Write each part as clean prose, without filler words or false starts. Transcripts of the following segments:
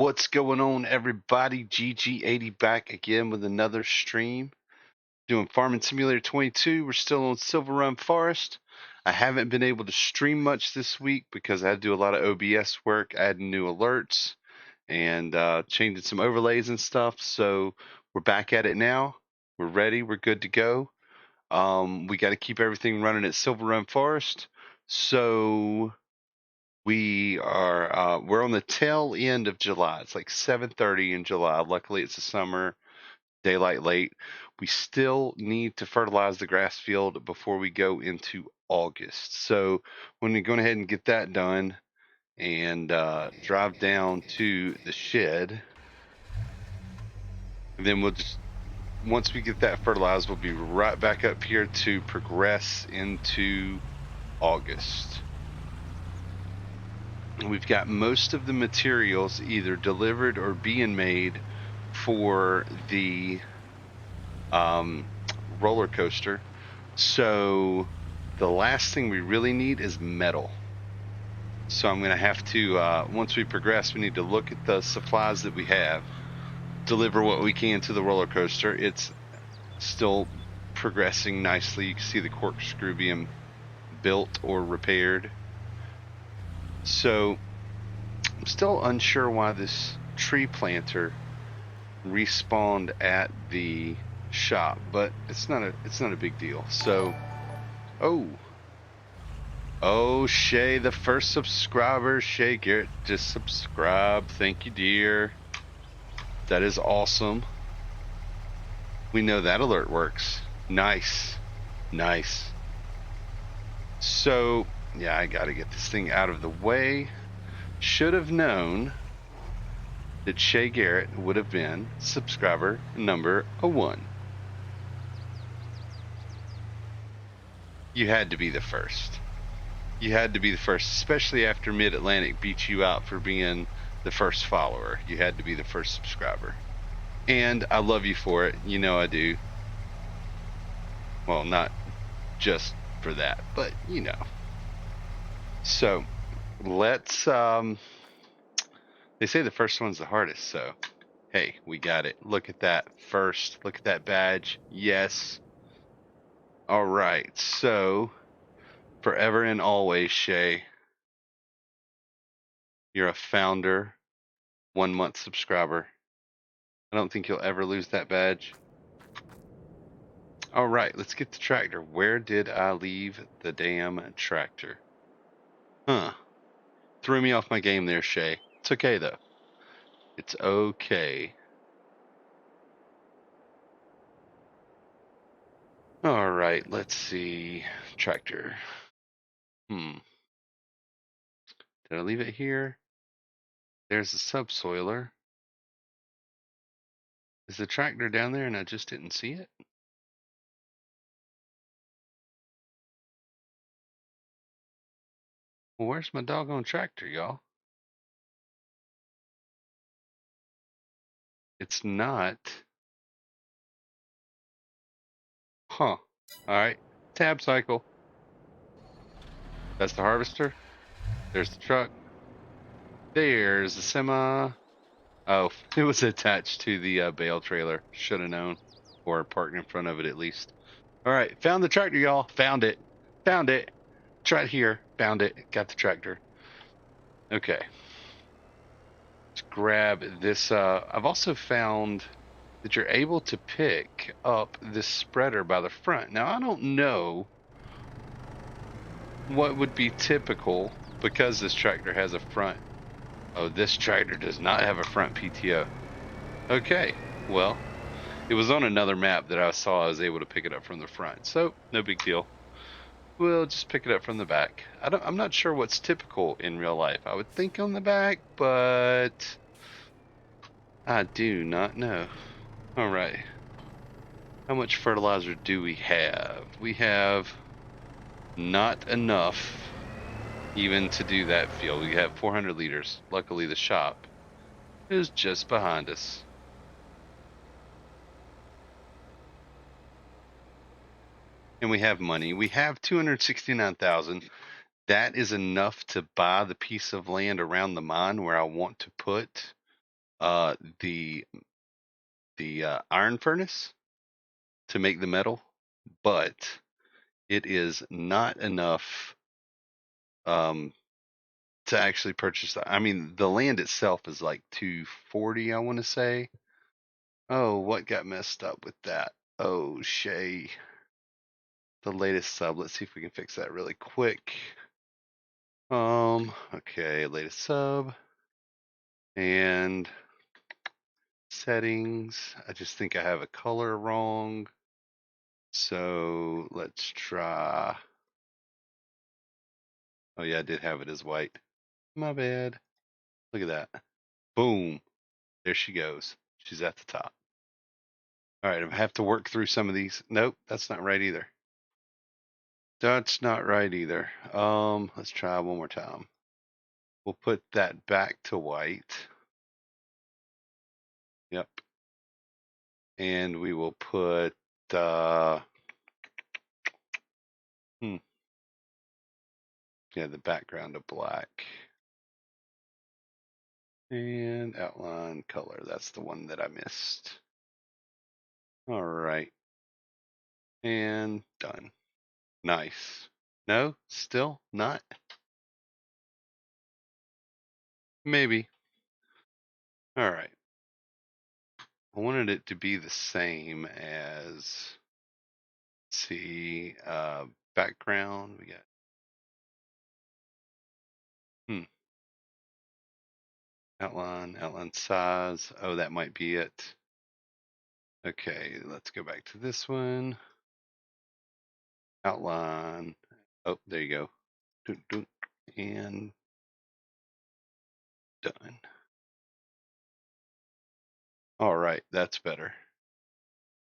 What's going on, everybody? GG80 back again with another stream. Doing Farming Simulator 22. We're still on Silverrun Forest. I haven't been able to stream much this week because I had to do a lot of OBS work, adding new alerts, and changing some overlays and stuff. So we're back at it now. We're ready. We're good to go. We got to keep everything running at Silverrun Forest. So we're on the tail end of July. It's like 7:30 in July. Luckily, it's the summer, daylight late. We still need to fertilize the grass field before we go into August. So when we're going ahead and get that done and drive down to the shed, and then once we get that fertilized, we'll be right back up here to progress into August. We've got most of the materials either delivered or being made for the roller coaster. So the last thing we really need is metal. So I'm going to have to, once we progress, we need to look at the supplies that we have, deliver what we can to the roller coaster. It's still progressing nicely. You can see the corkscrew being built or repaired. So I'm still unsure why this tree planter respawned at the shop, but it's not a big deal. So, oh, Shay, the first subscriber, Shay Garrett, just subscribe. Thank you, dear. That is awesome. We know that alert works. Nice. So, yeah, I got to get this thing out of the way. Should have known that Shay Garrett would have been subscriber number 1. You had to be the first. You had to be the first, especially after Mid-Atlantic beat you out for being the first follower. You had to be the first subscriber. And I love you for it. You know I do. Well, not just for that, but you know. So, let's, they say the first one's the hardest, so hey, we got it. Look at that first. Look at that badge. Yes. All right. So, forever and always, Shay, you're a founder, 1-month subscriber. I don't think you'll ever lose that badge. All right, let's get the tractor. Where did I leave the damn tractor? Huh. Threw me off my game there, Shay. It's okay, though. It's okay. All right, let's see. Tractor. Did I leave it here? There's the subsoiler. Is the tractor down there and I just didn't see it? Well, where's my doggone tractor, y'all? It's not. Huh. Alright. Tab cycle. That's the harvester. There's the truck. There's the semi. Oh, it was attached to the bale trailer. Should have known. Or parked in front of it at least. Alright. Found the tractor, y'all. Found it. Found it. It's right here. Found it. Got the tractor. Okay. Let's grab this. I've also found that you're able to pick up this spreader by the front. Now, I don't know what would be typical because this tractor has a front. Oh, this tractor does not have a front PTO. Okay, well, it was on another map that I saw I was able to pick it up from the front, so no big deal. We'll just pick it up from the back. I'm not sure what's typical in real life. I would think on the back, but I do not know. All right. How much fertilizer do we have? We have not enough even to do that field. We have 400 liters. Luckily, the shop is just behind us. And we have money. We have 269,000. That is enough to buy the piece of land around the mine where I want to put the iron furnace to make the metal, but it is not enough to actually purchase that. I mean, the land itself is like 240, I want to say. Oh, what got messed up with that? Oh, Shay. The latest sub. Let's see if we can fix that really quick. Okay, latest sub. And settings. I just think I have a color wrong. So let's try. Oh yeah, I did have it as white. My bad. Look at that. Boom. There she goes. She's at the top. All right, I have to work through some of these. Nope, that's not right either. That's not right either. Let's try one more time. We'll put that back to white. Yep. And we will put yeah, the background of black. And outline color. That's the one that I missed. All right. And done. Nice. No, still not. Maybe. All right. I wanted it to be the same as, let's see, background. We got, outline size. Oh, that might be it. Okay, let's go back to this one. Outline. Oh, there you go. And done. All right, that's better.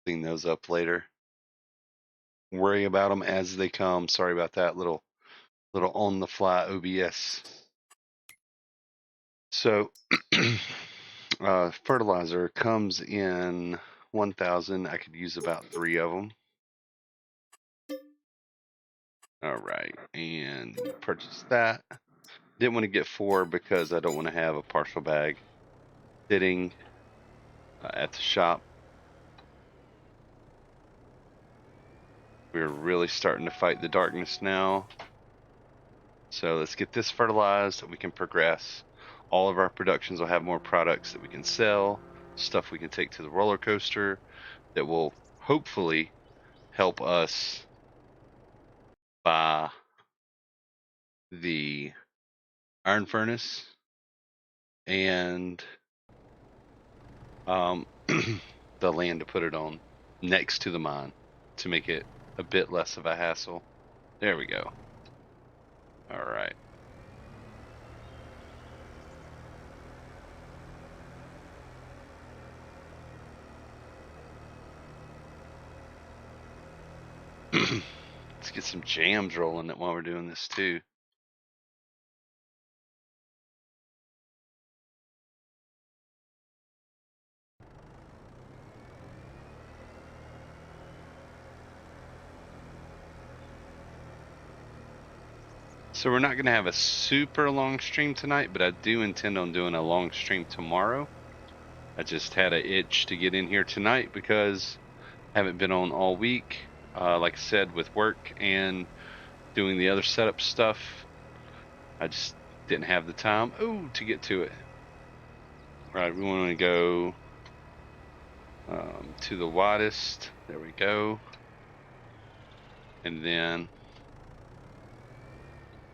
Clean those up later. Worry about them as they come. Sorry about that little on the fly OBS. So fertilizer comes in 1,000. I could use about 3 of them. All right, and purchase that. Didn't want to get 4 because I don't want to have a partial bag sitting at the shop. We're really starting to fight the darkness now. So let's get this fertilized so we can progress. All of our productions will have more products that we can sell, stuff we can take to the roller coaster that will hopefully help us buy the iron furnace and the land to put it on next to the mine to make it a bit less of a hassle. There we go. All right. Let's get some jams rolling while we're doing this too. So we're not going to have a super long stream tonight, but I do intend on doing a long stream tomorrow. I just had an itch to get in here tonight because I haven't been on all week. Like I said, with work and doing the other setup stuff, I just didn't have the time to get to it. Right, we want to go to the widest. There we go. And then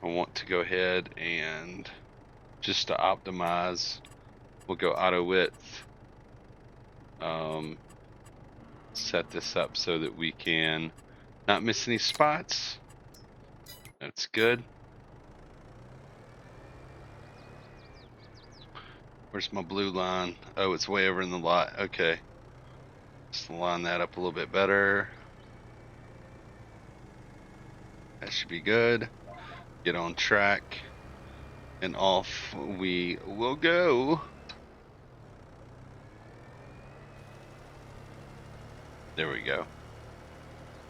I want to go ahead and just to optimize, we'll go auto width. Set this up so that we can not miss any spots. That's good. Where's my blue line? Oh, it's way over in the lot. Okay. Just line that up a little bit better. That should be good. Get on track. And off we will go. There we go.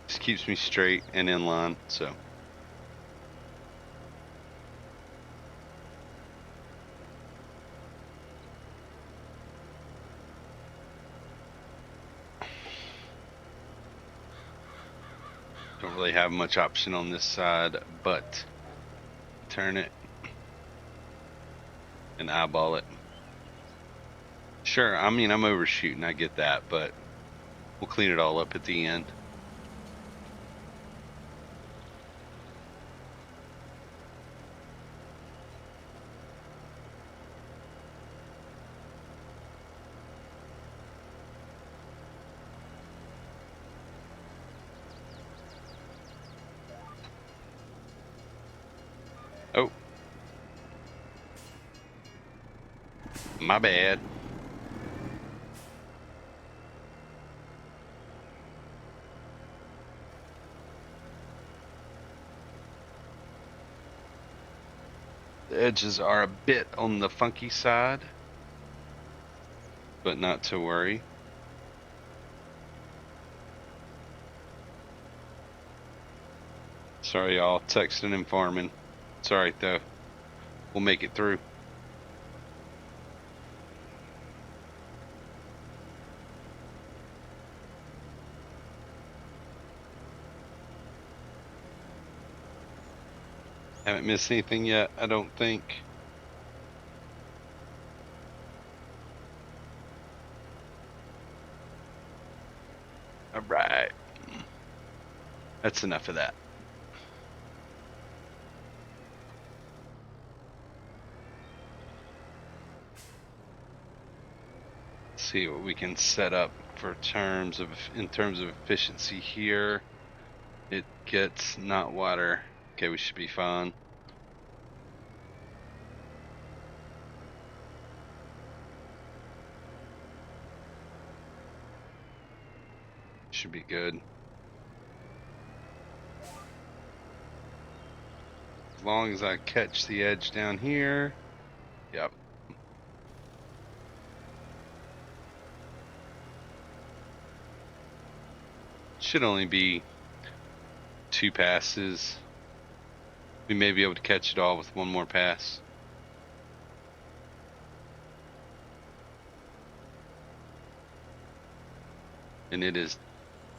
Just keeps me straight and in line, so. Don't really have much option on this side, but turn it and eyeball it. Sure, I mean, I'm overshooting, I get that, but we'll clean it all up at the end. Oh, my bad. The edges are a bit on the funky side, but not to worry. Sorry, y'all. Texting and farming. It's alright, though. We'll make it through. Haven't missed anything yet, I don't think. Alright. That's enough of that. See what we can set up for in terms of efficiency here. It gets not water. Okay, we should be fine. Should be good. As long as I catch the edge down here. Yep. Should only be 2 passes. We may be able to catch it all with one more pass. And it is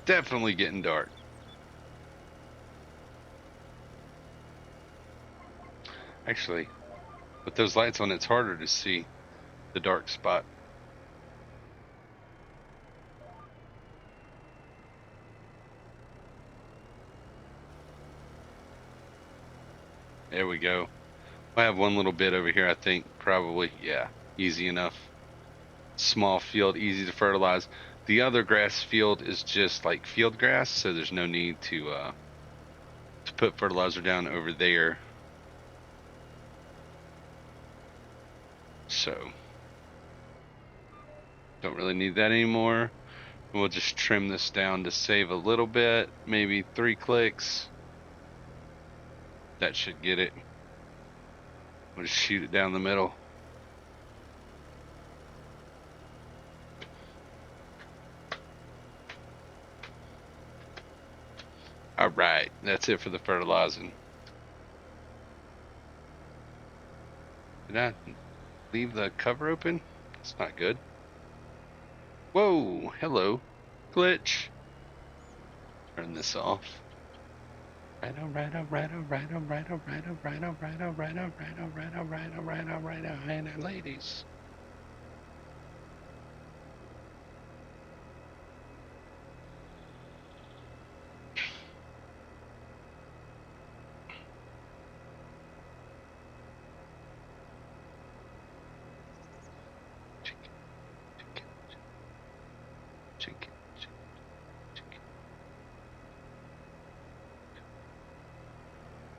definitely getting dark. Actually, with those lights on, it's harder to see the dark spot. There we go. I have one little bit over here, I think, probably. Yeah, easy enough. Small field, easy to fertilize. The other grass field is just like field grass, so there's no need to put fertilizer down over there. So, don't really need that anymore. We'll just trim this down to save a little bit, maybe 3 clicks. That should get it. We'll just shoot it down the middle. Alright, that's it for the fertilizing. Did I leave the cover open? That's not good. Whoa, hello. Glitch. Turn this off. Right, ladies.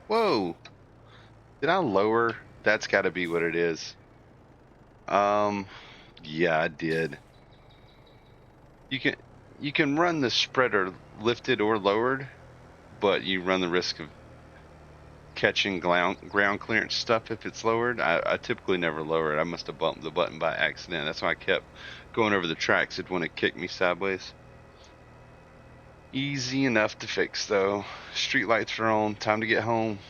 Whoa! Did I lower? That's got to be what it is. Yeah, I did. You can run the spreader lifted or lowered, but you run the risk of catching ground clearance stuff if it's lowered. I typically never lower it. I must have bumped the button by accident. That's why I kept going over the tracks. It'd want to kick me sideways. Easy enough to fix, though. Street lights are on. Time to get home.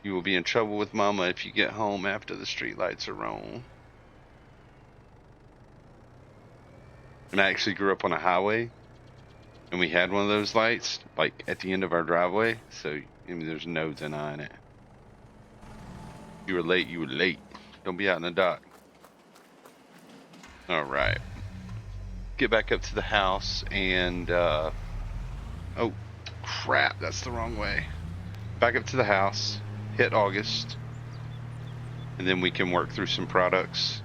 You will be in trouble with Mama if you get home after the street lights are on. And I actually grew up on a highway, And we had one of those lights, like, at the end of our driveway, so, I mean, there's no denying it. You were late, you were late. Don't be out in the dock. All right. Get back up to the house and, oh, crap, that's the wrong way. Back up to the house, hit August, and then we can work through some products.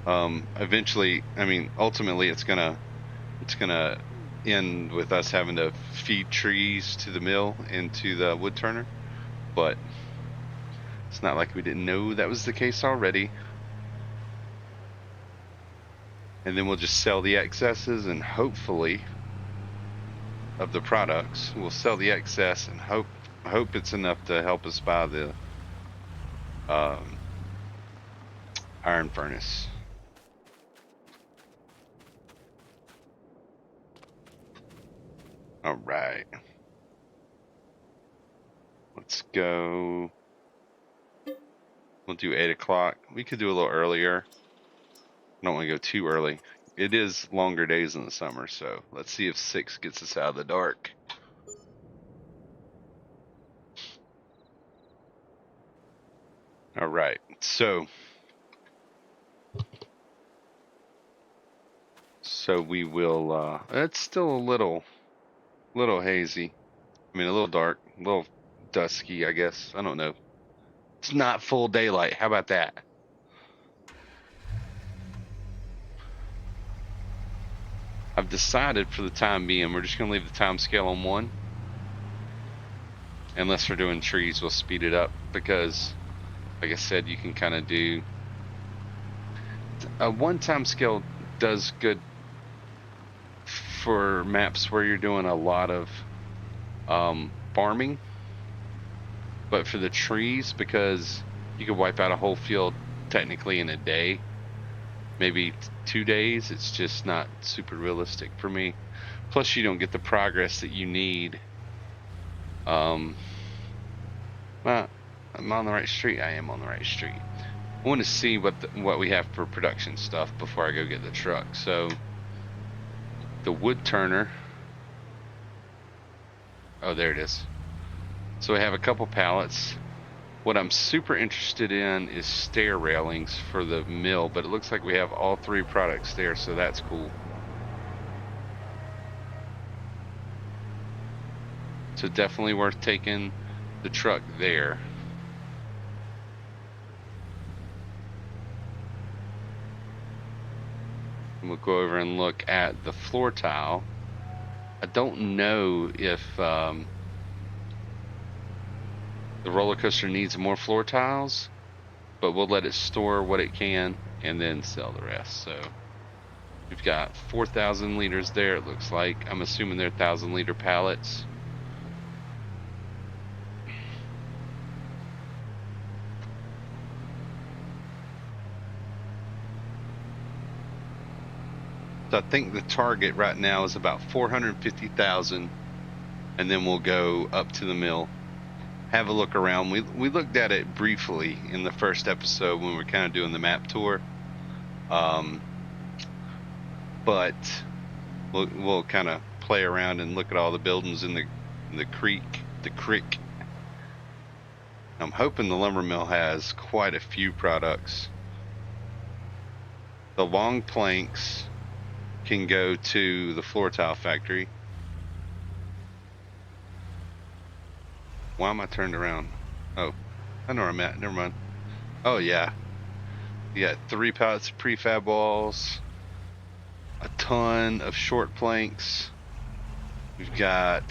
Eventually, I mean, ultimately, it's gonna end with us having to feed trees to the mill and to the wood turner, but it's not like we didn't know that was the case already. And then we'll just sell the excesses, and hopefully, of the products, we'll sell the excess and hope it's enough to help us buy the iron furnace. All right. Let's go. We'll do 8 o'clock. We could do a little earlier. I don't want to go too early. It is longer days in the summer, so let's see if 6 gets us out of the dark. All right. So we will, it's still a little hazy. I mean, a little dark, a little dusky, I guess. I don't know. It's not full daylight. How about that? I've decided for the time being, we're just going to leave the time scale on 1. Unless we're doing trees, we'll speed it up because, like I said, you can kind of do a 1 time scale does good for maps where you're doing a lot of farming, but for the trees, because you could wipe out a whole field technically in a day, maybe 2 days, it's just not super realistic for me. Plus, you don't get the progress that you need. Well, I'm on the right street. I am on the right street. I want to see what we have for production stuff before I go get the truck. So the wood turner. Oh, there it is. So we have a couple pallets. What I'm super interested in is stair railings for the mill, but it looks like we have all 3 products there, so that's cool. So definitely worth taking the truck there. And we'll go over and look at the floor tile. I don't know if the roller coaster needs more floor tiles, but we'll let it store what it can and then sell the rest. So we've got 4,000 liters there, it looks like. I'm assuming they're 1,000-liter pallets. So I think the target right now is about 450,000, and then we'll go up to the mill, have a look around. We looked at it briefly in the first episode when we were kind of doing the map tour, but we'll kind of play around and look at all the buildings in the creek. I'm hoping the lumber mill has quite a few products. The long planks can go to the floor tile factory. Why am I turned around? Oh, I know where I'm at. Never mind. Oh, yeah. You got 3 pallets of prefab walls, a ton of short planks. We've got,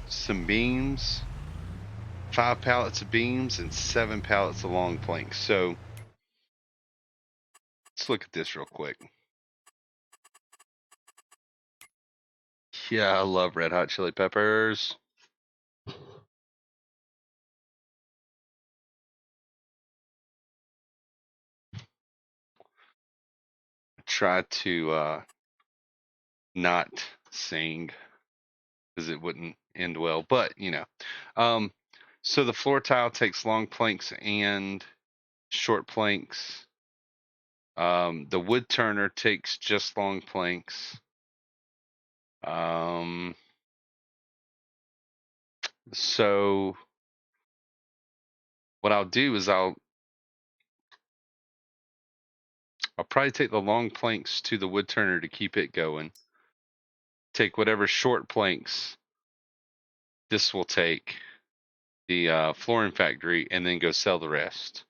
some beams, 5 pallets of beams, and 7 pallets of long planks. So let's look at this real quick. Yeah, I love red hot chili peppers. Try to not sing because it wouldn't end well, but so the floor tile takes long planks and short planks. The wood turner takes just long planks. So what I'll do is I'll probably take the long planks to the wood turner to keep it going. Take whatever short planks this will take the flooring factory, and then go sell the rest.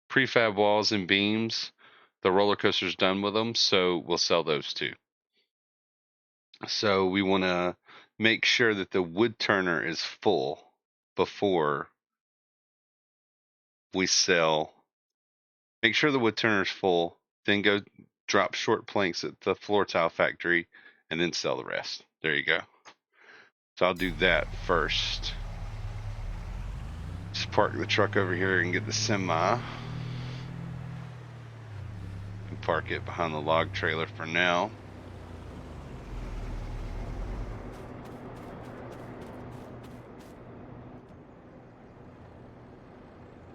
Prefab walls and beams, the roller coaster's done with them, so we'll sell those too. So we want to make sure that the wood turner is full before we sell. Make sure the wood turner is full, then go drop short planks at the floor tile factory, and then sell the rest. There you go. So I'll do that first. Just park the truck over here and get the semi. And park it behind the log trailer for now.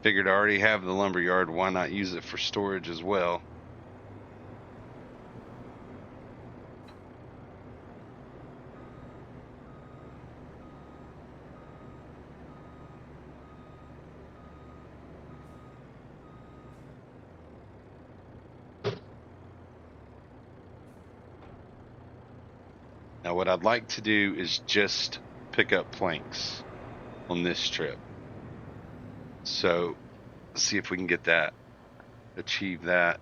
Figured I already have the lumber yard. Why not use it for storage as well? Now what I'd like to do is just pick up planks on this trip. So let's see if we can get that, achieve that.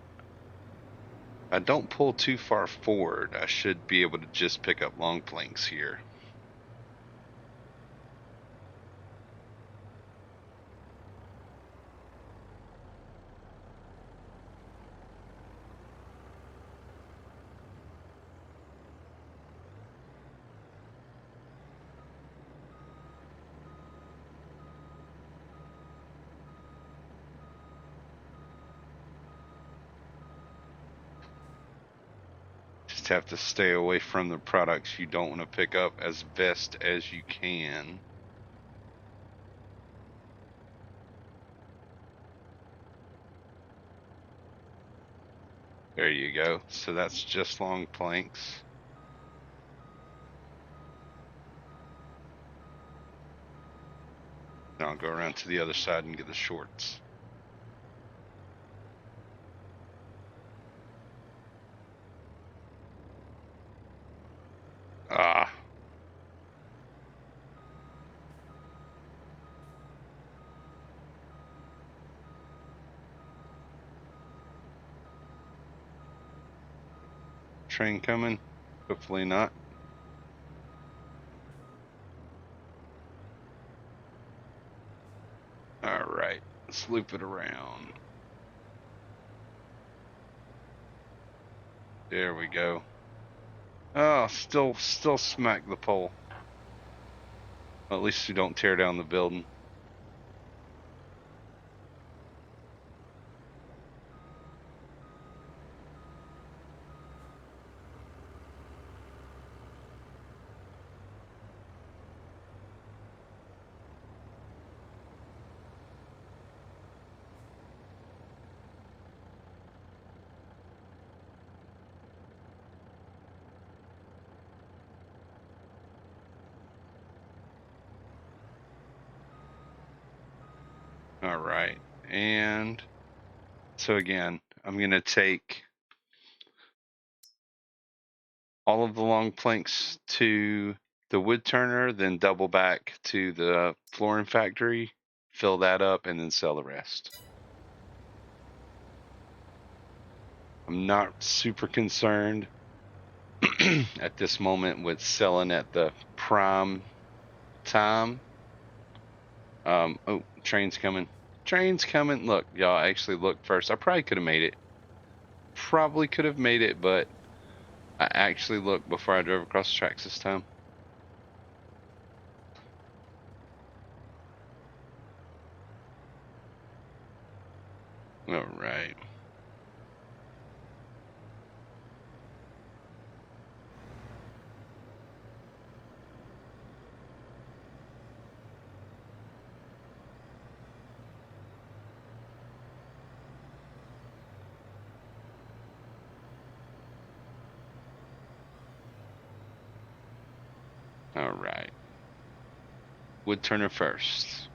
I don't pull too far forward. I should be able to just pick up long planks here. Just have to stay away from the products you don't want to pick up as best as you can. There you go. So that's just long planks. Now I'll go around to the other side and get the shorts. Ah. Train coming? Hopefully not. All right, let's loop it around. There we go. Oh, still smack the pole. Well, at least we don't tear down the building. All right, and so again, I'm gonna take all of the long planks to the wood turner, then double back to the flooring factory, fill that up, and then sell the rest. I'm not super concerned at this moment with selling at the prime time. Oh, train's coming. Train's coming. Look, y'all actually look first. I probably could have made it. Probably could have made it, but I actually looked before I drove across the tracks this time. All right. All right. Wood turner first.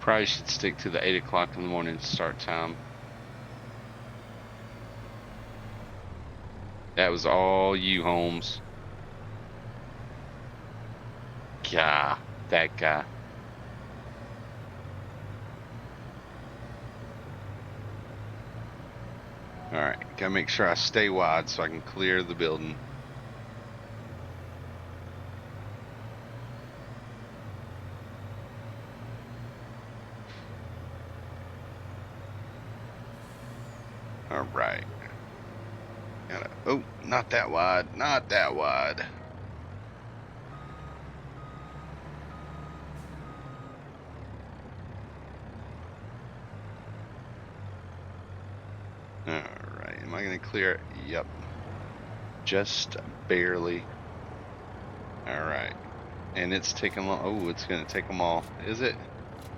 Probably should stick to the 8 o'clock in the morning start time. That was all you, Holmes. Yeah, that guy. All right, gotta make sure I stay wide so I can clear the building. All right. Gotta, oh, not that wide, not that wide. All right, am I gonna clear it? Yep, just barely. All right, and it's taking long. Oh, it's gonna take them all. Is it?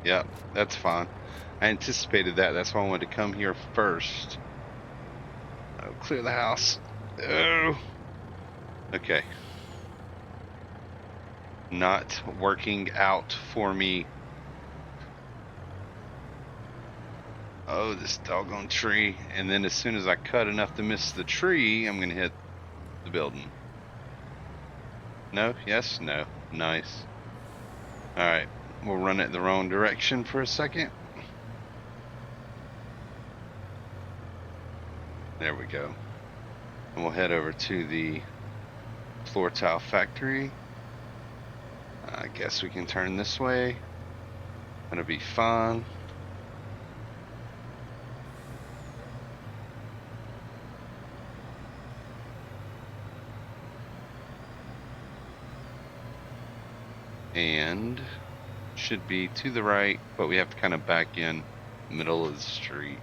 Yep, that's fine. I anticipated that. That's why I wanted to come here first. Oh, clear the house. Oh, okay. Not working out for me. Oh, this doggone tree. And then as soon as I cut enough to miss the tree, I'm going to hit the building. No? Yes? No. Nice. Alright. We'll run it the wrong direction for a second. There we go. And we'll head over to the floor tile factory. I guess we can turn this way. That'll be fine. And should be to the right, but we have to kind of back in middle of the street.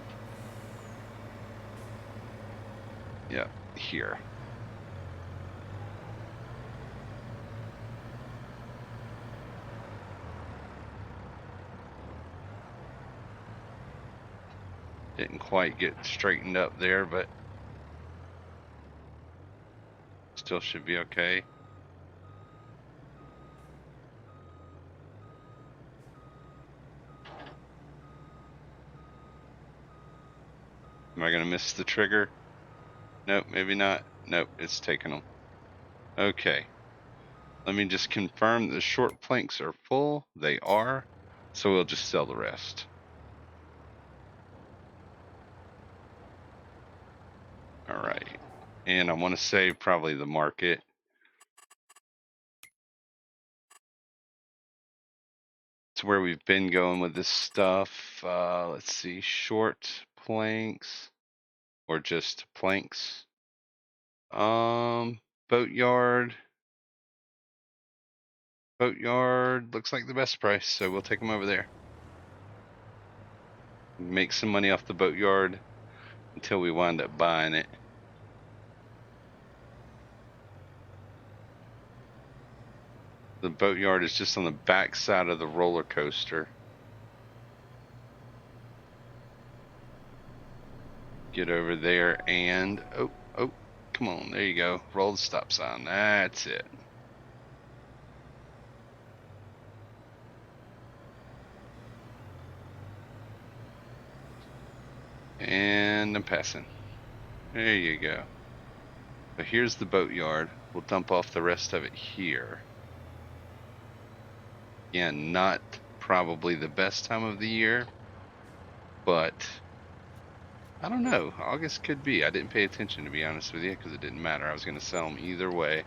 Yeah, here. Didn't quite get straightened up there, but still should be okay. Am I going to miss the trigger? Nope, maybe not. Nope, it's taking them. Okay. Let me just confirm the short planks are full. They are. So we'll just sell the rest. All right. And I want to save probably the market. It's where we've been going with this stuff. Let's see. Short planks or just planks. Boatyard. Boatyard looks like the best price, so we'll take them over there. Make some money off the boatyard until we wind up buying it. The boatyard is just on the back side of the roller coaster. Get over there and oh, come on, there you go. Roll the stop sign. That's it. And I'm passing. There you go. So here's the boatyard. We'll dump off the rest of it here. Again, not probably the best time of the year, but I don't know. August could be. I didn't pay attention, to be honest with you, because it didn't matter. I was going to sell them either way.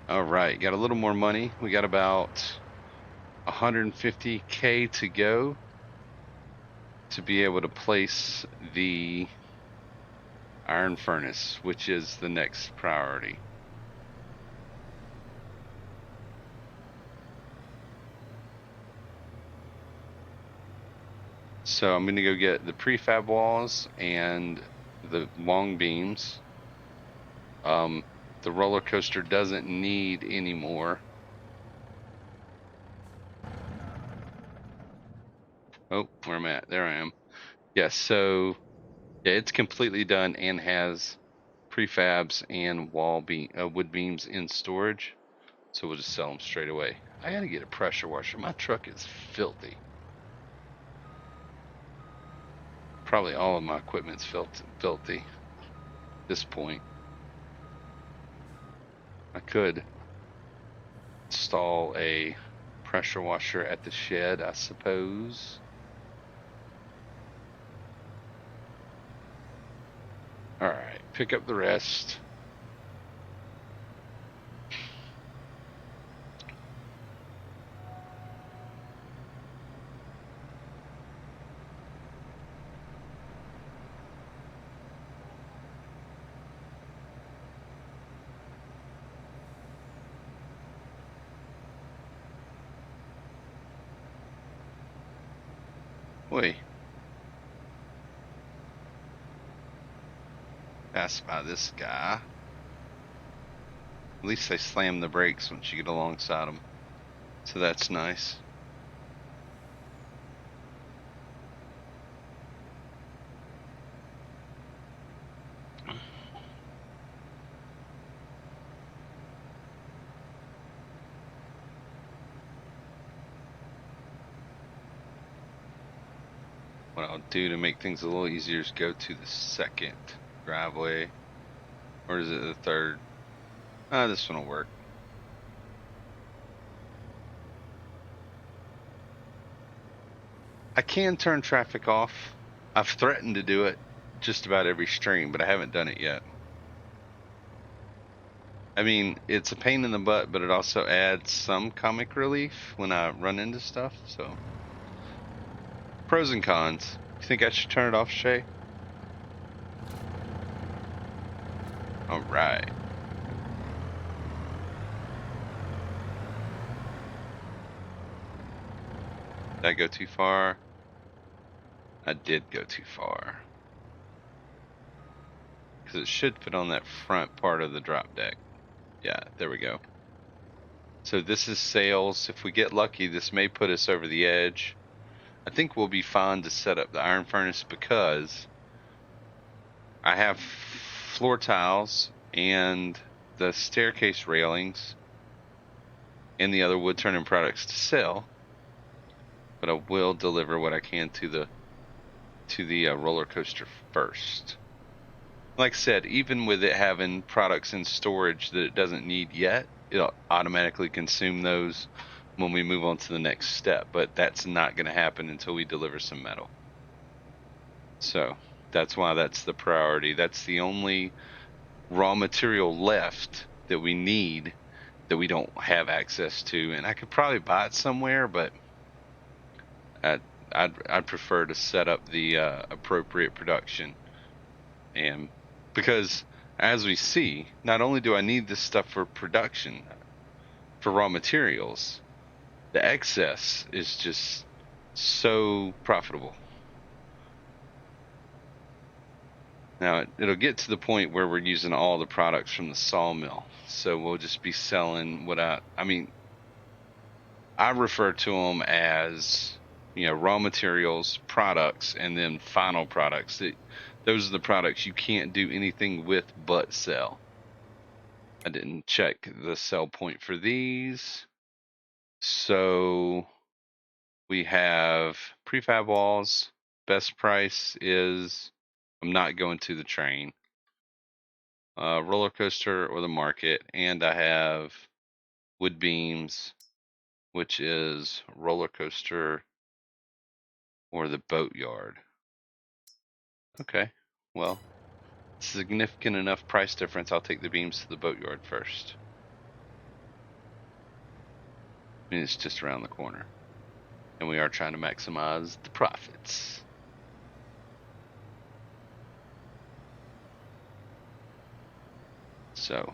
All right, got a little more money. We got about 150K to go to be able to place the iron furnace, which is the next priority. So I'm going to go get the prefab walls and the long beams. The roller coaster doesn't need any more. Oh, where am I at? There I am. Yes, so yeah, it's completely done and has prefabs and wood beams in storage. So we'll just sell them straight away. I gotta get a pressure washer. My truck is filthy. Probably all of my equipment's filthy at this point. I could install a pressure washer at the shed, I suppose. All right, pick up the rest. Wait, pass by this guy. At least they slam the brakes once you get alongside them. So that's nice. What I'll do to make things a little easier is go to the second driveway. Or is it the third? This one will work. I can turn traffic off. I've threatened to do it just about every stream, but I haven't done it yet. I mean, it's a pain in the butt, but it also adds some comic relief when I run into stuff, so. Pros and cons. You think I should turn it off, Shay? Alright. Did I go too far? I did go too far. Because it should fit on that front part of the drop deck. Yeah, there we go. So this is sales. If we get lucky, this may put us over the edge. I think we'll be fine to set up the iron furnace because I have floor tiles and the staircase railings and the other wood turning products to sell. But I will deliver what I can to the roller coaster first. Like I said, even with it having products in storage that it doesn't need yet, it'll automatically consume those when we move on to the next step. But that's not going to happen until we deliver some metal. So that's why that's the priority. That's the only raw material left that we need that we don't have access to. And I could probably buy it somewhere, but I'd prefer to set up the appropriate production. And because as we see, not only do I need this stuff for production, for raw materials, the excess is just so profitable. Now it'll get to the point where we're using all the products from the sawmill, so we'll just be selling what I mean, I refer to them as, raw materials, products, and then final products. Those are the products you can't do anything with but sell. I didn't check the sell point for these. So we have prefab walls. Best price is, I'm not going to the train, roller coaster or the market, and I have wood beams, which is roller coaster or the boatyard. Okay, well, significant enough price difference. I'll take the beams to the boatyard first. I mean, it's just around the corner. And we are trying to maximize the profits. So,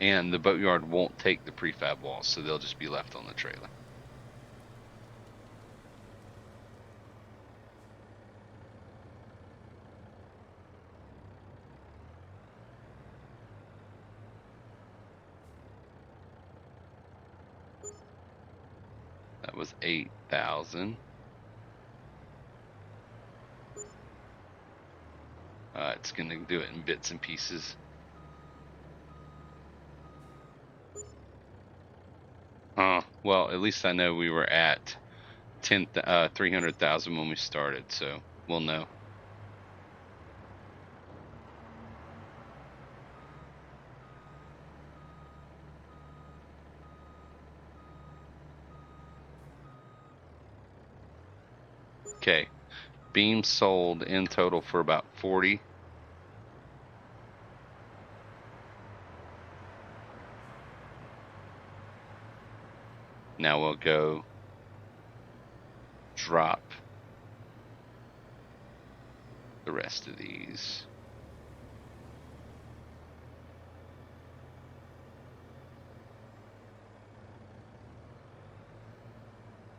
and the boatyard won't take the prefab walls, so they'll just be left on the trailer. That was 8,000. It's going to do it in bits and pieces. Well, at least I know we were at 300,000 when we started, so we'll know. Okay, beams sold in total for about 40. Now we'll go drop the rest of these.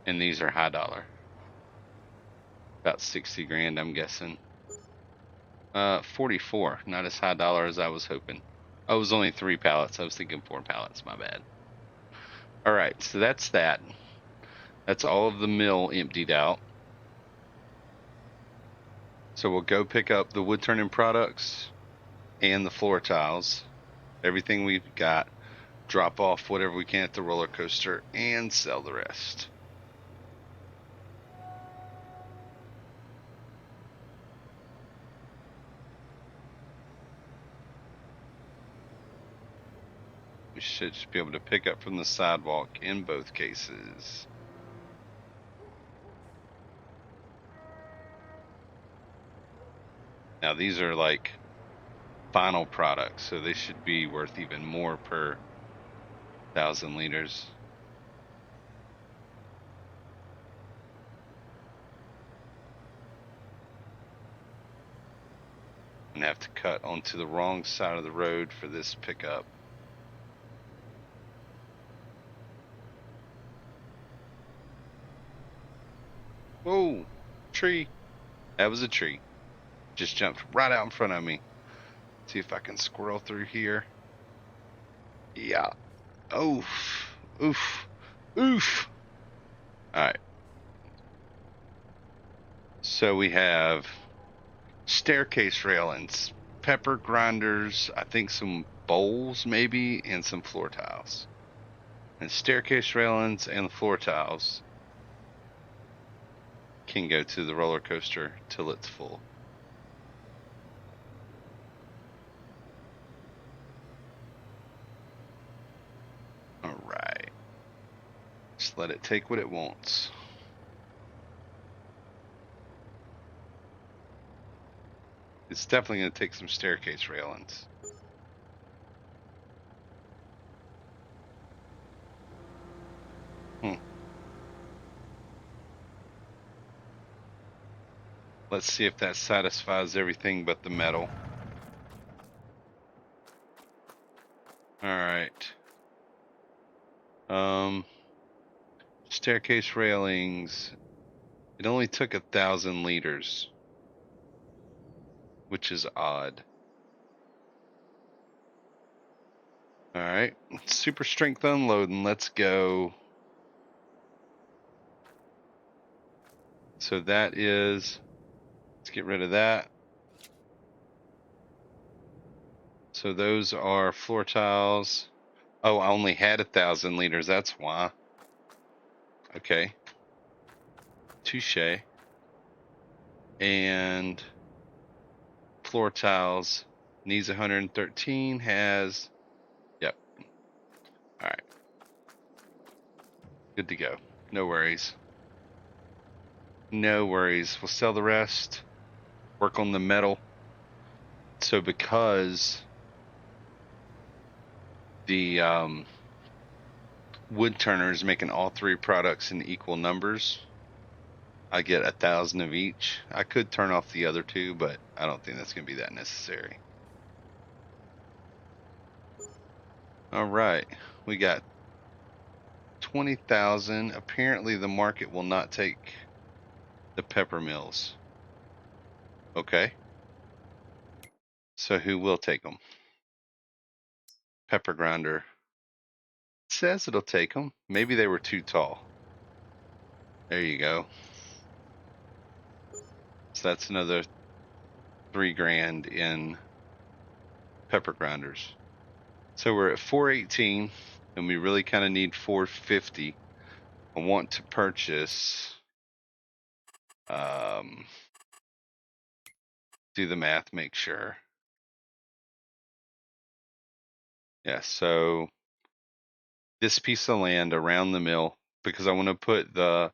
And these are high dollar. About 60 grand, I'm guessing. 44, not as high dollar as I was hoping. Oh, it was only 3 pallets. I was thinking 4 pallets, my bad. All right, so that's that. That's all of the mill emptied out. So we'll go pick up the wood turning products and the floor tiles. Everything we've got. Drop off whatever we can at the roller coaster and sell the rest. We should just be able to pick up from the sidewalk in both cases. Now these are like final products, so they should be worth even more per 1,000 liters. I'm gonna have to cut onto the wrong side of the road for this pickup. Whoa, tree. That was a tree. Just jumped right out in front of me. See if I can squirrel through here. Yeah. Oof. Oof. Oof. Alright. So we have staircase railings, pepper grinders, I think some bowls maybe, and some floor tiles. And staircase railings and the floor tiles can go to the roller coaster till it's full. Alright. Just let it take what it wants. It's definitely going to take some staircase railings. Let's see if that satisfies everything but the metal. Alright. Staircase railings. It only took 1,000 liters, which is odd. Alright, super strength unloading. Let's go. So that is, let's get rid of that. So those are floor tiles. Oh, I only had 1,000 liters. That's why. Okay. Touche. And floor tiles needs 113. Has, yep. All right. Good to go. No worries. No worries. We'll sell the rest. Work on the metal. So because the wood turner is making all 3 products in equal numbers, I get 1,000 of each. I could turn off the other 2, but I don't think that's going to be that necessary. All right, we got 20,000. Apparently the market will not take the pepper mills. Okay. So who will take them? Pepper grinder. It says it'll take them. Maybe they were too tall. There you go. So that's another 3 grand in pepper grinders. So we're at 418 and we really kind of need 450. I want to purchase, do the math, make sure. Yeah, so this piece of land around the mill, because I want to put the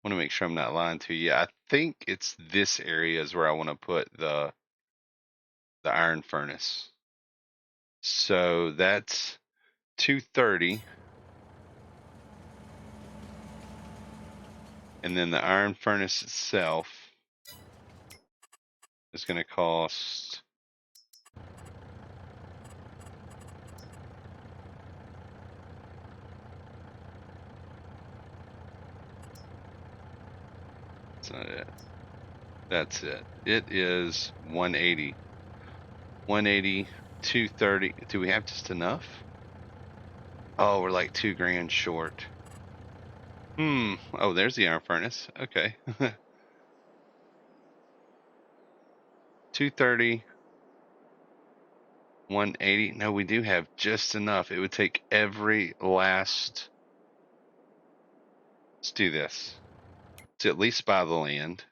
want to make sure I'm not lying to you. I think it's this area is where I want to put the iron furnace. So that's 230. And then the iron furnace itself is going to cost that's not it. That's it. It is 180. 180, 230. Do we have just enough? Oh, we're like 2 grand short. Oh, there's the iron furnace. Okay. 230, 180. No, we do have just enough. It would take every last. Let's do this. To at least buy the land.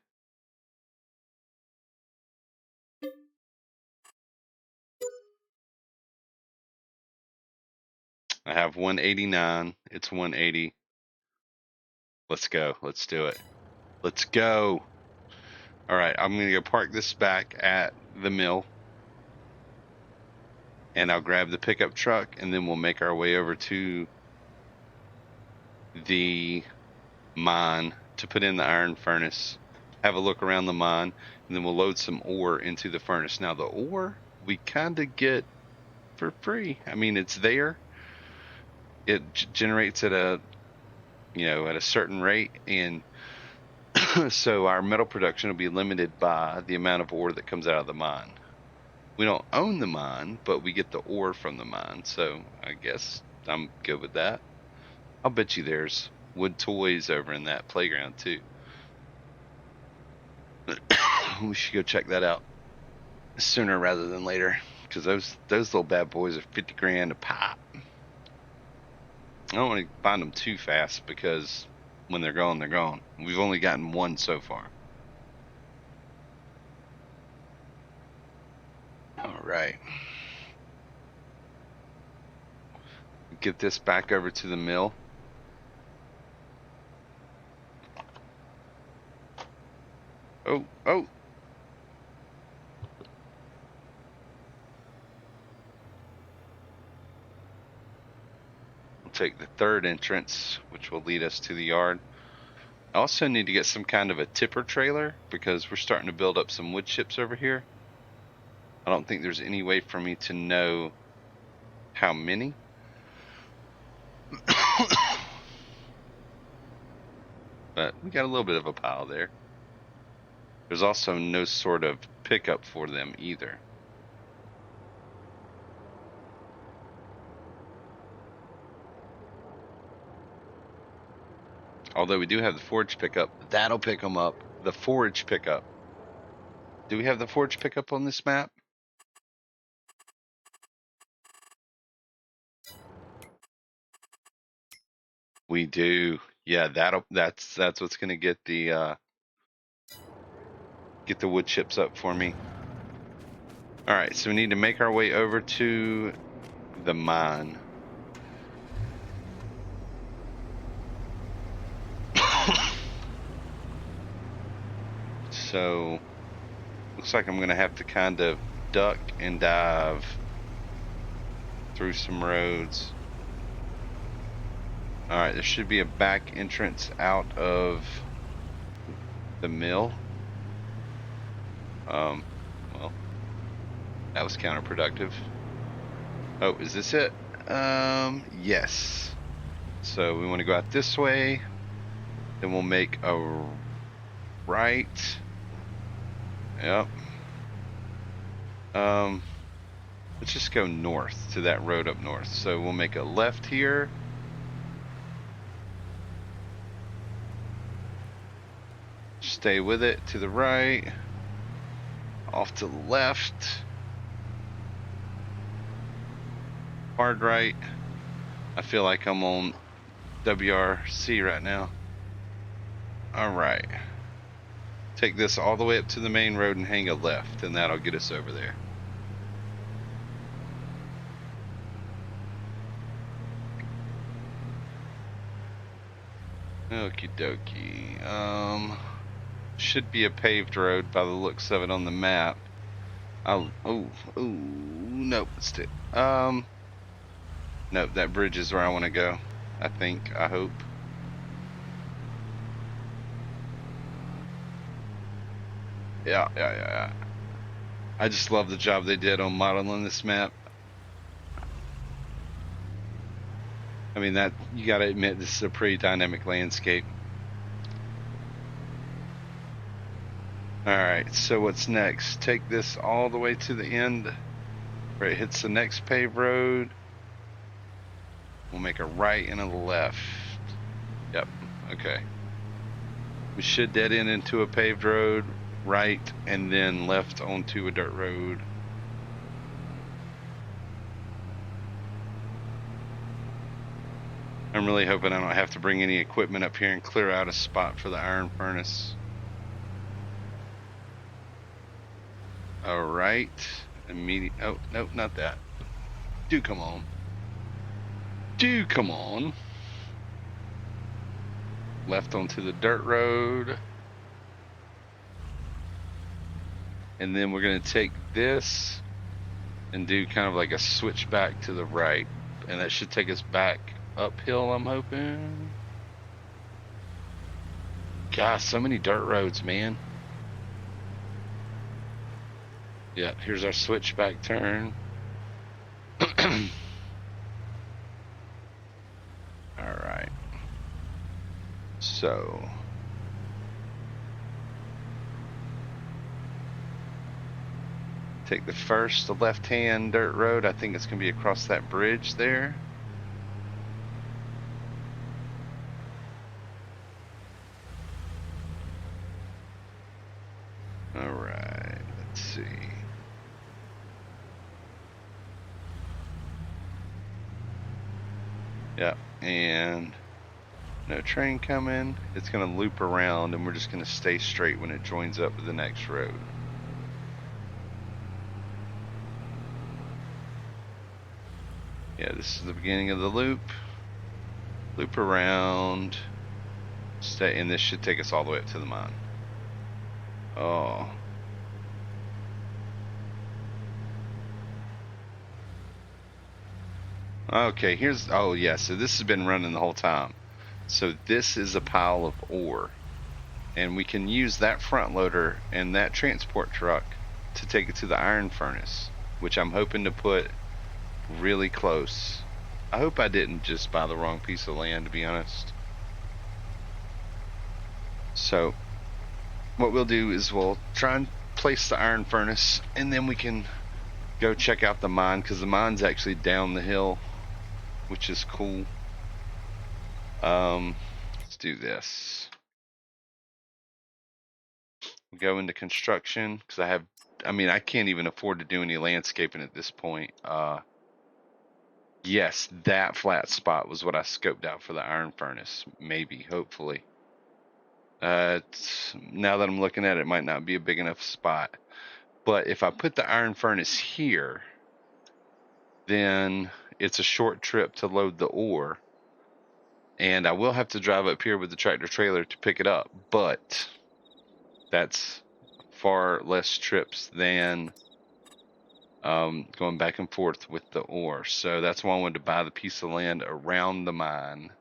I have 189. It's 180. Let's go. Let's do it. Let's go. All right, I'm going to go park this back at the mill. And I'll grab the pickup truck and then we'll make our way over to the mine to put in the iron furnace. Have a look around the mine and then we'll load some ore into the furnace. Now the ore we kind of get for free. I mean, it's there. It generates at a certain rate, and so our metal production will be limited by the amount of ore that comes out of the mine. We don't own the mine, but we get the ore from the mine, so I guess I'm good with that. I'll bet you there's wood toys over in that playground too. We should go check that out sooner rather than later, because those little bad boys are 50 grand a pop. I don't want to find them too fast because when they're gone, they're gone. We've only gotten one so far. All right. Get this back over to the mill. Oh. We'll take the third entrance, which will lead us to the yard. I also need to get some kind of a tipper trailer because we're starting to build up some wood chips over here. I don't think there's any way for me to know how many. But we got a little bit of a pile there. There's also no sort of pickup for them either. Although we do have the forage pickup. That'll pick them up. The forage pickup. Do we have the forage pickup on this map? We do. Yeah, that's what's gonna get the wood chips up for me. Alright, so we need to make our way over to the mine. So looks like I'm gonna have to kind of duck and dive through some roads. Alright, there should be a back entrance out of the mill. Well, That was counterproductive. Oh, is this it? Yes. So we want to go out this way. Then we'll make a right. Yep. Let's just go north to that road up north. So we'll make a left here. Stay with it to the right. Off to the left. Hard right. I feel like I'm on WRC right now. Alright. Take this all the way up to the main road and hang a left, and that'll get us over there. Okie dokie. Should be a paved road by the looks of it on the map. Nope, nope, that bridge is where I want to go. I think, I hope. Yeah. I just love the job they did on modeling this map. I mean, that you gotta admit, this is a pretty dynamic landscape. Alright, so what's next? Take this all the way to the end where it hits the next paved road. We'll make a right and a left. Yep, okay. We should dead end into a paved road, right, and then left onto a dirt road. I'm really hoping I don't have to bring any equipment up here and clear out a spot for the iron furnace. Alright. Immediate. Oh, nope, not that. Do come on. Do come on. Left onto the dirt road. And then we're going to take this and do kind of like a switch back to the right. And that should take us back uphill, I'm hoping. Gosh, so many dirt roads, man. Yeah, here's our switchback turn. Alright. So. Take the left-hand dirt road. I think it's going to be across that bridge there. Alright, let's see. Yep, and no train coming. It's going to loop around, and we're just going to stay straight when it joins up with the next road. Yeah, this is the beginning of the loop. Loop around. Stay, and this should take us all the way up to the mine. Oh. Okay, oh yeah, so this has been running the whole time. So this is a pile of ore. And we can use that front loader and that transport truck to take it to the iron furnace, which I'm hoping to put really close. I hope I didn't just buy the wrong piece of land, to be honest. So what we'll do is we'll try and place the iron furnace, and then we can go check out the mine, because the mine's actually down the hill, which is cool. Let's do this. We'll go into construction, because I can't even afford to do any landscaping at this point. Yes, that flat spot was what I scoped out for the iron furnace. Maybe, hopefully. Now that I'm looking at it, it might not be a big enough spot. But if I put the iron furnace here, then it's a short trip to load the ore. And I will have to drive up here with the tractor trailer to pick it up. But that's far less trips than going back and forth with the ore. So that's why I wanted to buy the piece of land around the mine.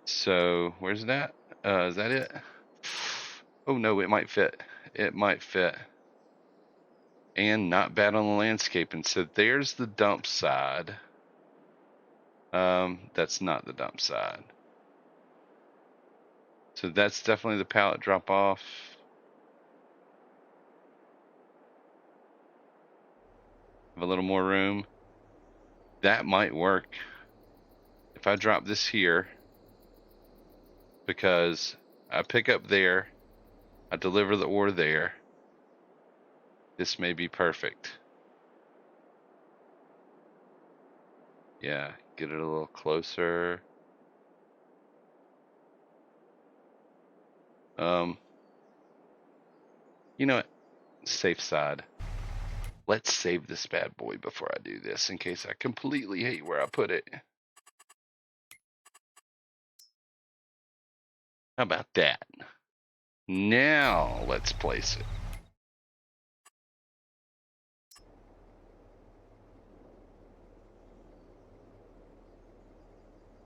So where's that? Is that it? Oh no, it might fit. It might fit. And not bad on the landscaping. So there's the dump side. That's not the dump side. So that's definitely the pallet drop off. Have a little more room. That might work. If I drop this here, because I pick up there, I deliver the ore there. This may be perfect. Yeah, get it a little closer. You know what? Safe side. Let's save this bad boy before I do this in case I completely hate where I put it. How about that? Now let's place it.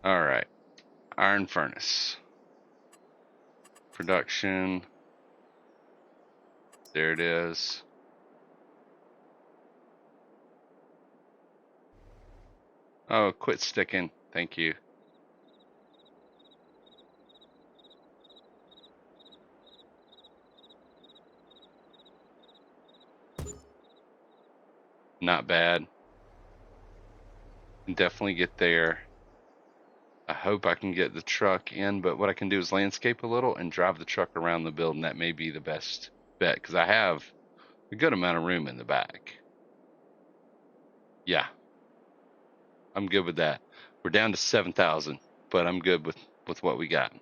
All right. Iron furnace. Production. There it is. Oh, quit sticking. Thank you. Not bad. Can definitely get there. I hope I can get the truck in, but what I can do is landscape a little and drive the truck around the building. That may be the best bet because I have a good amount of room in the back. Yeah, I'm good with that. We're down to 7,000, but I'm good with what we got.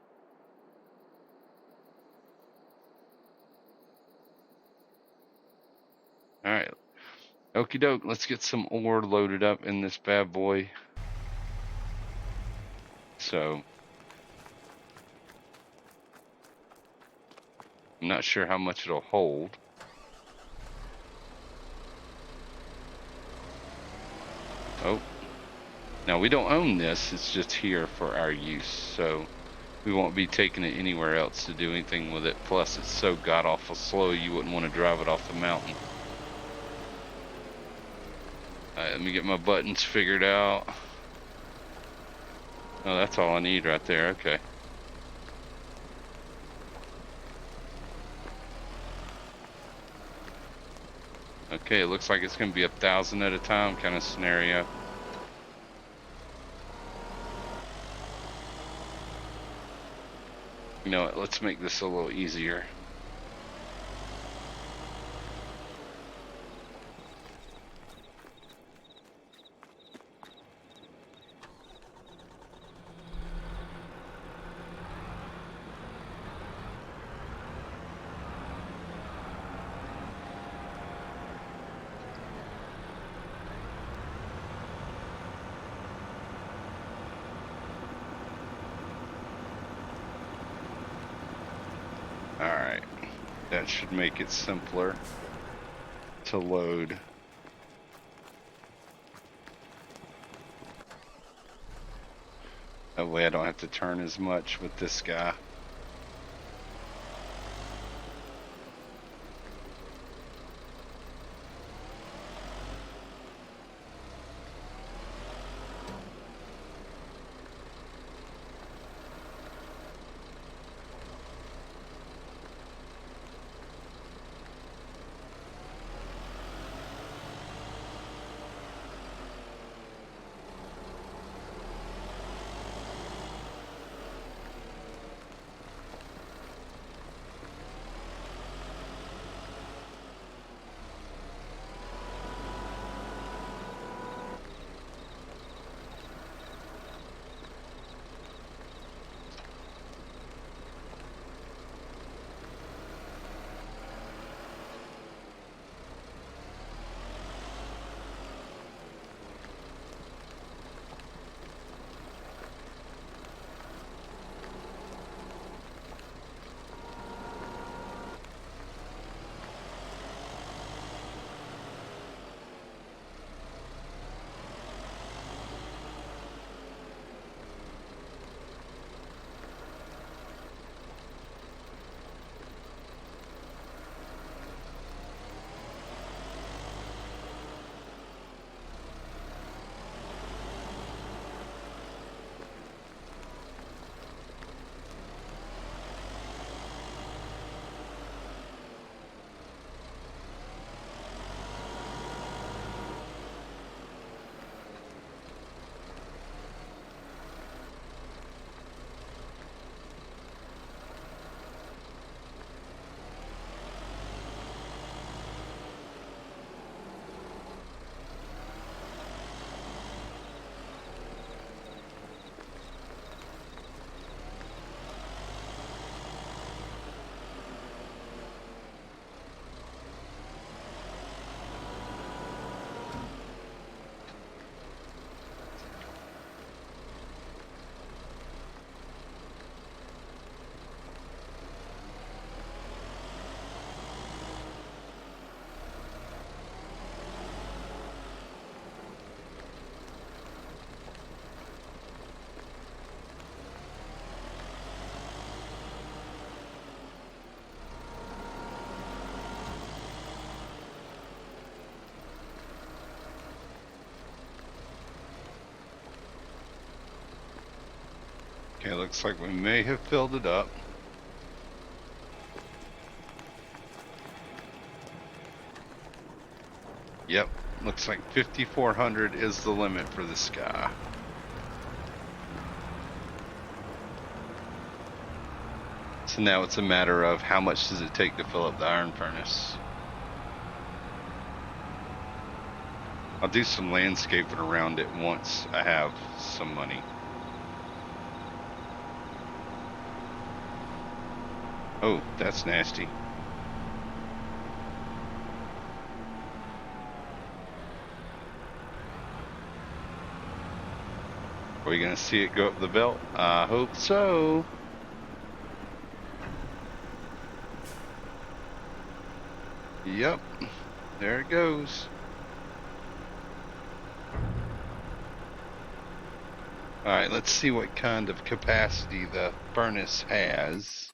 All right. Okie doke. Let's get some ore loaded up in this bad boy. So, I'm not sure how much it'll hold. Oh. Now, we don't own this. It's just here for our use. So, we won't be taking it anywhere else to do anything with it. Plus, it's so god-awful slow, you wouldn't want to drive it off the mountain. Alright, let me get my buttons figured out. Oh, that's all I need right there. Okay. Okay, it looks like it's going to be 1,000 at a time kind of scenario. You know what? Let's make this a little easier. Alright. That should make it simpler to load. That way I don't have to turn as much with this guy. Okay, looks like we may have filled it up. Yep, looks like 5,400 is the limit for this guy. So now it's a matter of how much does it take to fill up the iron furnace. I'll do some landscaping around it once I have some money. Oh, that's nasty. Are we going to see it go up the belt? I hope so. Yep, there it goes. All right, let's see what kind of capacity the furnace has.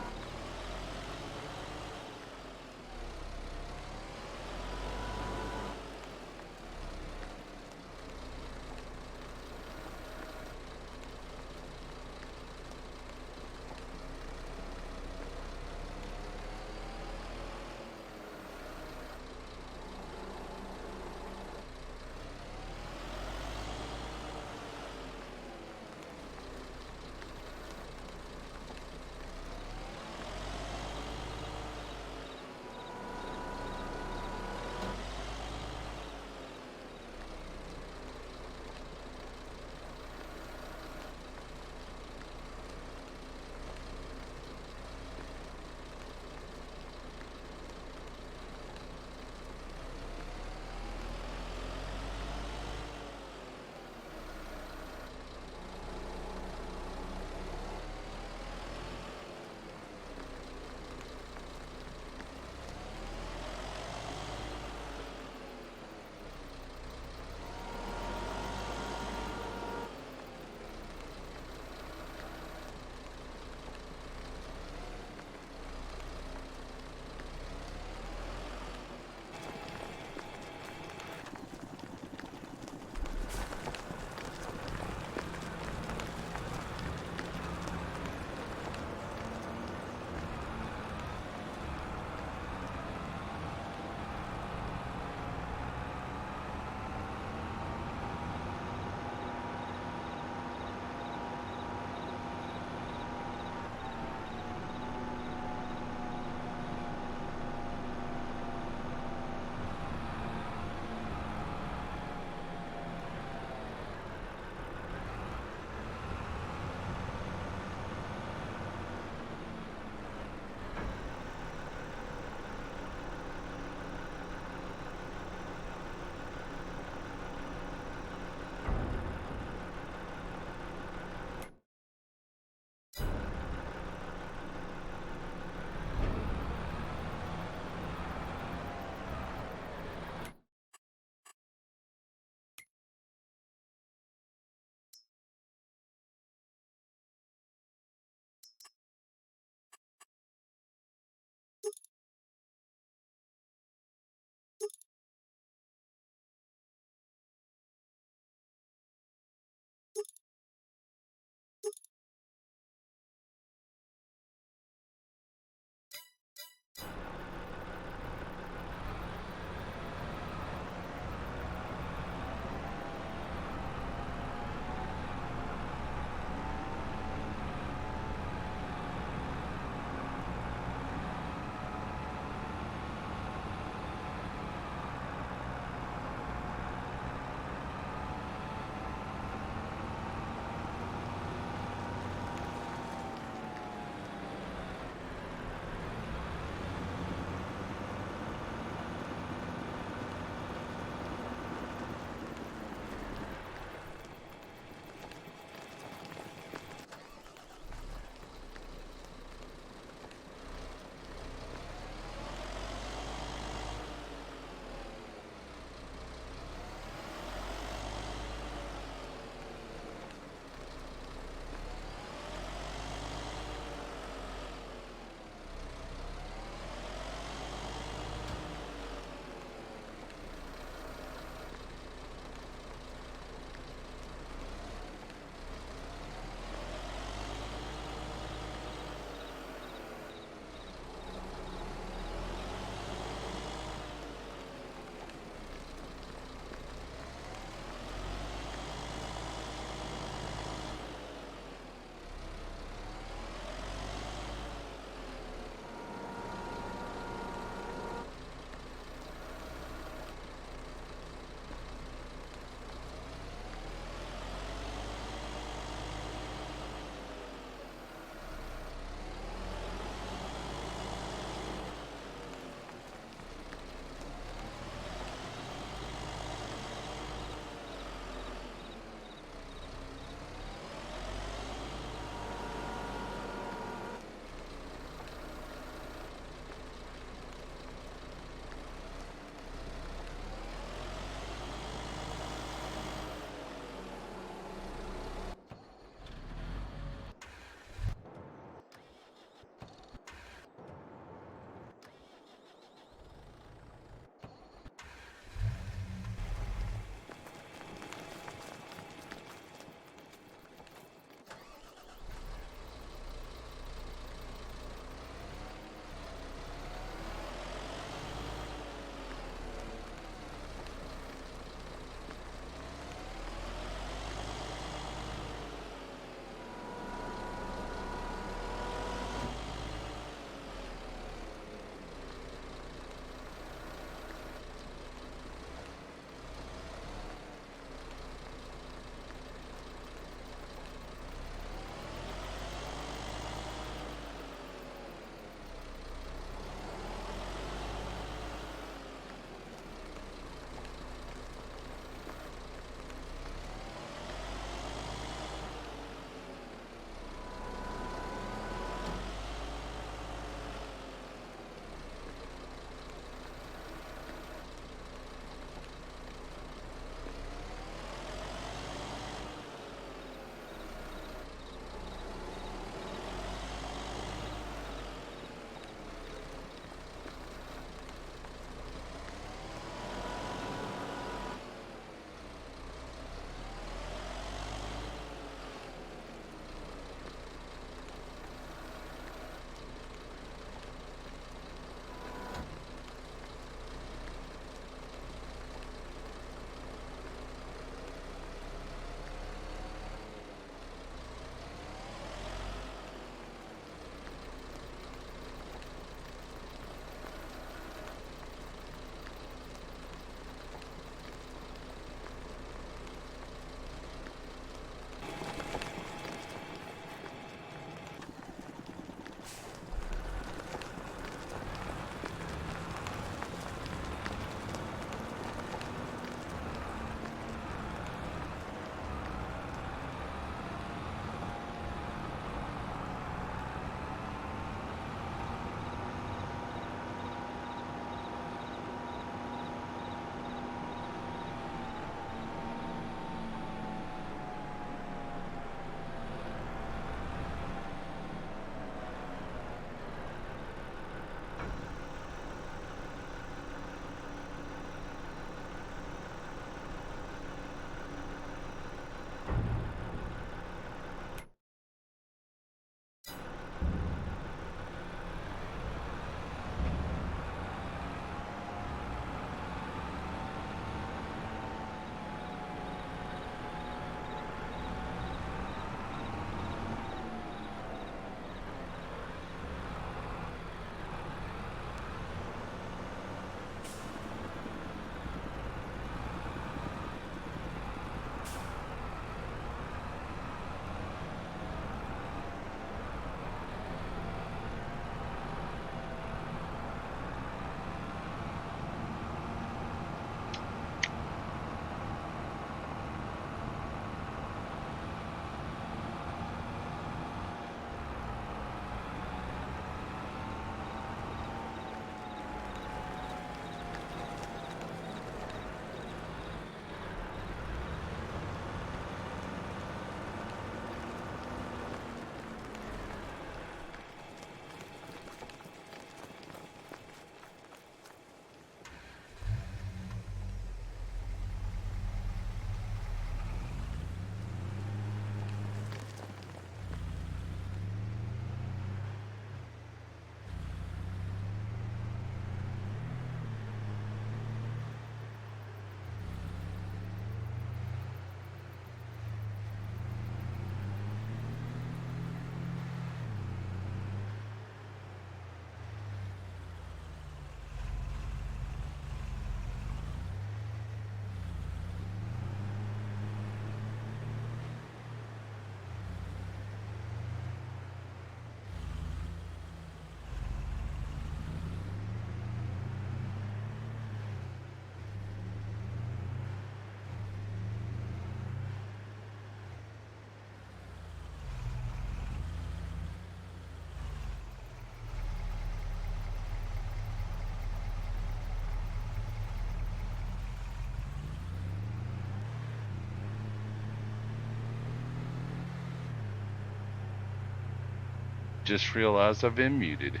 just realized I've been muted.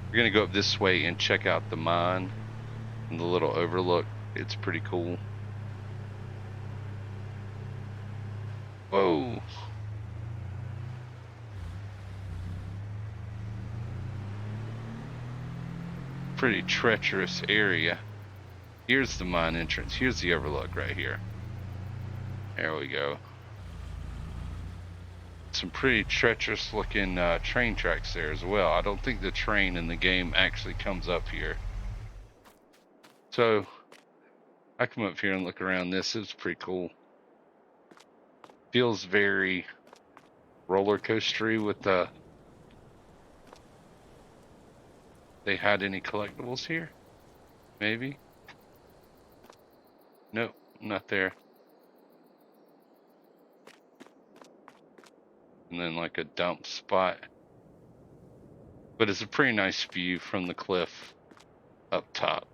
We're going to go up this way and check out the mine and the little overlook. It's pretty cool. Whoa. Pretty treacherous area. Here's the mine entrance. Here's the overlook right here. There we go. Some pretty treacherous looking train tracks there as well. I don't think the train in the game actually comes up here. So I come up here and look around this. It's pretty cool. Feels very roller coastery with the. They had any collectibles here? Maybe? Nope, not there. And then like a dump spot. But it's a pretty nice view from the cliff up top.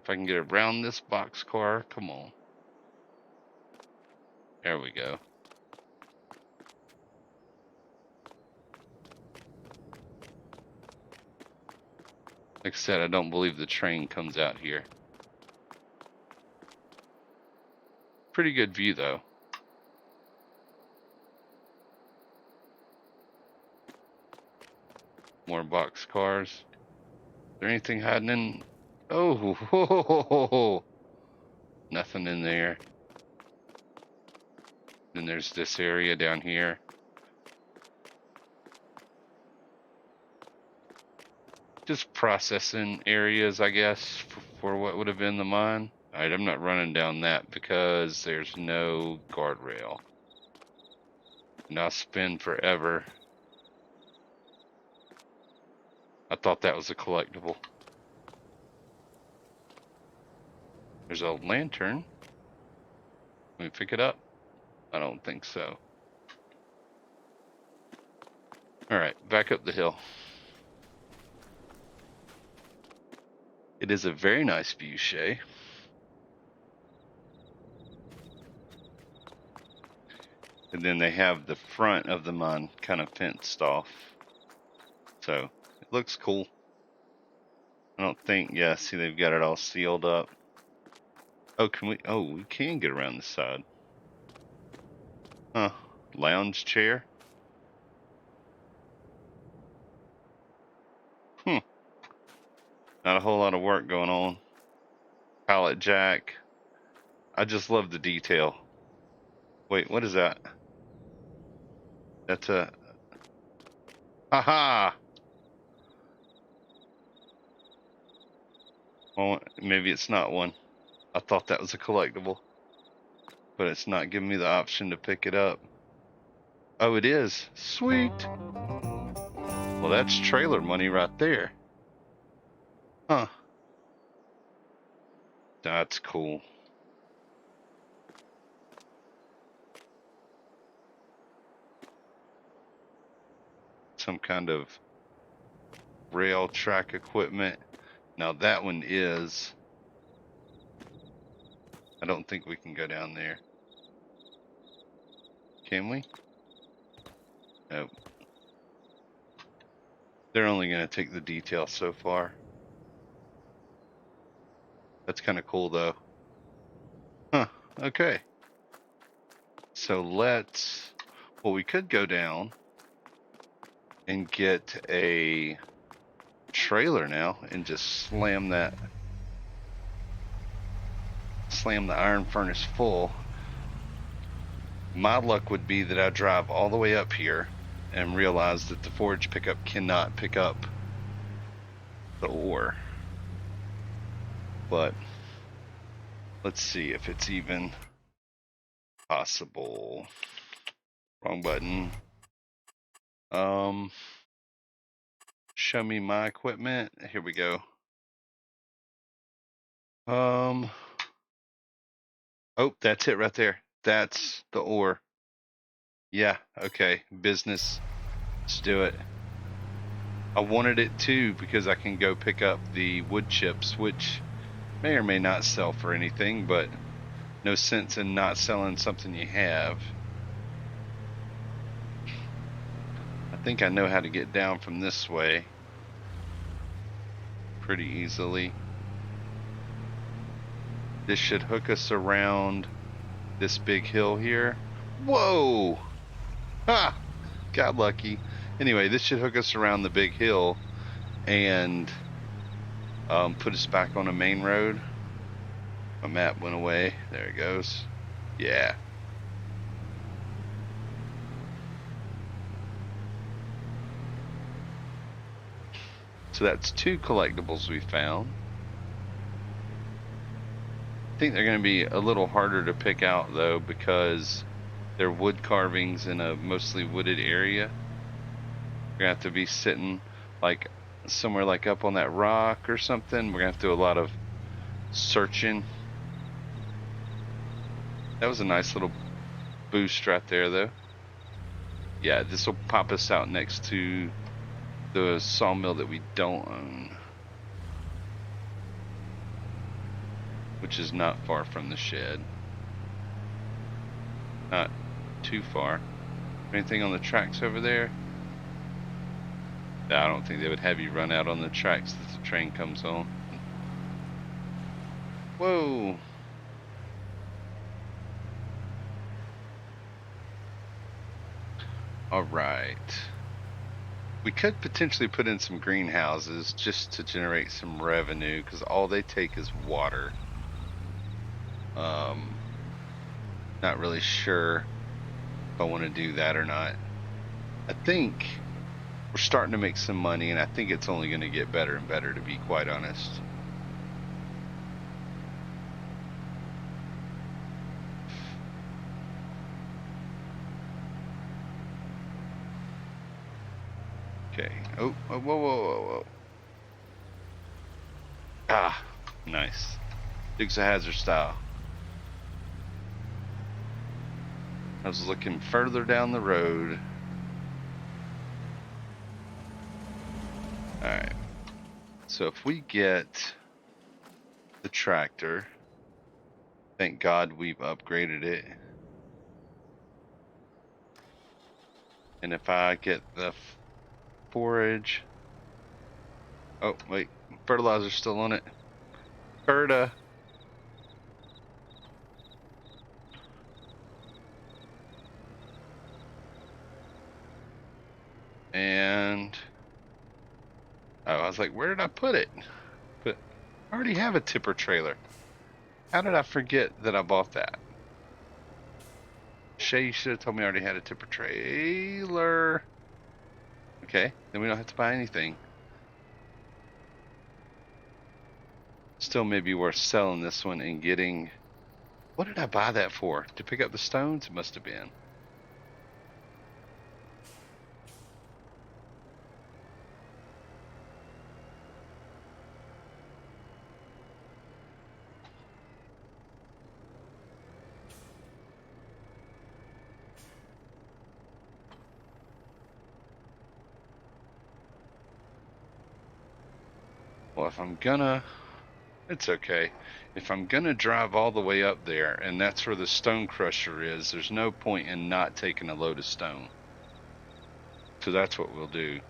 If I can get around this boxcar, come on. There we go. Like I said, I don't believe the train comes out here. Pretty good view though. More box cars. Is there anything hiding in? Oh, ho, ho, ho, ho. Nothing in there. Then there's this area down here. Just processing areas, I guess, for what would have been the mine. Alright, I'm not running down that because there's no guardrail. And I'll spin forever. I thought that was a collectible. There's a lantern. Let me pick it up. I don't think so. Alright, back up the hill. It is a very nice view, Shay. And then they have the front of the mine kind of fenced off. So, it looks cool. I don't think, yeah, see they've got it all sealed up. Oh, we can get around this side. Huh, lounge chair. Not a whole lot of work going on. Pallet jack. I just love the detail. Wait, what is that? That's a... Haha! Well, maybe it's not one. I thought that was a collectible. But it's not giving me the option to pick it up. Oh, it is. Sweet! Well, that's trailer money right there. Huh. That's cool. Some kind of rail track equipment. Now that one is... I don't think we can go down there. Can we? Nope. They're only going to take the detail so far. That's kind of cool though. Huh, okay. So well, we could go down and get a trailer now and just slam the iron furnace full. My luck would be that I drive all the way up here and realize that the forage pickup cannot pick up the ore. But let's see if it's even possible. Wrong button. Show me my equipment. Here we go. Oh, that's it right there. That's the ore. Yeah, okay. Business. Let's do it. I wanted it too because I can go pick up the wood chips, which may or may not sell for anything, but no sense in not selling something you have. I think I know how to get down from this way pretty easily. This should hook us around this big hill here. Whoa! Ha! Got lucky. Anyway, this should hook us around the big hill and put us back on a main road. My map went away. There it goes. Yeah. So that's 2 collectibles we found. I think they're going to be a little harder to pick out though because they're wood carvings in a mostly wooded area. We're going to have to be sitting like somewhere like up on that rock or something. We're going to have to do a lot of searching. That was a nice little boost right there though. Yeah, this will pop us out next to the sawmill that we don't own, which is not far from the shed. Not too far. Anything on the tracks over there? I don't think they would have you run out on the tracks as the train comes on. Whoa! Alright. We could potentially put in some greenhouses just to generate some revenue because all they take is water. Not really sure if I want to do that or not. I think we're starting to make some money and I think it's only going to get better and better, to be quite honest. Okay. Oh, whoa, whoa, whoa, whoa. Ah, nice. Dukes of Hazzard style. I was looking further down the road. Alright. So if we get the tractor, thank God we've upgraded it. And if I get the forage. Oh, wait. Fertilizer's still on it. Ferta. And oh, I was like, where did I put it? But I already have a tipper trailer. How did I forget that I bought that? Shay, you should have told me I already had a tipper trailer. Okay, then we don't have to buy anything. Still may be worth selling this one and getting... What did I buy that for? To pick up the stones? It must have been. Well, if I'm gonna... It's okay. If I'm gonna drive all the way up there, and that's where the stone crusher is, there's no point in not taking a load of stone. So that's what we'll do.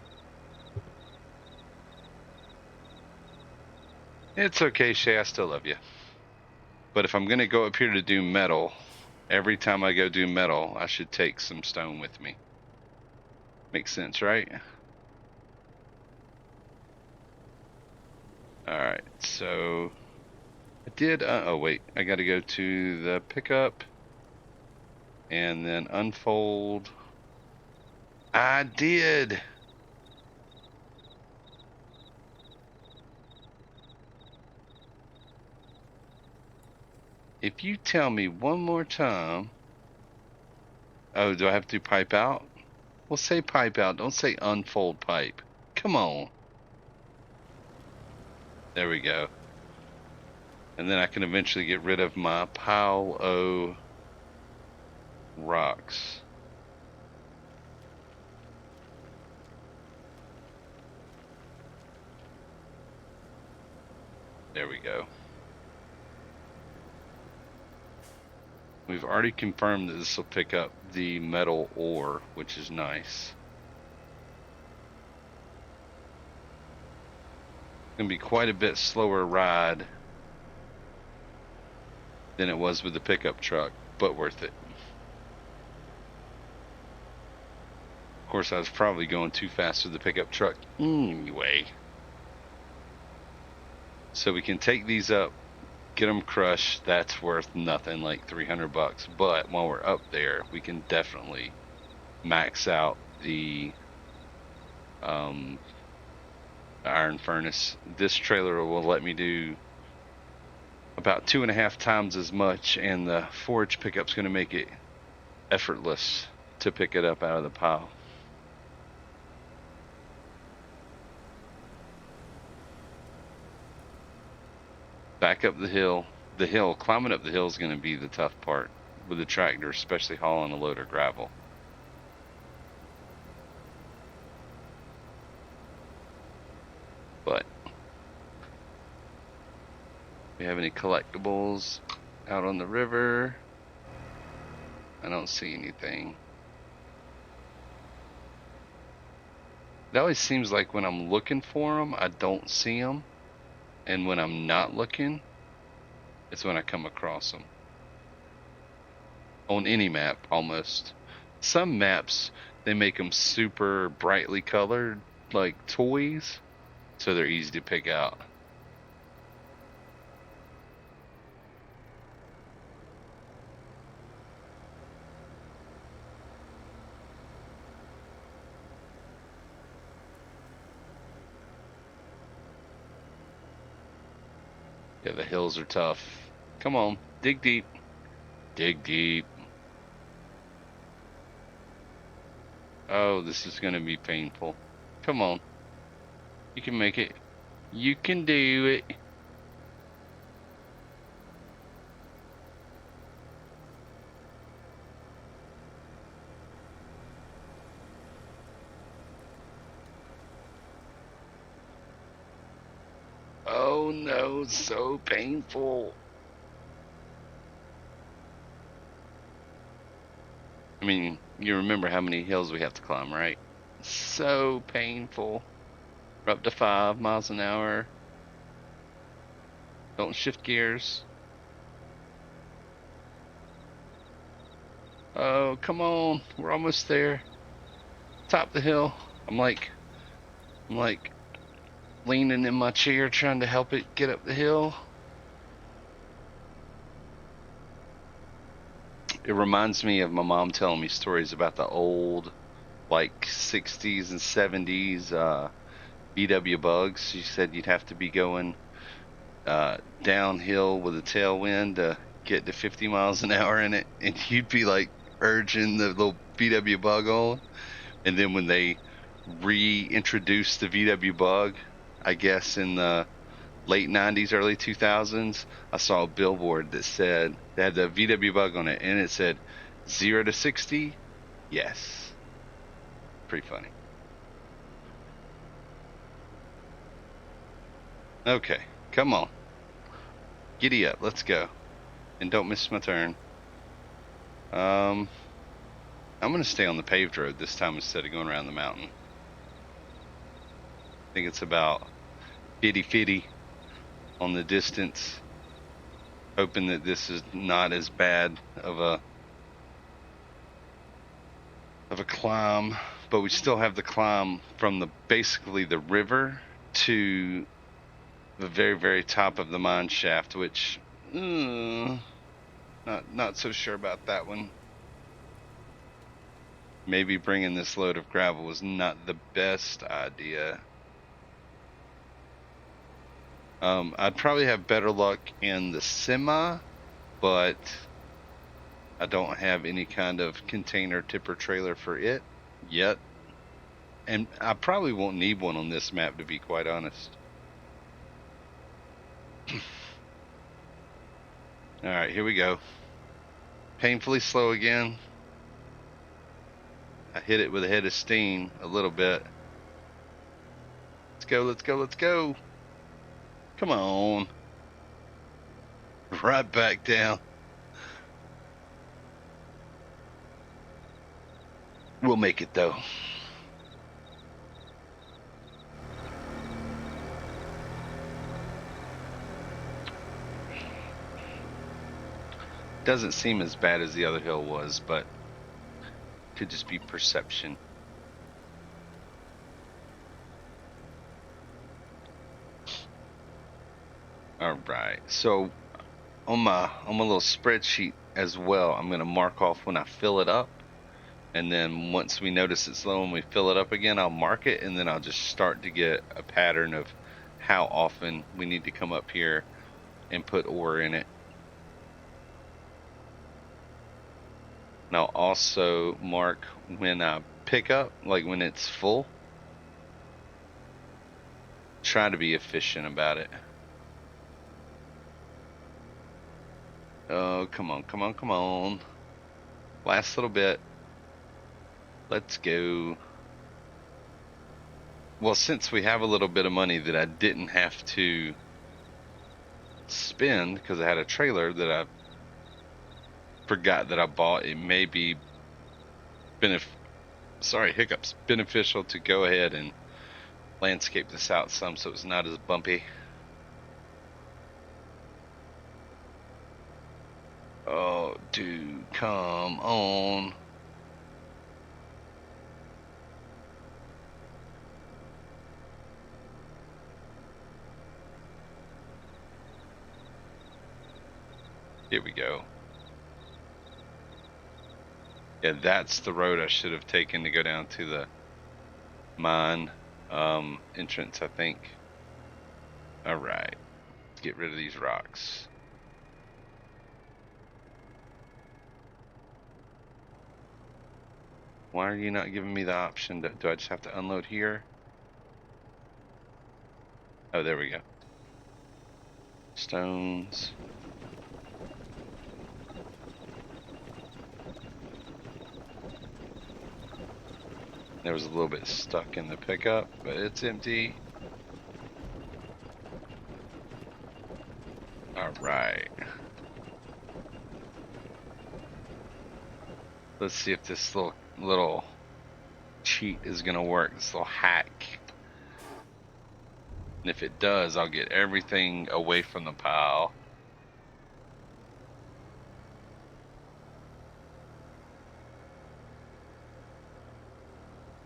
It's okay, Shay, I still love you. But if I'm gonna go up here to do metal, every time I go do metal, I should take some stone with me. Makes sense, right? Alright, so I did, oh wait, I gotta go to the pickup and then unfold. I did! If you tell me one more time, oh, do I have to pipe out? Well, say pipe out, don't say unfold pipe. Come on. There we go. And then I can eventually get rid of my pile of rocks. There we go. We've already confirmed that this will pick up the metal ore, which is nice. Gonna be quite a bit slower ride than it was with the pickup truck, but worth it. Of course, I was probably going too fast with the pickup truck anyway. So we can take these up, get them crushed. That's worth nothing, like $300. But while we're up there, we can definitely max out the iron furnace. This trailer will let me do about 2.5 times as much, and the forage pickup's going to make it effortless to pick it up out of the pile. Back up the hill. Climbing up the hill is going to be the tough part with the tractor, especially hauling a load of gravel. But we have any collectibles out on the river? I don't see anything. It always seems like when I'm looking for them, I don't see them. And when I'm not looking, it's when I come across them. On any map, almost. Some maps, they make them super brightly colored, like toys, so they're easy to pick out. Yeah, the hills are tough. Come on, dig deep. Dig deep. Oh, this is going to be painful. Come on. You can make it. You can do it. Oh no, so painful. I mean, you remember how many hills we have to climb, right? So painful. We're up to 5 miles an hour. Don't shift gears. Oh, come on. We're almost there. Top the hill. I'm like leaning in my chair trying to help it get up the hill. It reminds me of my mom telling me stories about the old, like 60s and 70s VW bugs. She said you'd have to be going downhill with a tailwind to get to 50 miles an hour in it, and you'd be like urging the little VW bug on. And then when they reintroduced the VW bug, I guess in the late 90s, early 2000s, I saw a billboard that said, they had the VW bug on it, and it said 0 to 60, yes. Pretty funny. Okay, come on. Giddy up, let's go. And don't miss my turn. I'm going to stay on the paved road this time instead of going around the mountain. I think it's about 50-50 on the distance. Hoping that this is not as bad of a climb, but we still have the climb from basically the river to the very, very top of the mine shaft, which not so sure about that one. Maybe bringing this load of gravel was not the best idea. I'd probably have better luck in the semi, but I don't have any kind of container tipper trailer for it yet. And I probably won't need one on this map, to be quite honest. Alright, here we go. Painfully slow again. I hit it with a head of steam a little bit. Let's go, let's go, let's go. Come on. Right back down. We'll make it though. Doesn't seem as bad as the other hill was, but could just be perception. All right, so on my little spreadsheet as well, I'm going to mark off when I fill it up, and then once we notice it's low and we fill it up again, I'll mark it, and then I'll just start to get a pattern of how often we need to come up here and put ore in it. And I'll also mark when I pick up, like when it's full. Try to be efficient about it. Oh, come on, come on, come on. Last little bit. Let's go. Well, since we have a little bit of money that I didn't have to spend because I had a trailer that I forgot that I bought, it may be beneficial to go ahead and landscape this out some so it's not as bumpy. Oh, dude, come on. Here we go. Yeah, that's the road I should have taken to go down to the mine entrance, I think. All right, let's get rid of these rocks. Why are you not giving me the option? Do I just have to unload here? Oh, there we go. Stones. There was a little bit stuck in the pickup, but it's empty. All right. Let's see if this little cheat is gonna work. This little hack. And if it does, I'll get everything away from the pile.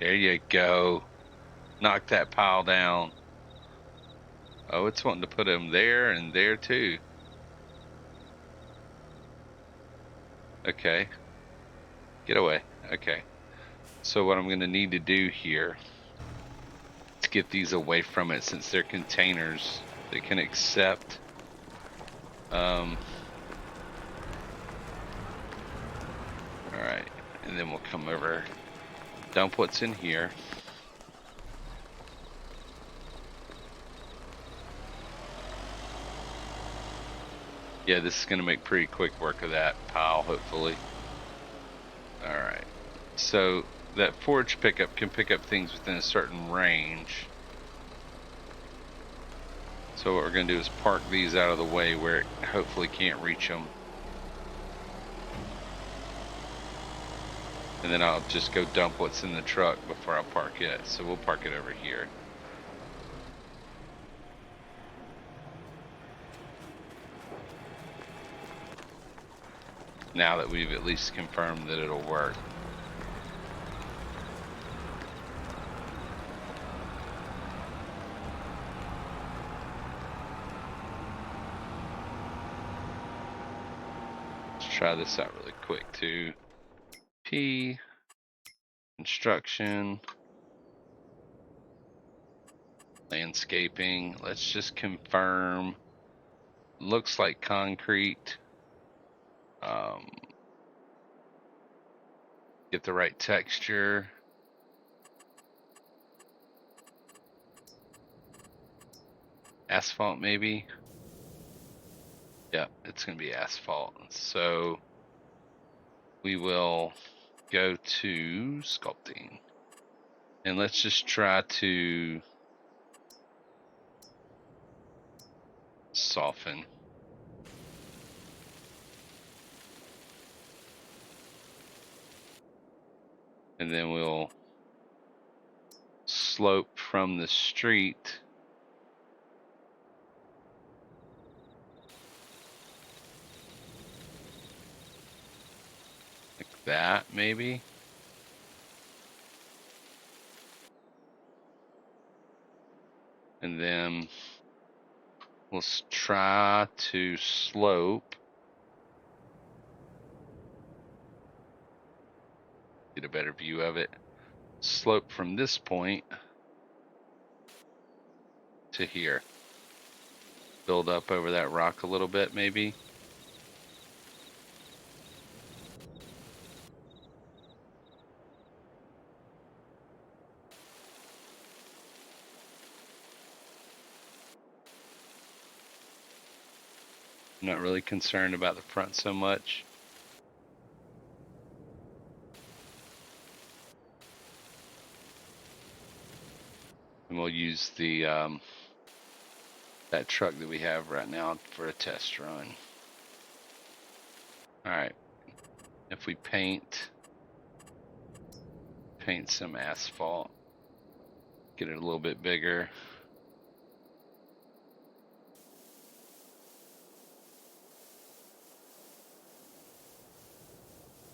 There you go. Knock that pile down. Oh, it's wanting to put them there and there too. Okay. Get away. Okay. So what I'm going to need to do here is get these away from it since they're containers. They can accept. Alright. And then we'll come over. Dump what's in here. Yeah, this is going to make pretty quick work of that pile, hopefully. Alright. So that forage pickup can pick up things within a certain range. So what we're going to do is park these out of the way where it hopefully can't reach them. And then I'll just go dump what's in the truck before I park it. So we'll park it over here. Now that we've at least confirmed that it'll work. Let's try this out really quick too. P, construction, landscaping. Let's just confirm. Looks like concrete. Get the right texture. Asphalt maybe. Yeah, it's gonna be asphalt. So we will go to sculpting. And let's just try to soften. And then we'll slope from the street that, maybe. And then let's try to slope. Get a better view of it. Slope from this point to here. Build up over that rock a little bit, maybe. I'm not really concerned about the front so much. And we'll use the that truck that we have right now for a test run. All right. If we paint some asphalt, get it a little bit bigger.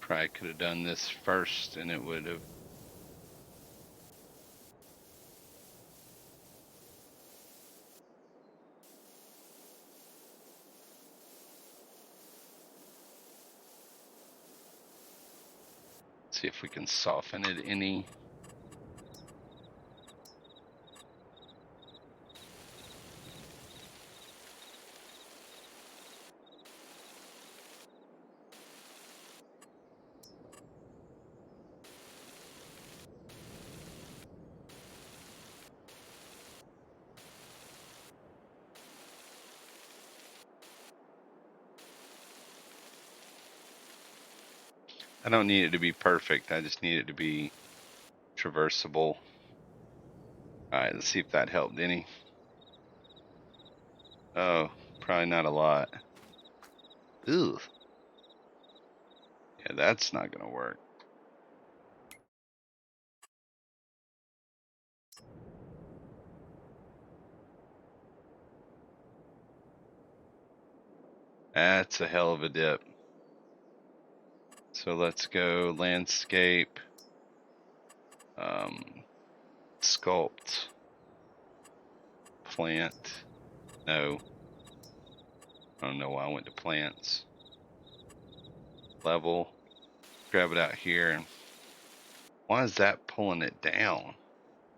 Probably could have done this first and it would have. See if we can soften it any. I don't need it to be perfect. I just need it to be traversable. All right, let's see if that helped any. Oh, probably not a lot. Ugh. Yeah, that's not going to work. That's a hell of a dip. So let's go landscape, sculpt, plant. No, I don't know why I went to plants. Level, grab it out here. And why is that pulling it down?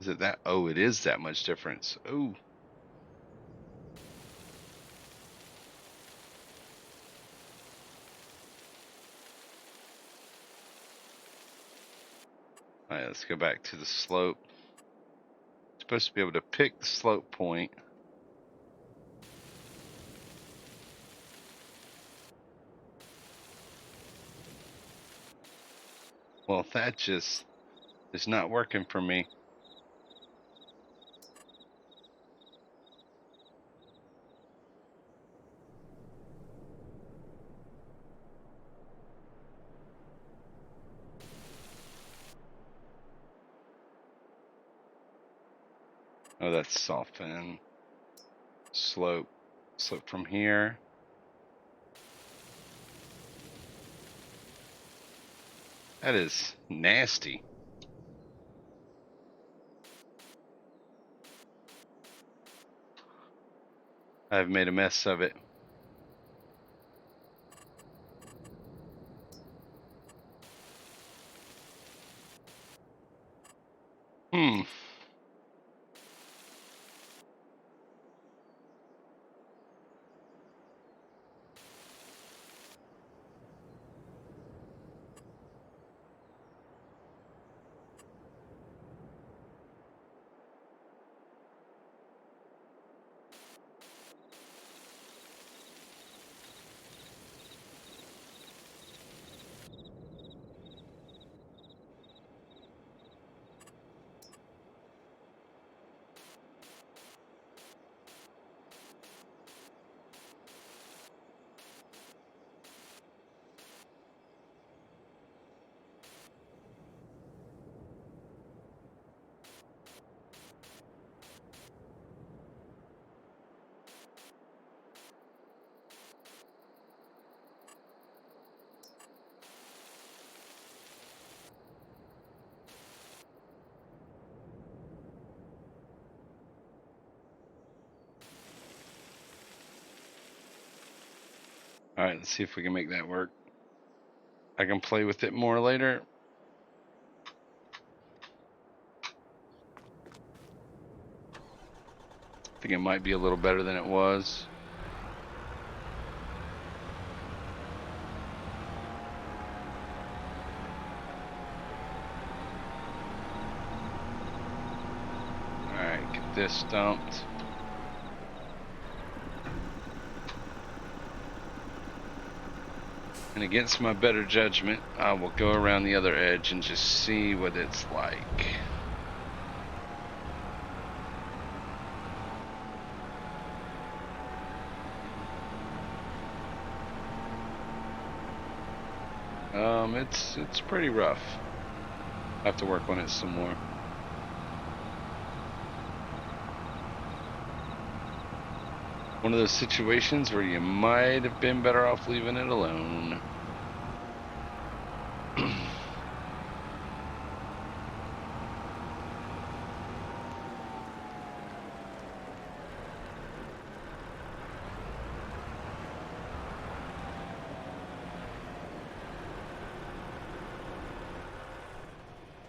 Is it that? Oh, it is that much difference. Oh. All right, let's go back to the slope. Supposed to be able to pick the slope point. Well, that just is not working for me. Oh, that's soften. Slope from here. That is nasty. I've made a mess of it. All right, let's see if we can make that work. I can play with it more later. I think it might be a little better than it was. All right, get this dumped. And against my better judgment, I will go around the other edge and just see what it's like. It's pretty rough. I have to work on it some more. One of those situations where you might have been better off leaving it alone.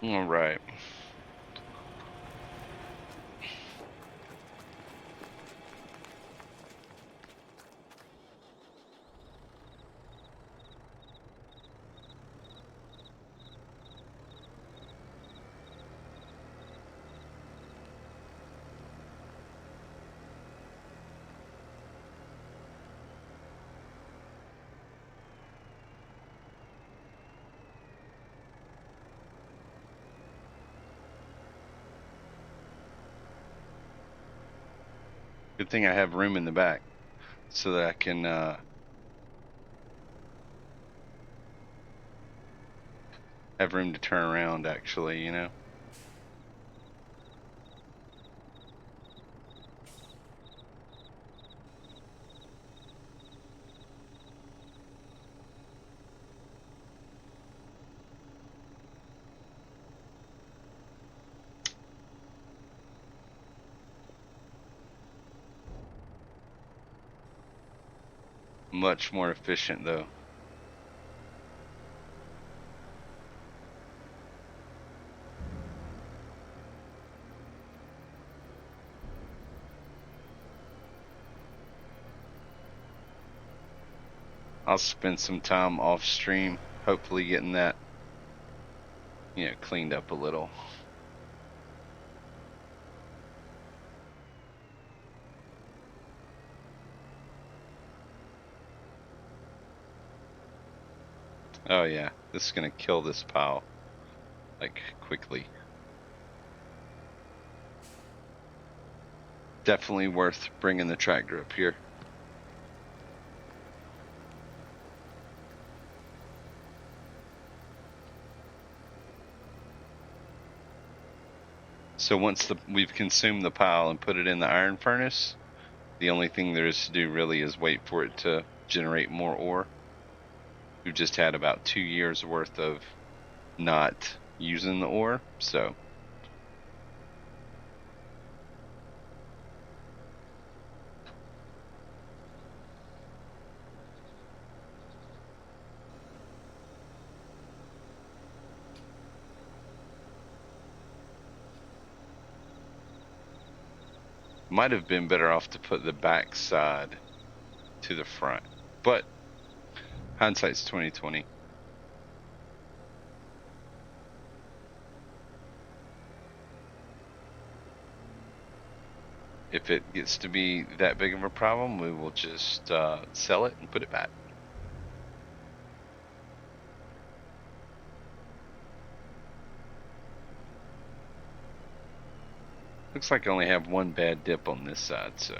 All right. Good thing I have room in the back so that I can have room to turn around, actually, you know? Much more efficient, though. I'll spend some time off stream, hopefully getting that, cleaned up a little. Oh yeah, this is gonna kill this pile, like, quickly. Definitely worth bringing the tractor up here. So once we've consumed the pile and put it in the iron furnace, the only thing there is to do really is wait for it to generate more ore. We've just had about 2 years worth of not using the ore, so might have been better off to put the back side to the front, but hindsight's 2020. If it gets to be that big of a problem, we will just sell it and put it back. Looks like I only have one bad dip on this side, so.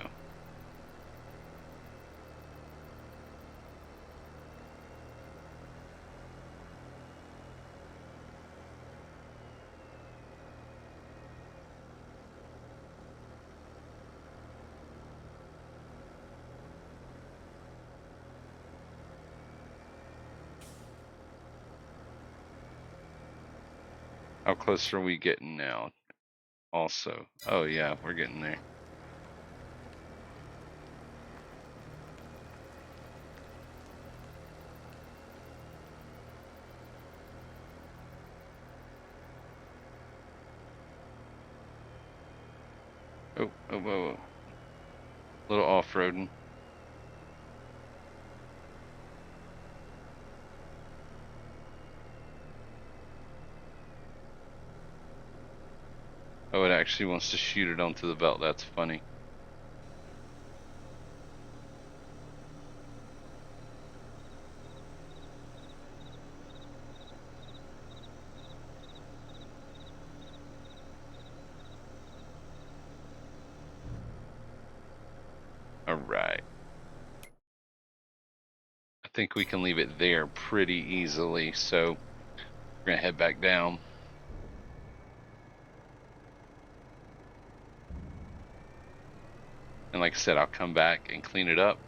How close are we getting now? Also, oh yeah, we're getting there. Oh, oh, oh, oh. Little off-roading. Oh, it actually wants to shoot it onto the belt. That's funny. All right. I think we can leave it there pretty easily. So we're going to head back down. And like I said, I'll come back and clean it up.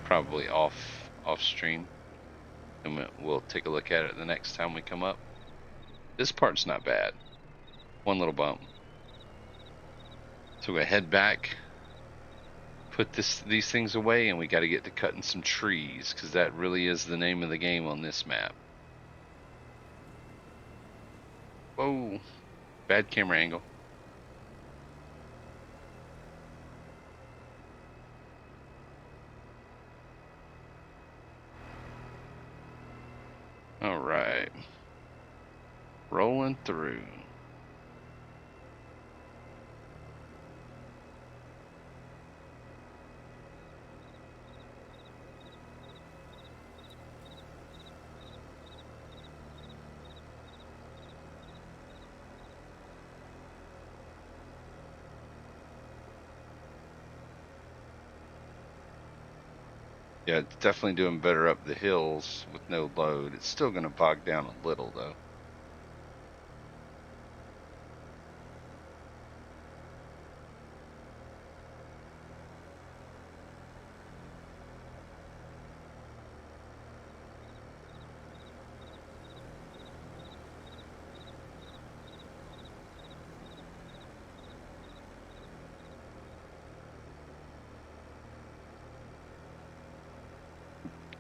Probably off stream. And we'll take a look at it the next time we come up. This part's not bad. One little bump. So we're going to head back, put these things away, and we got to get to cutting some trees, because that really is the name of the game on this map. Whoa, bad camera angle. All right, rolling through. Yeah, it's definitely doing better up the hills with no load. It's still going to bog down a little, though.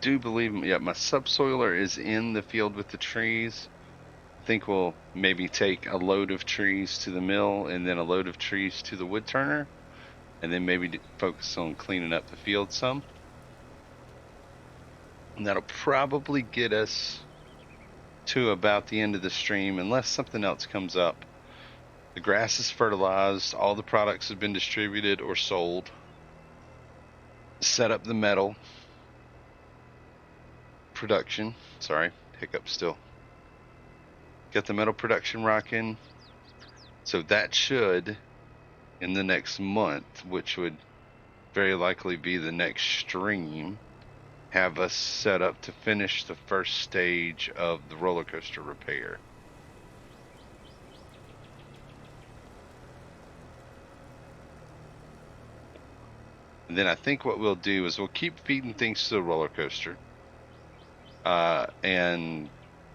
Do believe, yeah, my subsoiler is in the field with the trees. I think we'll maybe take a load of trees to the mill and then a load of trees to the wood turner, and then maybe focus on cleaning up the field some. And that'll probably get us to about the end of the stream, unless something else comes up. The grass is fertilized, all the products have been distributed or sold. Set up the metal production. Sorry, hiccup still. Get the metal production rocking. So that should, in the next month, which would very likely be the next stream, have us set up to finish the first stage of the roller coaster repair. And then I think what we'll do is we'll keep feeding things to the roller coaster. And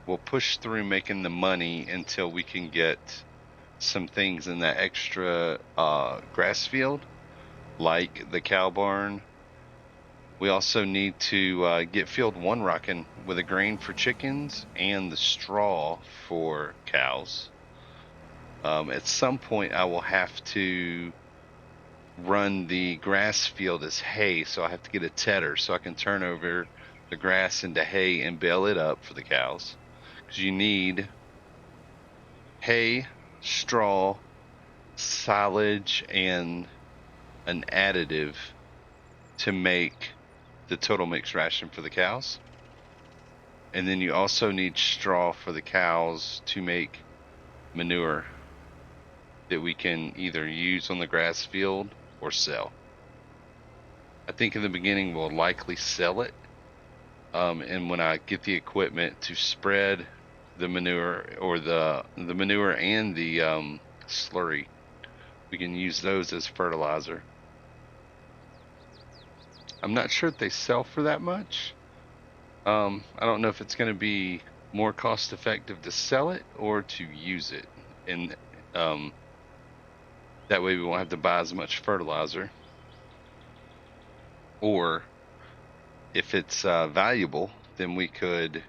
we'll push through making the money until we can get some things in that extra grass field, like the cow barn. We also need to get field 1 rocking with a grain for chickens and the straw for cows. At some point, I will have to run the grass field as hay, so I have to get a tedder so I can turn over the grass into hay and bale it up for the cows. Because you need hay, straw, silage, and an additive to make the total mix ration for the cows. And then you also need straw for the cows to make manure that we can either use on the grass field or sell. I think in the beginning we'll likely sell it. And when I get the equipment to spread the manure, or the manure and the slurry, we can use those as fertilizer. I'm not sure if they sell for that much. I don't know if it's going to be more cost effective to sell it or to use it, and that way we won't have to buy as much fertilizer. Or if it's valuable, then we could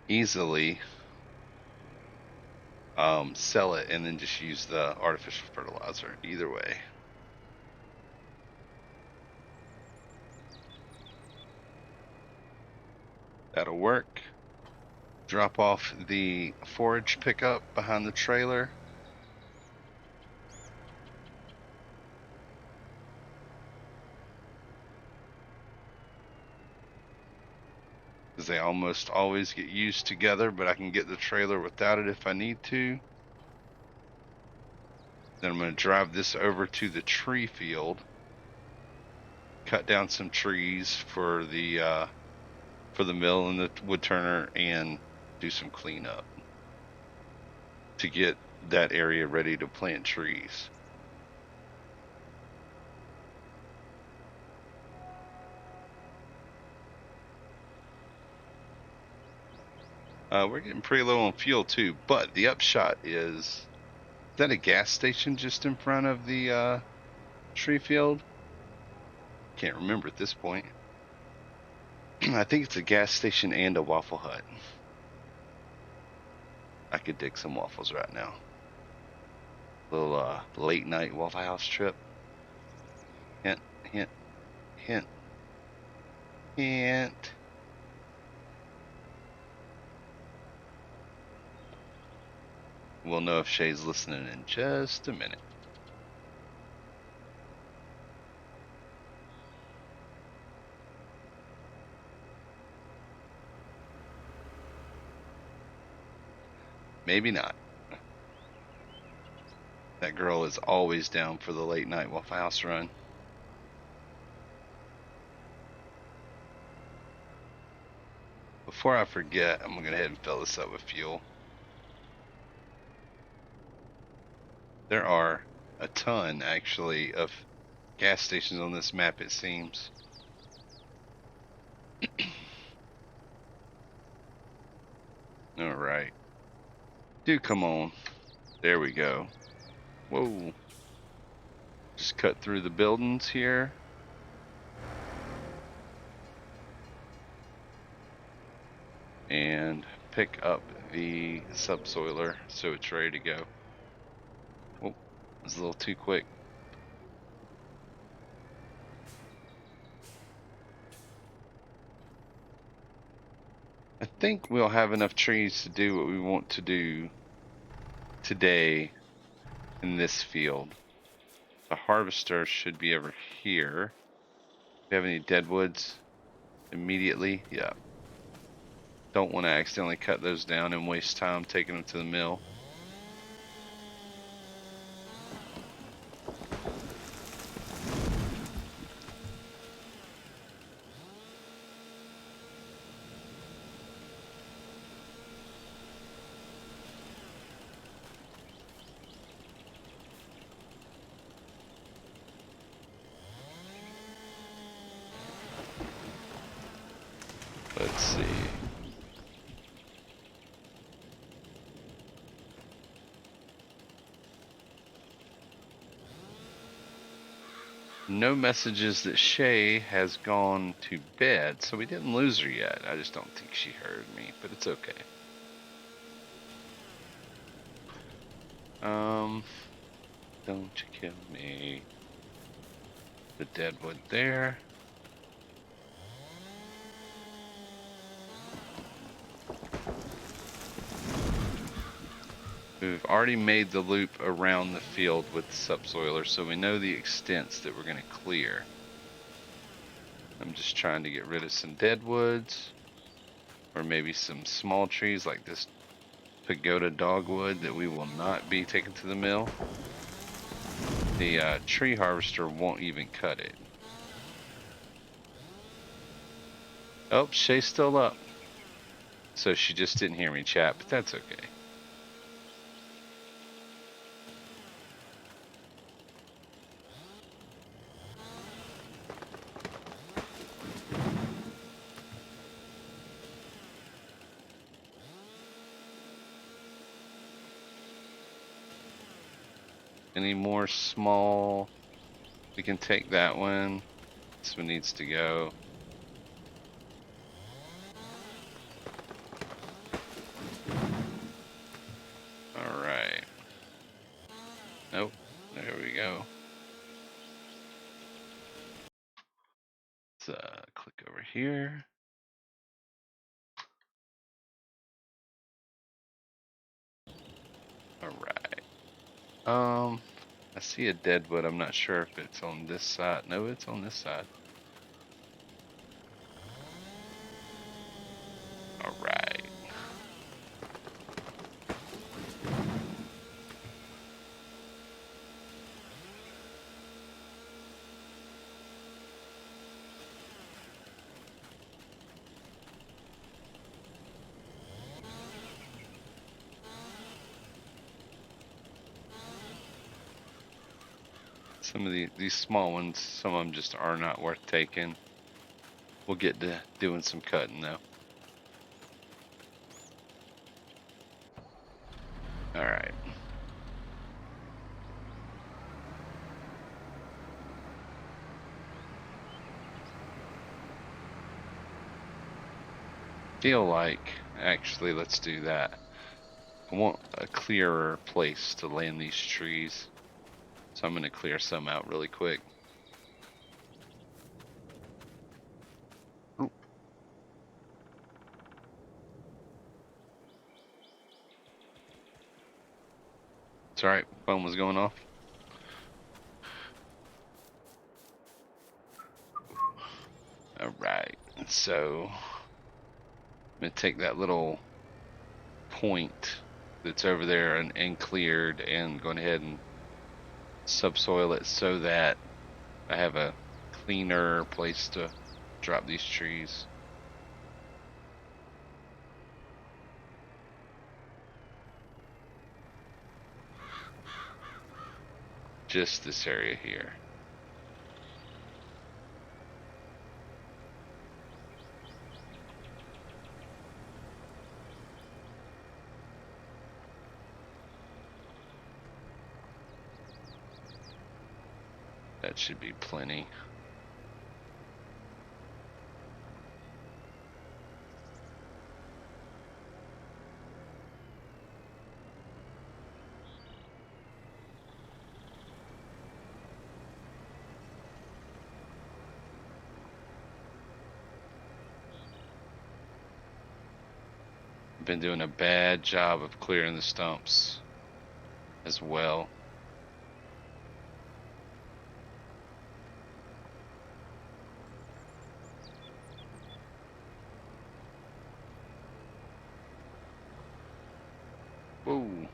easily sell it and then just use the artificial fertilizer. Either way. That'll work. Drop off the forage pickup behind the trailer. Because they almost always get used together, but I can get the trailer without it if I need to. Then I'm going to drive this over to the tree field, cut down some trees for the mill and the wood turner, and do some cleanup to get that area ready to plant trees. We're getting pretty low on fuel too, but the upshot is that a gas station just in front of the tree field? Can't remember at this point. I think it's a gas station and a Waffle Hut. I could dig some waffles right now. Little late night Waffle House trip. Hint, hint, hint, hint. We'll know if Shay's listening in just a minute. Maybe not. That girl is always down for the late night Waffle House run. Before I forget, I'm going to go ahead and fill this up with fuel. There are a ton, actually, of gas stations on this map, it seems. Alright. Do come on. There we go. Whoa. Just cut through the buildings here. And pick up the subsoiler so it's ready to go. Oh, it's a little too quick. I think we'll have enough trees to do what we want to do today in this field. The harvester should be over here. Do we have any deadwoods immediately? Yeah. Don't want to accidentally cut those down and waste time taking them to the mill. Let's see. No messages that Shay has gone to bed, so we didn't lose her yet. I just don't think she heard me, but it's okay. Don't you kill me. The deadwood there. We've already made the loop around the field with the subsoiler, so we know the extents that we're going to clear. I'm just trying to get rid of some deadwoods, or maybe some small trees like this pagoda dogwood that we will not be taking to the mill. The tree harvester won't even cut it. Oh, Shay's still up. So she just didn't hear me chat, but that's okay. Any more small? We can take that one. This one needs to go. Alright. Click over here. All right. I see a deadwood. I'm not sure if it's on this side. No, it's on this side. All right. Some of these small ones, some of them just are not worth taking. We'll get to doing some cutting though. All right. Feel like actually let's do that. I want a clearer place to land these trees. So I'm going to clear some out really quick. Ooh. It's all right. Phone was going off. All right. So I'm going to take that little point that's over there and cleared and going ahead and subsoil it so that I have a cleaner place to drop these trees. Just this area here. That should be plenty. Been doing a bad job of clearing the stumps as well. Whoa.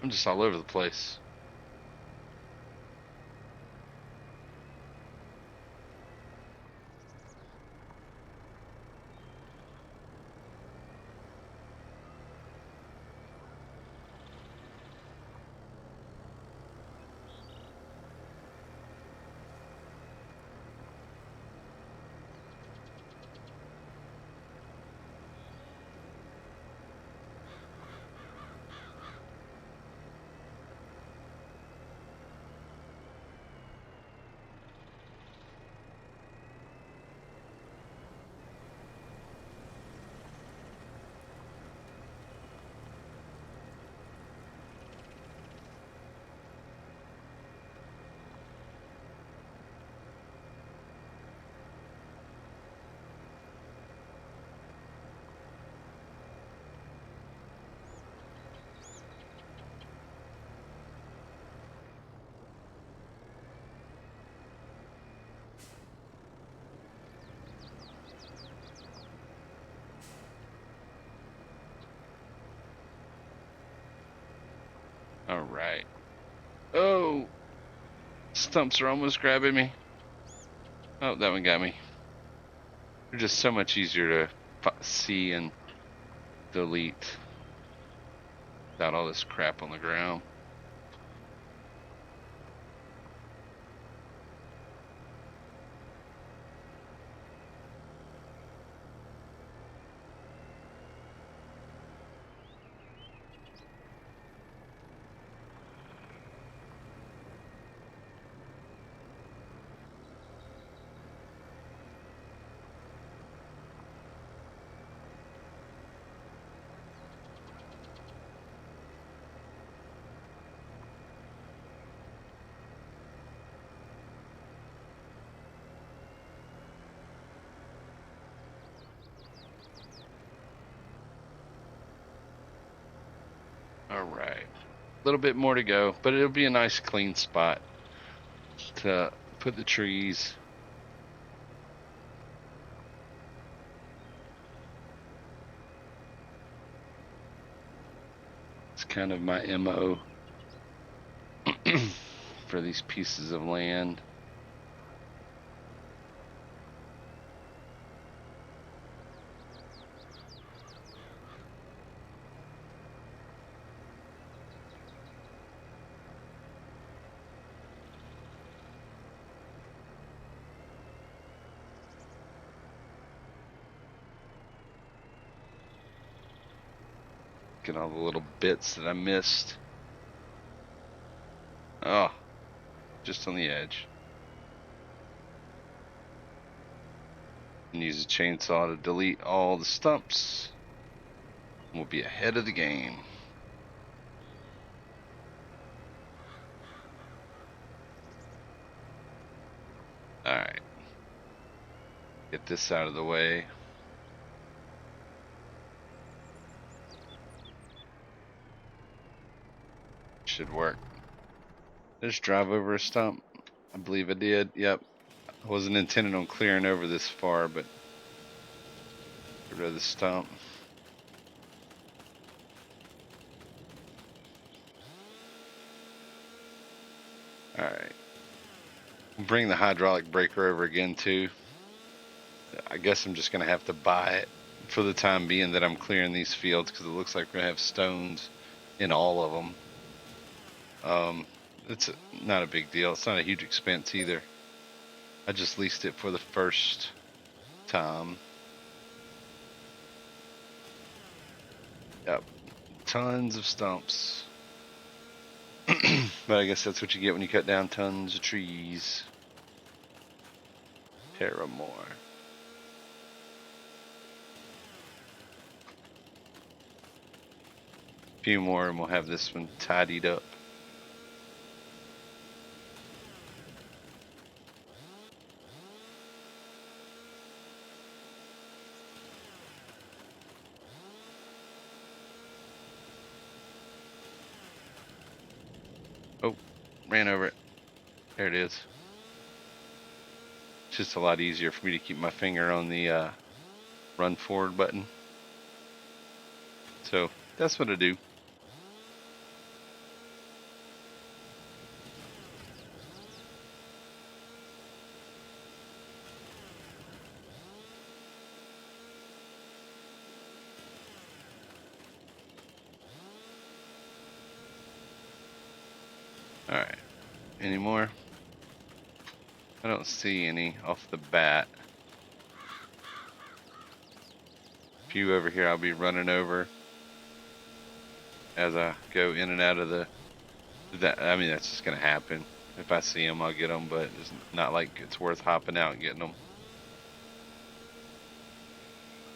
I'm just all over the place. All right. Oh, stumps are almost grabbing me. Oh, that one got me. They're just so much easier to see and delete without all this crap on the ground. All right. A little bit more to go, but it'll be a nice clean spot to put the trees. It's kind of my MO for these pieces of land. Get all the little bits that I missed. Oh, just on the edge. And use a chainsaw to delete all the stumps. We'll be ahead of the game. Alright. Get this out of the way. Should work. Just drive over a stump. I believe I did. Yep. I wasn't intending on clearing over this far, but get rid of the stump. Alright. Bring the hydraulic breaker over again too. I guess I'm just going to have to buy it for the time being that I'm clearing these fields, because it looks like we're going to have stones in all of them. It's not a big deal. It's not a huge expense either. I just leased it for the first time. Yep. Tons of stumps. But I guess that's what you get when you cut down tons of trees. Terra more. A few more and we'll have this one tidied up. Oh, ran over it. There it is. It's just a lot easier for me to keep my finger on the run forward button. So that's what I do. Alright. Any more? I don't see any off the bat. A few over here I'll be running over as I go in and out of I mean, that's just going to happen. If I see them, I'll get them, but it's not like it's worth hopping out and getting them.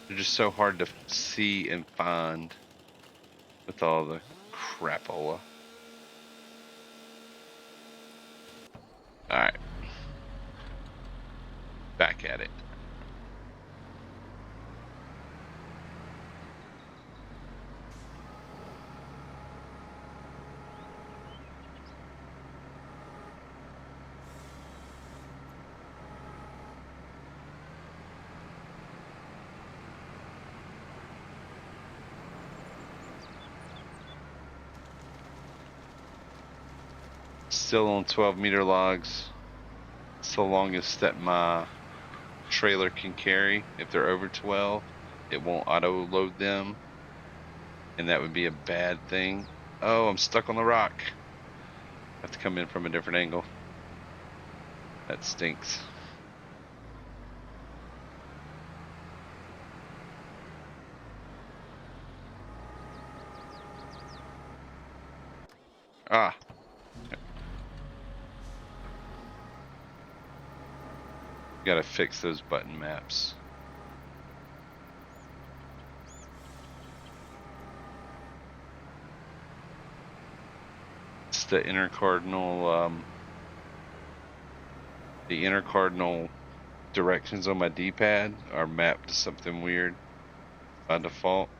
They're just so hard to see and find with all the crapola. Alright. Back at it. Still on 12-meter logs, so long as that my trailer can carry. If they're over 12, it won't auto load them, and that would be a bad thing. Oh, I'm stuck on the rock. I have to come in from a different angle. That stinks. Ah. Gotta fix those button maps. It's the inner cardinal directions on my D-pad are mapped to something weird by default.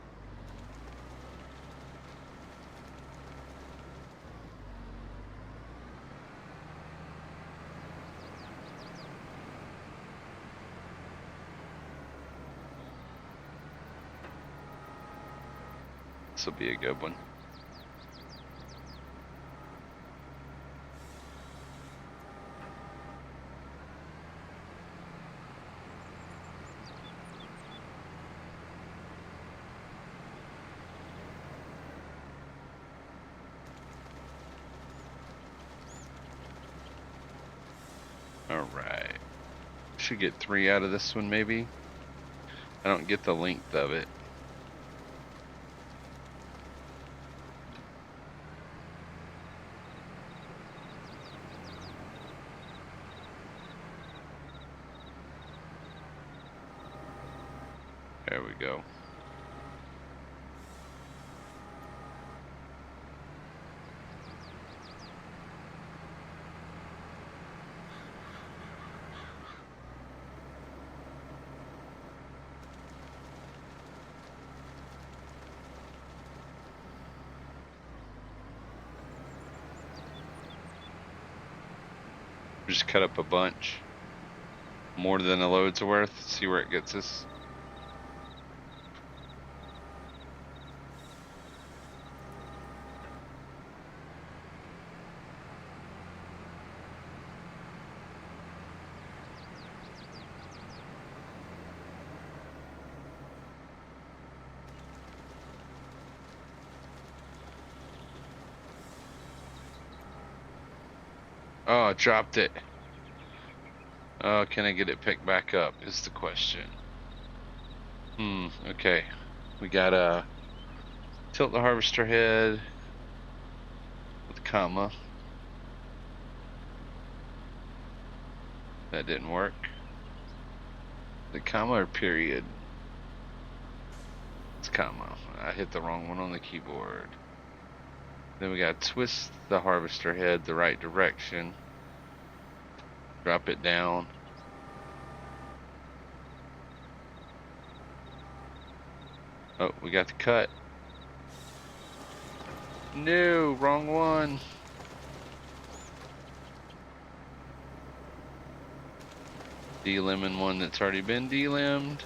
This will be a good one. Alright. Should get 3 out of this one, maybe. I don't get the length of it. There we go. Just cut up a bunch. More than a load's worth. See where it gets us. Oh, I dropped it. Oh, can I get it picked back up is the question. Okay. We gotta tilt the harvester head with comma. That didn't work. The comma or period? It's comma. I hit the wrong one on the keyboard. Then we gotta twist the harvester head the right direction. Drop it down. Oh, we got the cut. No, wrong one. Deliming one that's already been delimbed.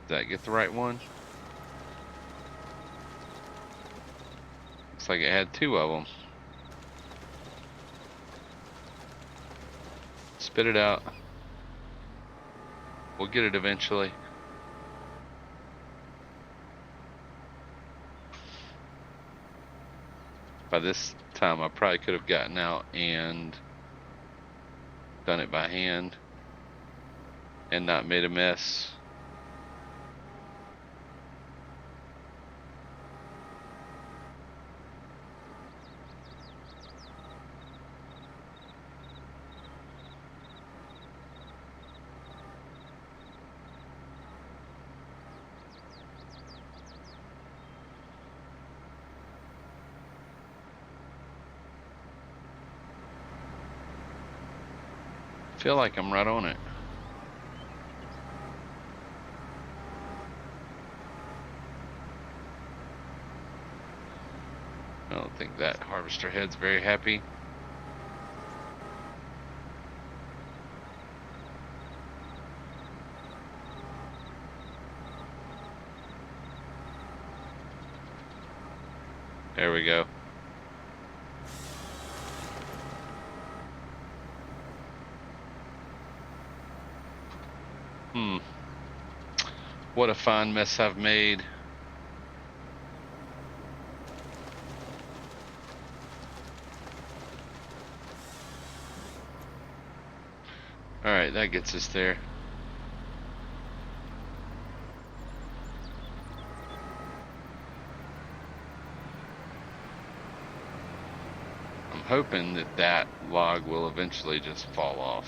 Did that get the right one? Looks like it had 2 of them. Spit it out. We'll get it eventually. By this time, I probably could have gotten out and done it by hand and not made a mess. Feel like I'm right on it. I don't think that harvester head's very happy. There we go. What a fine mess I've made. Alright, that gets us there. I'm hoping that that log will eventually just fall off.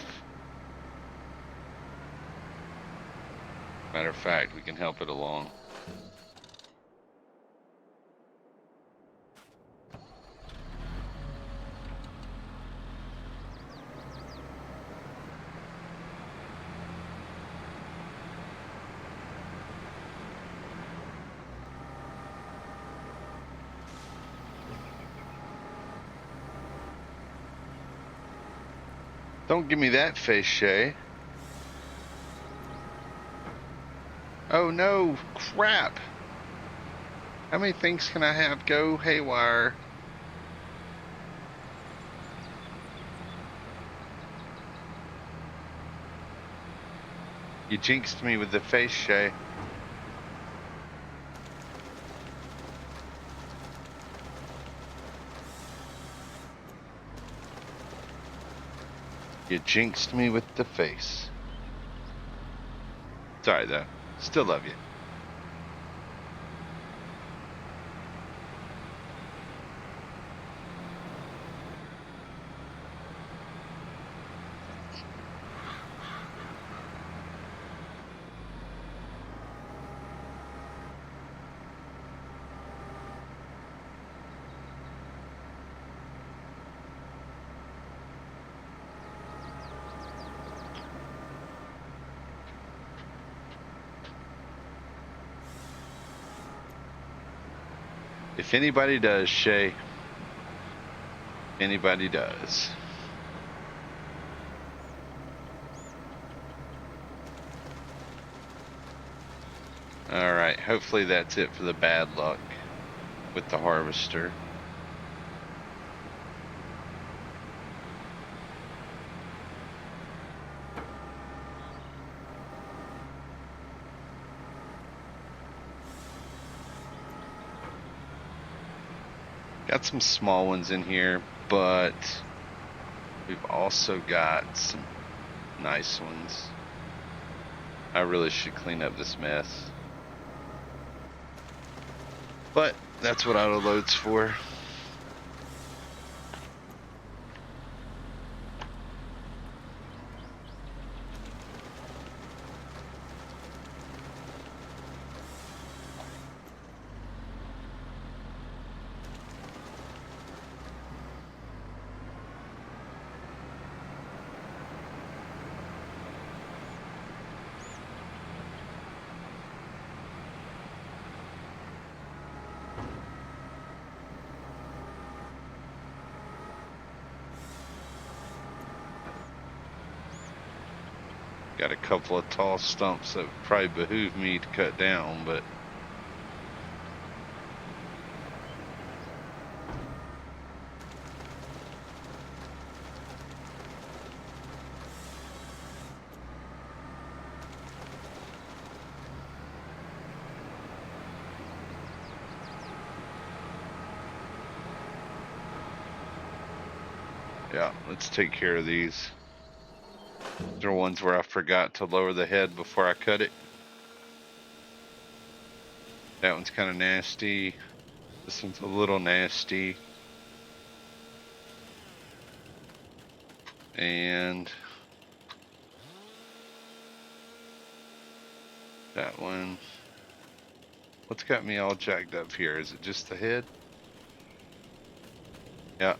Matter of fact, we can help it along. Don't give me that face, Shay. Oh no, crap. How many things can I have go haywire? You jinxed me with the face, Shay. You jinxed me with the face. Sorry though. Still love you. If anybody does, Shay. Anybody does. Alright, hopefully that's it for the bad luck with the harvester. Got some small ones in here, but we've also got some nice ones. I really should clean up this mess. But that's what auto load's for. Got a couple of tall stumps that would probably behoove me to cut down, but yeah, let's take care of these. There are ones where I forgot to lower the head before I cut it. That one's kind of nasty. This one's a little nasty. And that one. What's got me all jacked up here? Is it just the head? Yeah.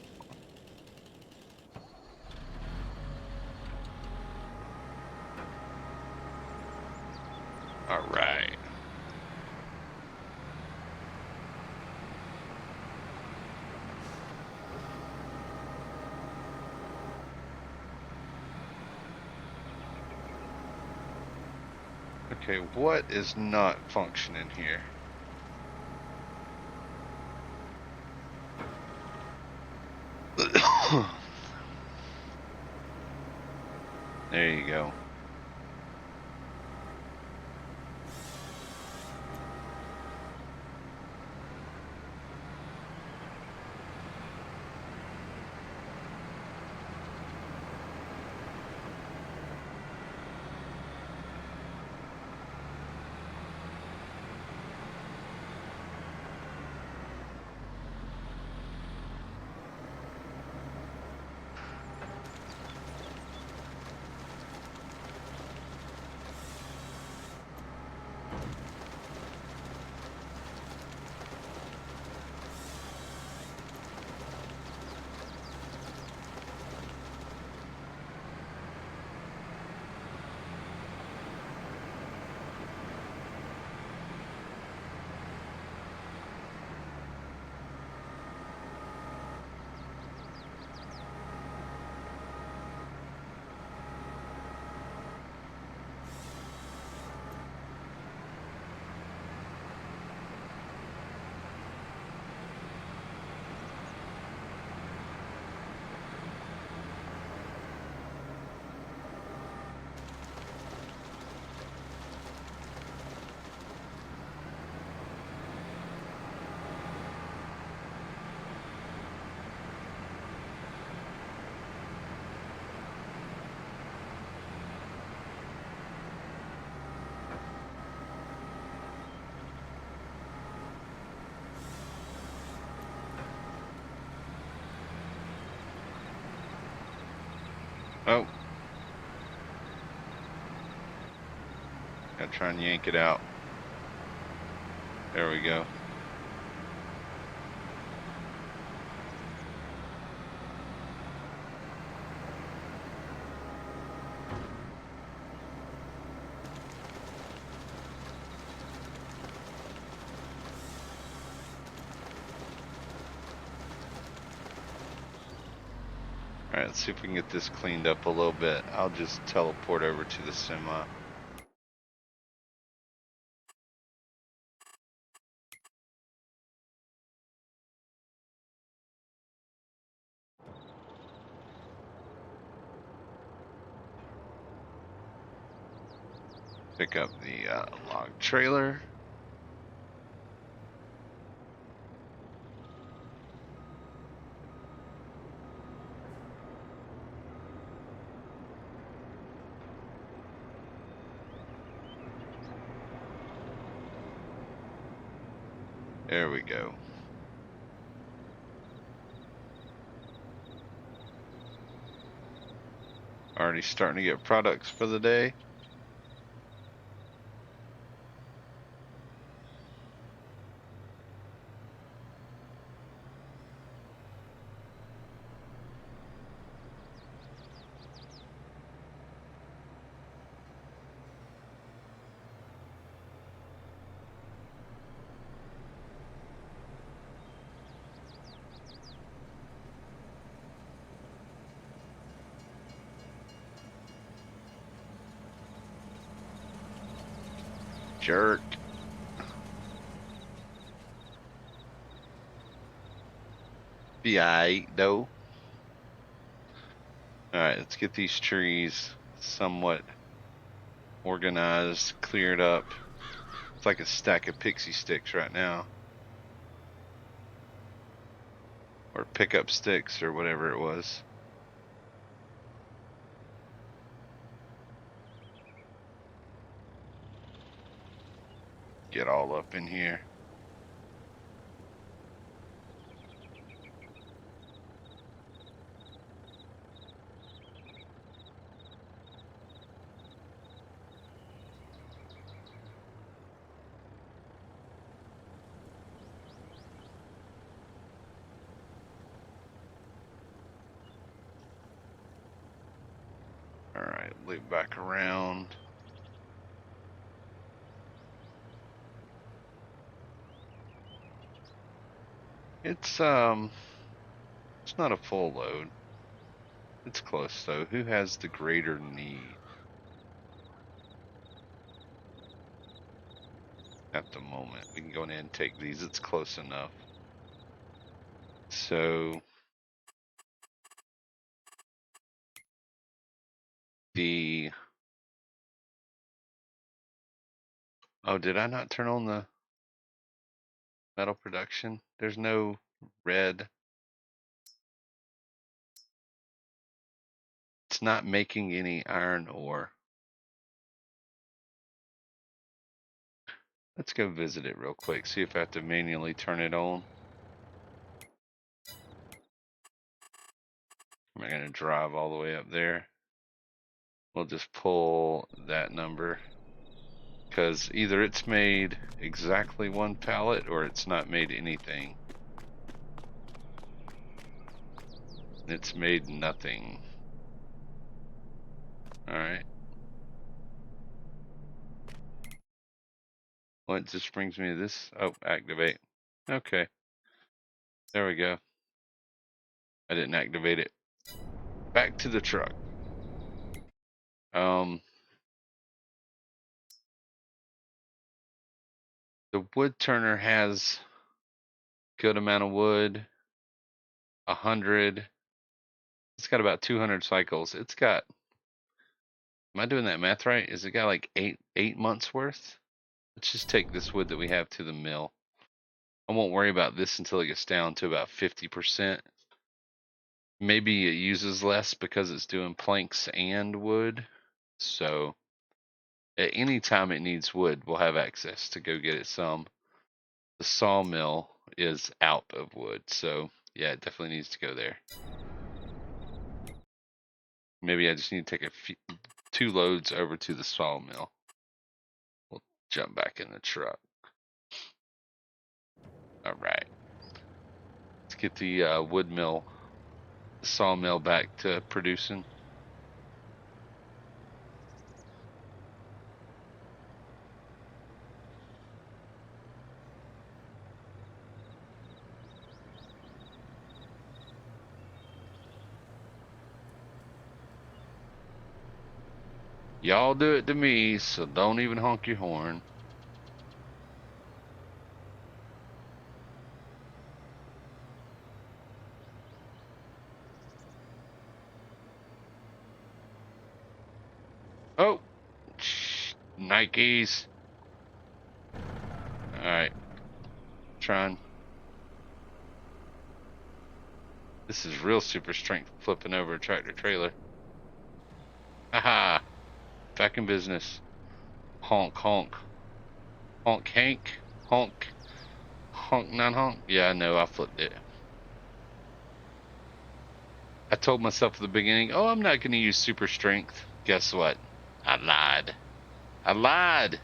All right. Okay, what is not functioning here? There you go. Oh. Gotta try and yank it out. There we go. Alright, let's see if we can get this cleaned up a little bit. I'll just teleport over to the semi. Pick up the log trailer. There we go. Already starting to get products for the day. Jerk. Be aight, though. Alright, let's get these trees somewhat organized, cleared up. It's like a stack of pixie sticks right now. Or pickup sticks or whatever it was. Get all up in here. Alright, loop back around. It's not a full load. It's close though. Who has the greater need? At the moment. We can go in and take these. It's close enough. So the did I not turn on the metal production? There's no red. It's not making any iron ore. Let's go visit it real quick. See if I have to manually turn it on. I'm not going to drive all the way up there. We'll just pull that number. Because either it's made exactly one pallet or it's not made anything. It's made nothing. Alright. Well, it just brings me to this. Oh, activate. Okay. There we go. I didn't activate it. Back to the truck. The wood turner has good amount of wood. 100. It's got about 200 cycles. It's got. Am I doing that math right? Is it got like eight months worth? Let's just take this wood that we have to the mill. I won't worry about this until it gets down to about 50%. Maybe it uses less because it's doing planks and wood. So at any time it needs wood, we'll have access to go get it some. The sawmill is out of wood, so yeah, it definitely needs to go there. Maybe I just need to take two loads over to the sawmill. We'll jump back in the truck. All right. Let's get the wood mill, sawmill back to producing. Y'all do it to me, so don't even honk your horn. Oh, Nikes. All right, trying. This is real super strength flipping over a tractor trailer. Haha, back in business. Honk, honk. Honk, Hank. Honk. Honk, non honk. Yeah, I know, I flipped it. I told myself at the beginning, oh, I'm not going to use super strength. Guess what? I lied. I lied.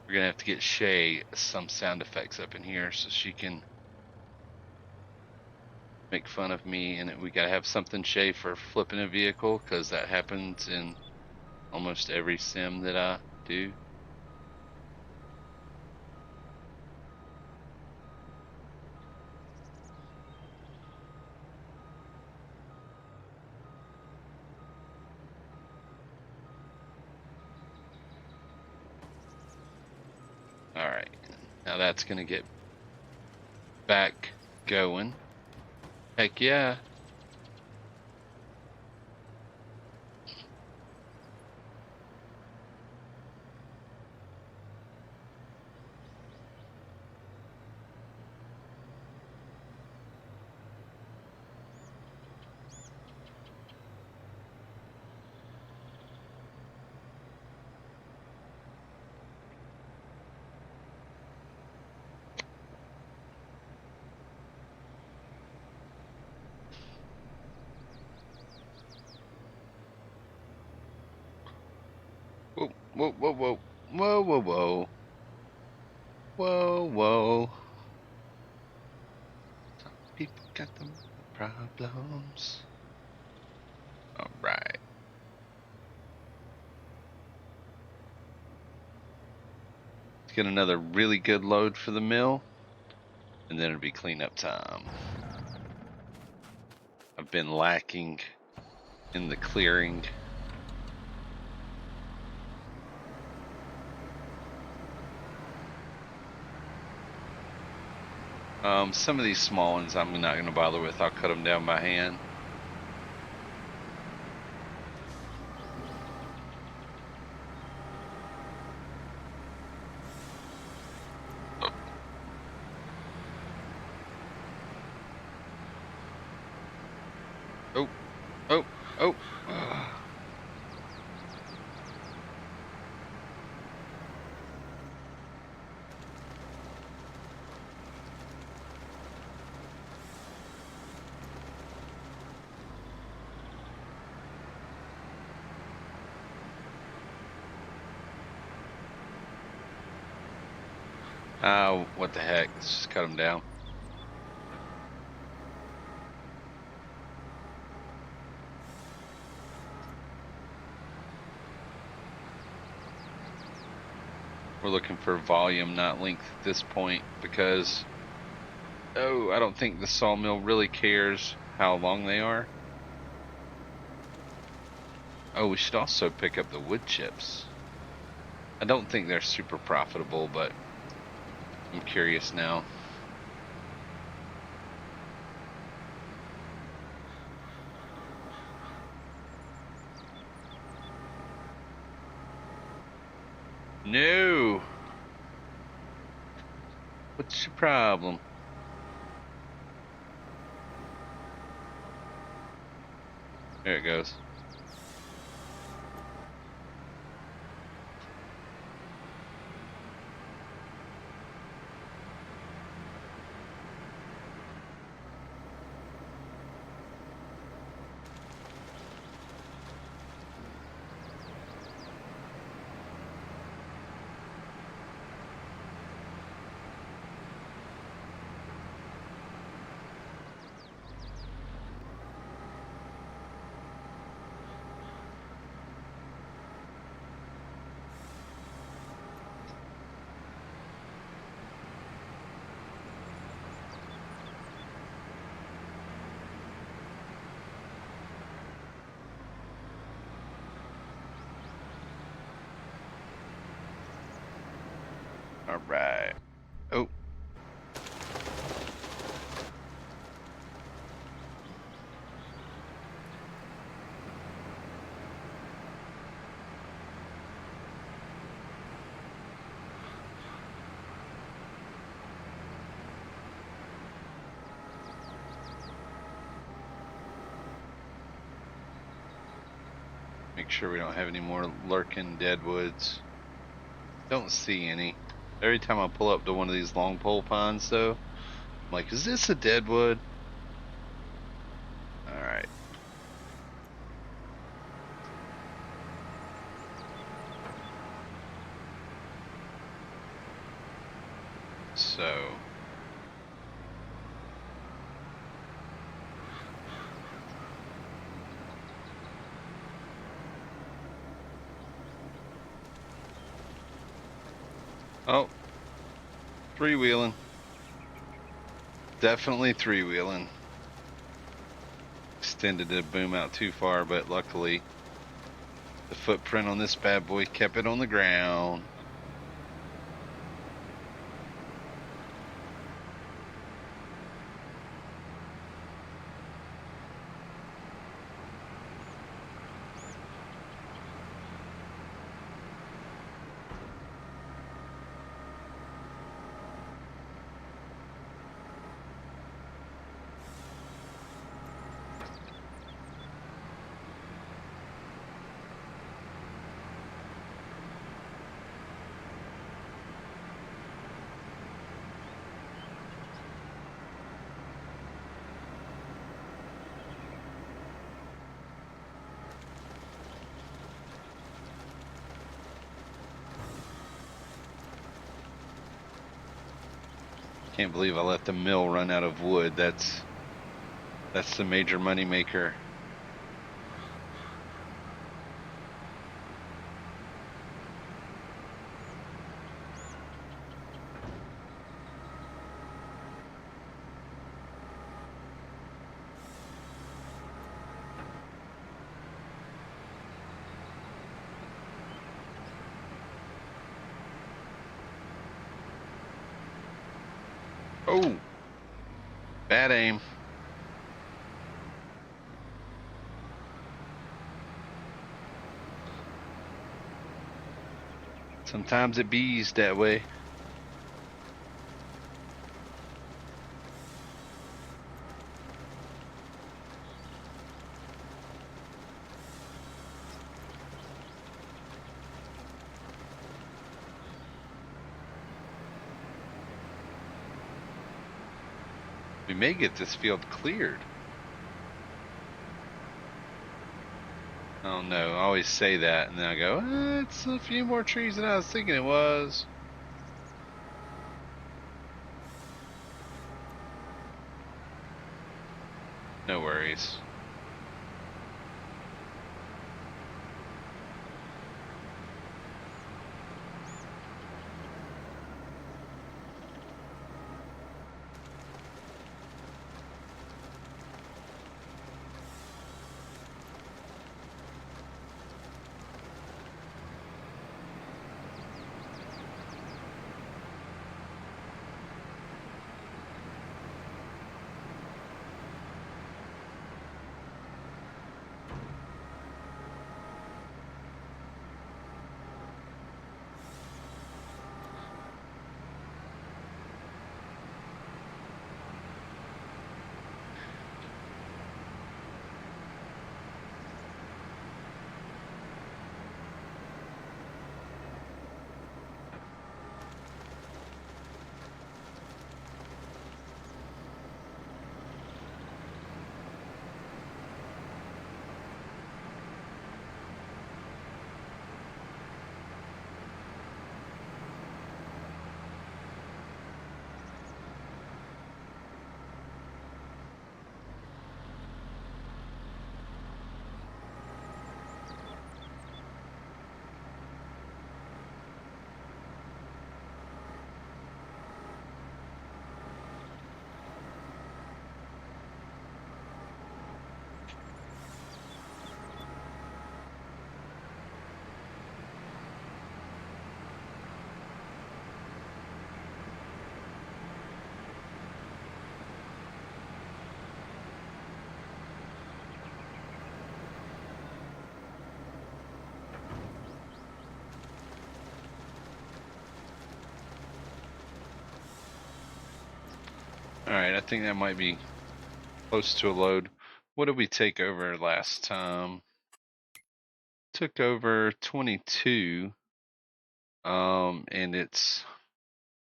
We're going to have to get Shay some sound effects up in here so she can make fun of me. And we got to have something, Shay, for flipping a vehicle, because that happens in almost every sim that I do. All right. Now that's going to get back going. Heck yeah. Whoa, whoa, whoa, whoa. Whoa, whoa, whoa. Whoa, whoa. Some people got them problems. All right. Let's get another really good load for the mill, and then it'll be cleanup time. I've been lacking in the clearing. Some of these small ones I'm not going to bother with. I'll cut them down by hand. Oh, oh, oh. What the heck? Let's just cut them down. We're looking for volume, not length at this point, because I don't think the sawmill really cares how long they are. Oh, we should also pick up the wood chips. I don't think they're super profitable, but I'm curious now. No! What's your problem? There it goes. All right. Oh. Make sure we don't have any more lurking deadwoods. Don't see any. Every time I pull up to one of these long pole pines, though, I'm like, is this a deadwood? All right. So. Oh. Three-wheeling. Definitely three-wheeling. Extended the boom out too far, but luckily the footprint on this bad boy kept it on the ground. Can't believe I let the mill run out of wood. That's the major money maker. Oh, bad aim. Sometimes it bees that way. We may get this field cleared. Oh no, I always say that, and then I go, it's a few more trees than I was thinking it was. No worries. Alright, I think that might be close to a load. What did we take over last time? Took over 22. And it's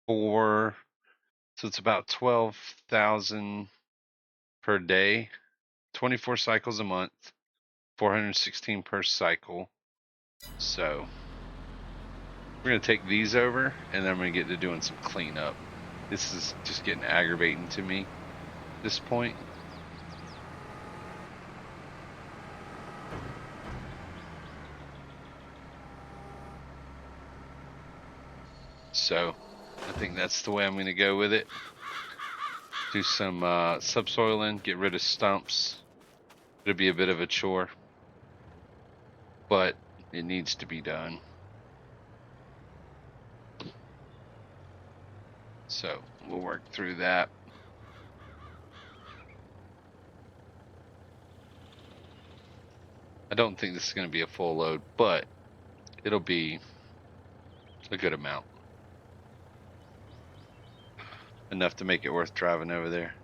4, so it's about 12,000 per day, 24 cycles a month, 416 per cycle. So we're gonna take these over, and then I'm gonna get to doing some cleanup. This is just getting aggravating to me at this point. So I think that's the way I'm gonna go with it. Do some subsoiling, get rid of stumps. It'll be a bit of a chore, but it needs to be done. So we'll work through that. I don't think this is going to be a full load, but it'll be a good amount. Enough to make it worth driving over there.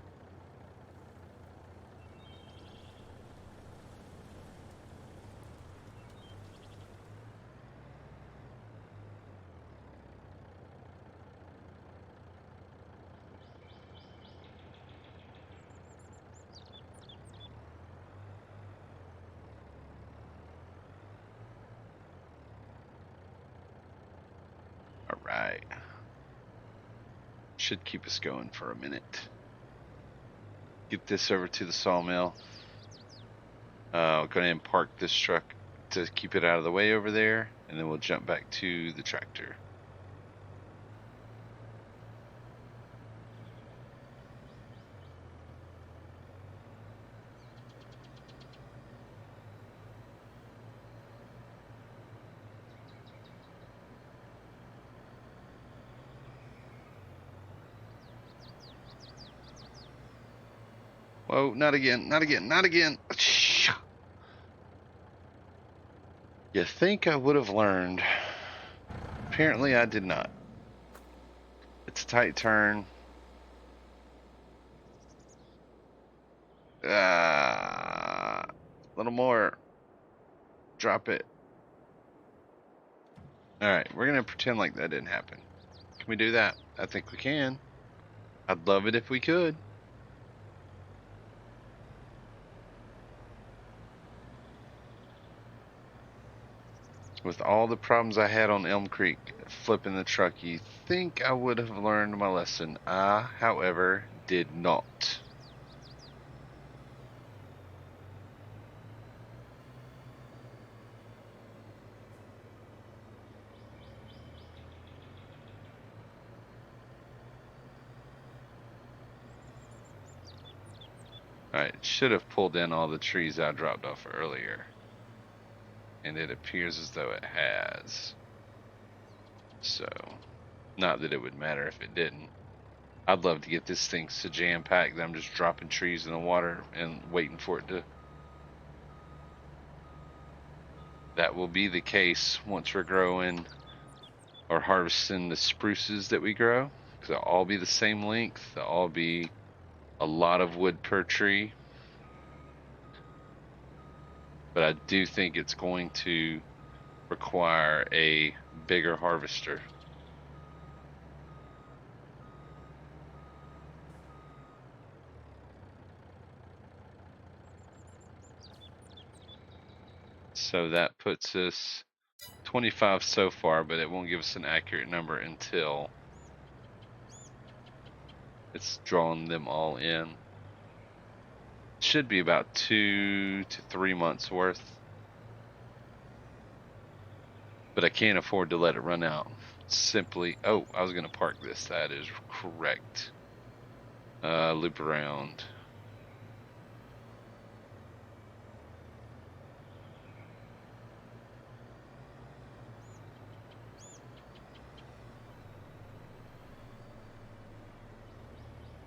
All right. Should keep us going for a minute. Get this over to the sawmill. I'll go ahead and park this truck to keep it out of the way over there, and then we'll jump back to the tractor. Whoa, not again, not again, not again. You think I would have learned. Apparently I did not. It's a tight turn. A little more. Drop it. Alright, we're going to pretend like that didn't happen. Can we do that? I think we can. I'd love it if we could. With all the problems I had on Elm Creek flipping the truck, you think I would have learned my lesson. I, however, did not. Alright, should have pulled in all the trees I dropped off earlier. And it appears as though it has. So, not that it would matter if it didn't. I'd love to get this thing so jam-packed that I'm just dropping trees in the water and waiting for it to... That will be the case once we're growing or harvesting the spruces that we grow. Because they'll all be the same length. They'll all be a lot of wood per tree. But I do think it's going to require a bigger harvester. So that puts us 25 so far, but it won't give us an accurate number until it's drawn them all in. Should be about 2 to 3 months worth. But I can't afford to let it run out. Simply, oh, I was going to park this. That is correct. Loop around.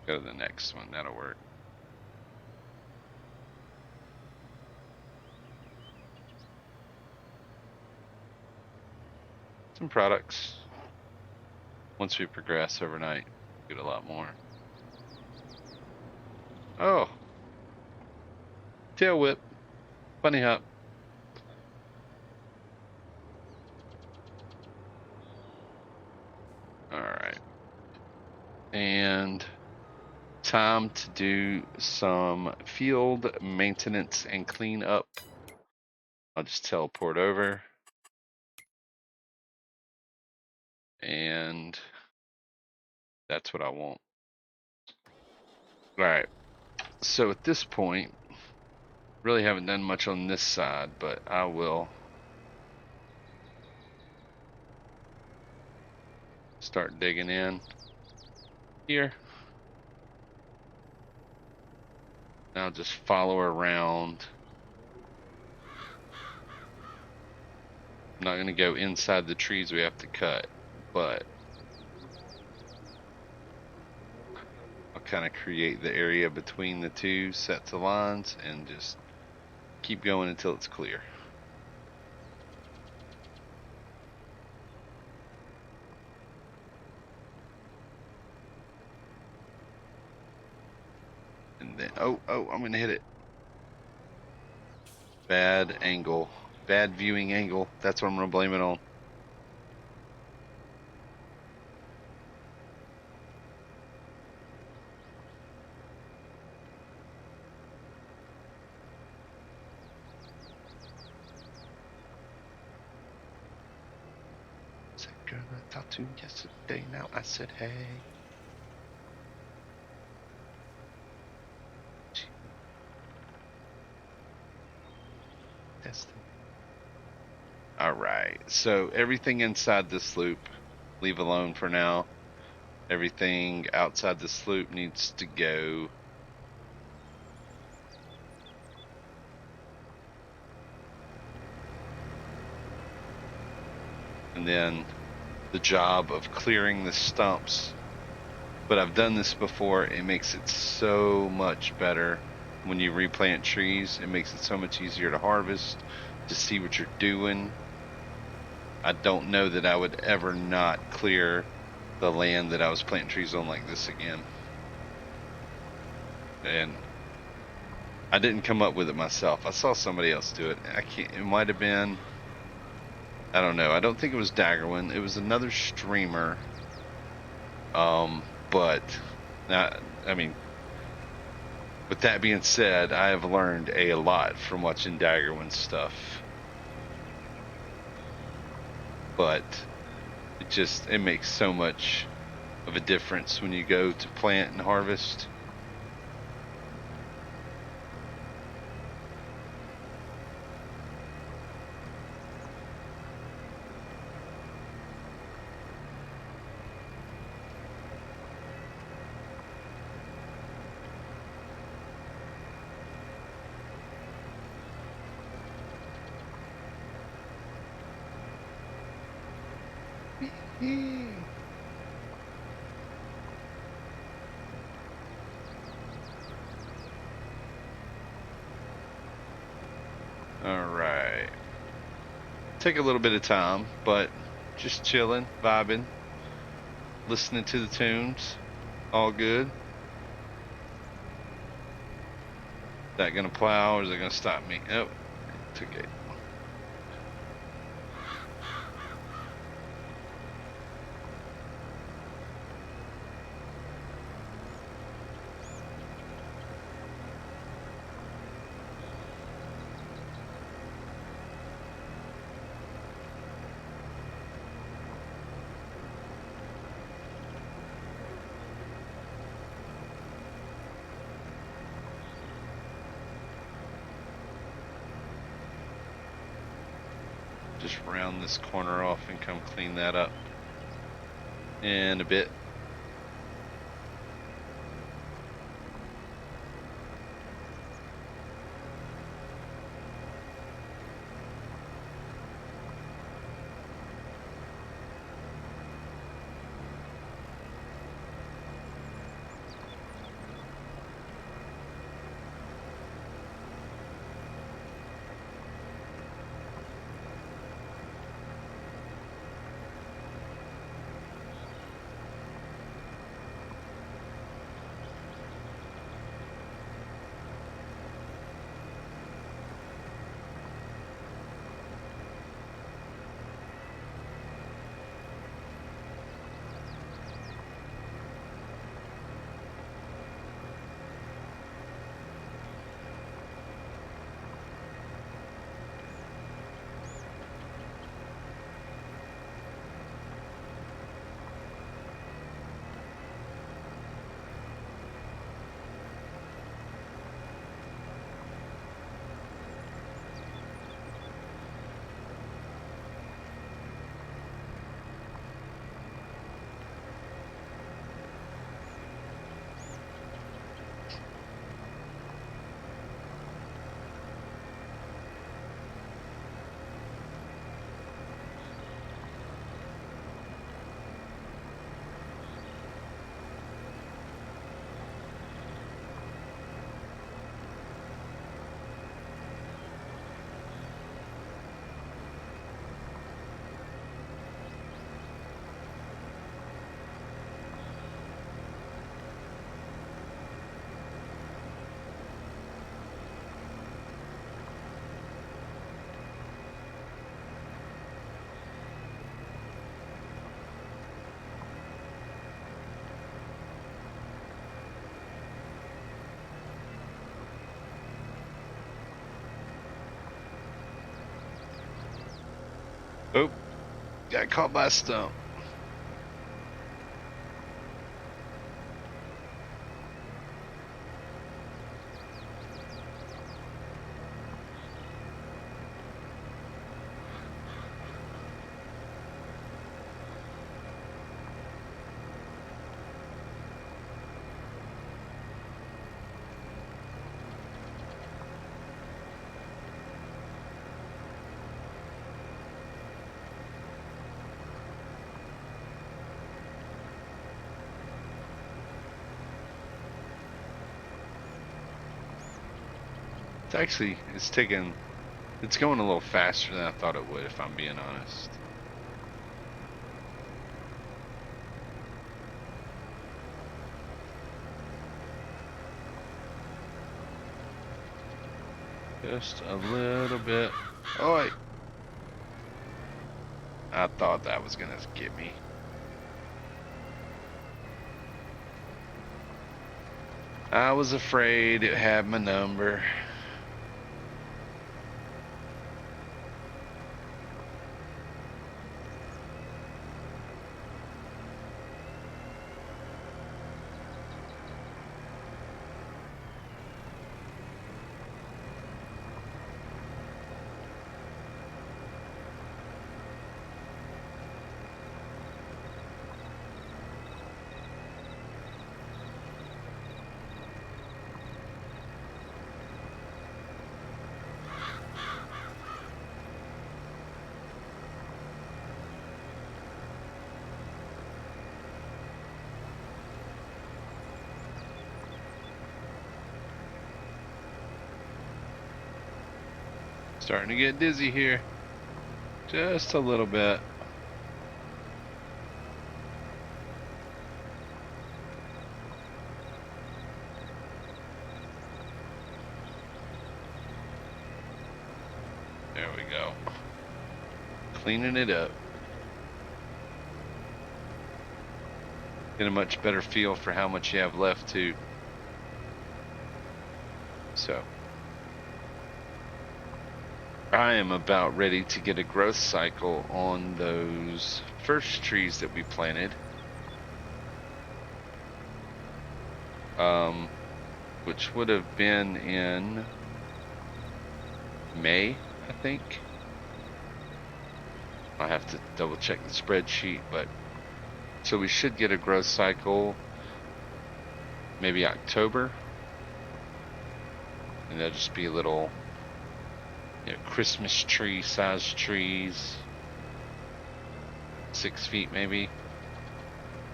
Go to the next one. That'll work. Some products. Once we progress overnight, get a lot more. Oh, tail whip, bunny hop. All right, and time to do some field maintenance and clean up. I'll just teleport over. And that's what I want. All right. So at this point, really haven't done much on this side, but I will start digging in here. I'll just follow around. I'm not going to go inside the trees we have to cut, but I'll kind of create the area between the two sets of lines and just keep going until it's clear. And then, oh, I'm going to hit it. Bad angle. Bad viewing angle. That's what I'm going to blame it on. Said girl I talked to yesterday. Now I said hey. All right, so everything inside this loop, leave alone for now. Everything outside this loop needs to go. And then the job of clearing the stumps. But I've done this before. It makes it so much better when you replant trees. It makes it so much easier to harvest, to see what you're doing. I don't know that I would ever not clear the land that I was planting trees on like this again. And I didn't come up with it myself. I saw somebody else do it. It might have been, I don't know. I don't think it was Daggerwin. It was another streamer. But I mean, with that being said, I have learned a lot from watching Daggerwin stuff. But it makes so much of a difference when you go to plant and harvest. All right. Take a little bit of time, but just chilling, vibing, listening to the tunes. All good. Is that gonna plow or is it gonna stop me? Oh, it's okay. Just round this corner off and come clean that up in a bit. Got caught by a stump. It's going a little faster than I thought it would, if I'm being honest. Just a little bit. Oh, wait. I thought that was gonna get me. I was afraid it had my number. Starting to get dizzy here. Just a little bit. There we go. Cleaning it up. Get a much better feel for how much you have left too. So I am about ready to get a growth cycle on those first trees that we planted. Which would have been in May, I think. I have to double check the spreadsheet, but so we should get a growth cycle maybe October. And they'll just be little, you know, Christmas tree sized trees, 6 feet maybe.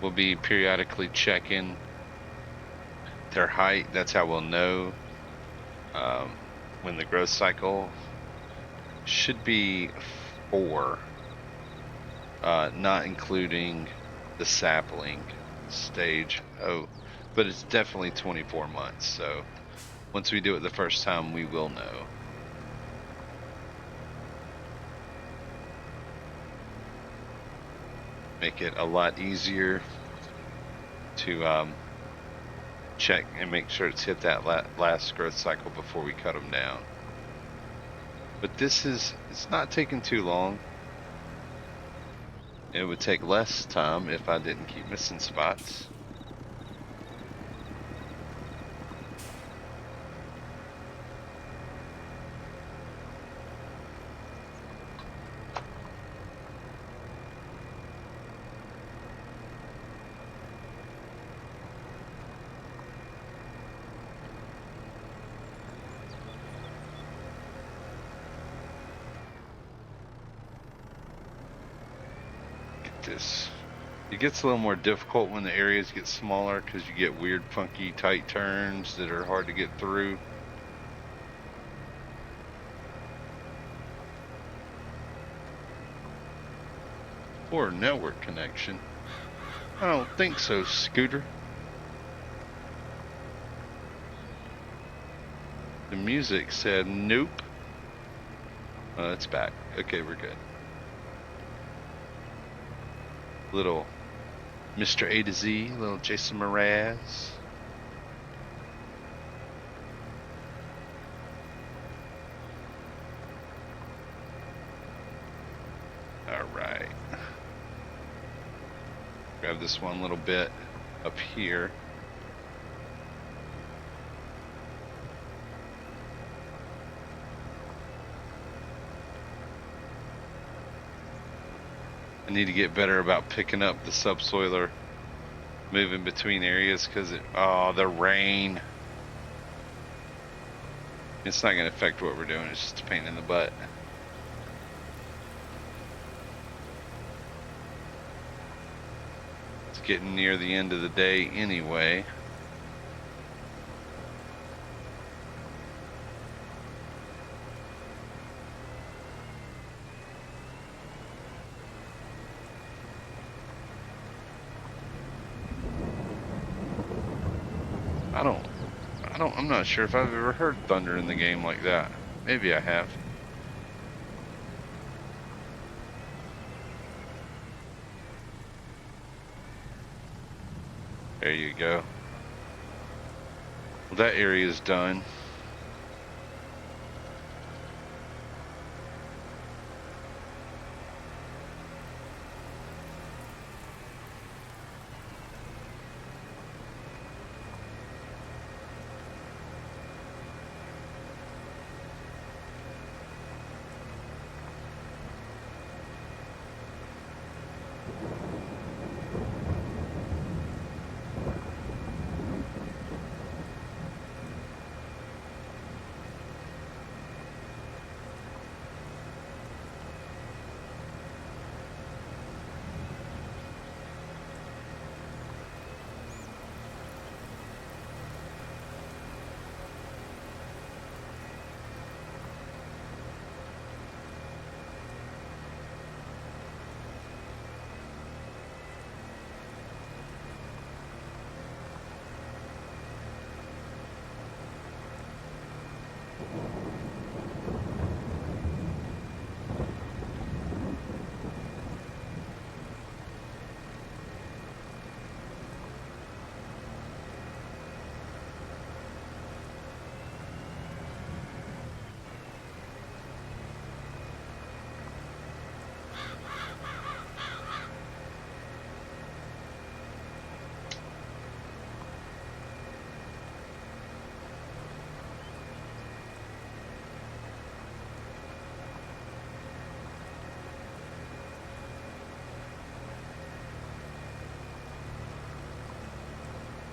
We'll be periodically checking their height. That's how we'll know when the growth cycle should be 4, not including the sapling stage. Oh, but it's definitely 24 months. So once we do it the first time, we will know. Make it a lot easier to check and make sure it's hit that last growth cycle before we cut them down. But it's not taking too long. It would take less time if I didn't keep missing spots. It gets a little more difficult when the areas get smaller because you get weird, funky, tight turns that are hard to get through. Poor network connection. I don't think so, Scooter. The music said nope. Oh, it's back. Okay, we're good. Little Mr. A to Z, little Jason Mraz. All right. Grab this one little bit up here. I need to get better about picking up the subsoiler, moving between areas, because the rain. It's not going to affect what we're doing. It's just a pain in the butt. It's getting near the end of the day anyway. I'm not sure if I've ever heard thunder in the game like that. Maybe I have. There you go. Well, that area is done.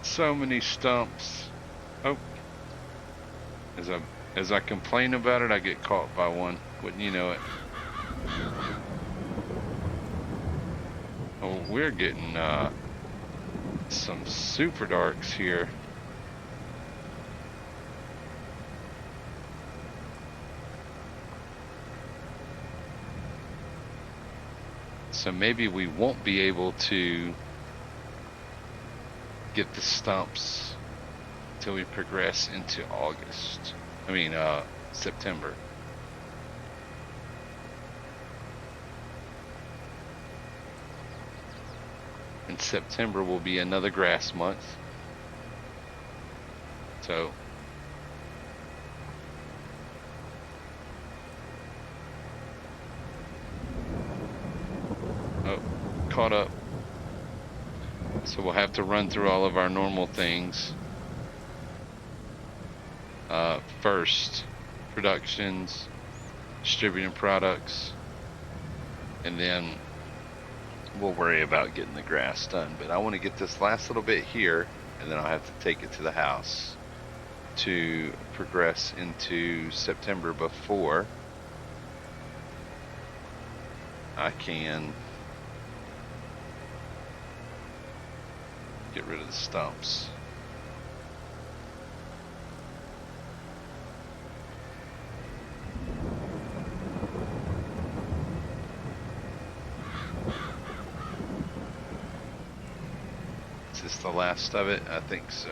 So many stumps. Oh, as I complain about it, I get caught by one. Wouldn't you know it? Oh, we're getting some super darks here. So maybe we won't be able to get the stumps until we progress into August. I mean, September. And September will be another grass month. So caught up. So we'll have to run through all of our normal things. First, productions, distributing products, and then we'll worry about getting the grass done. But I want to get this last little bit here, and then I'll have to take it to the house to progress into September before I can get rid of the stumps. Is this the last of it? I think so.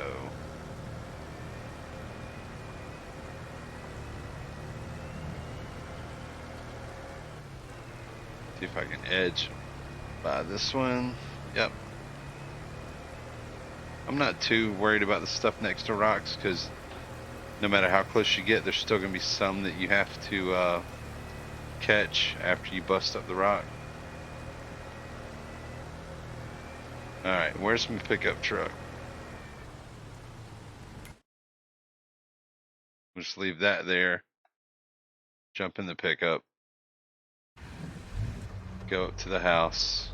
See if I can edge by this one. Yep. I'm not too worried about the stuff next to rocks, because no matter how close you get, there's still going to be some that you have to catch after you bust up the rock. Alright, where's my pickup truck? Just leave that there. Jump in the pickup. Go up to the house.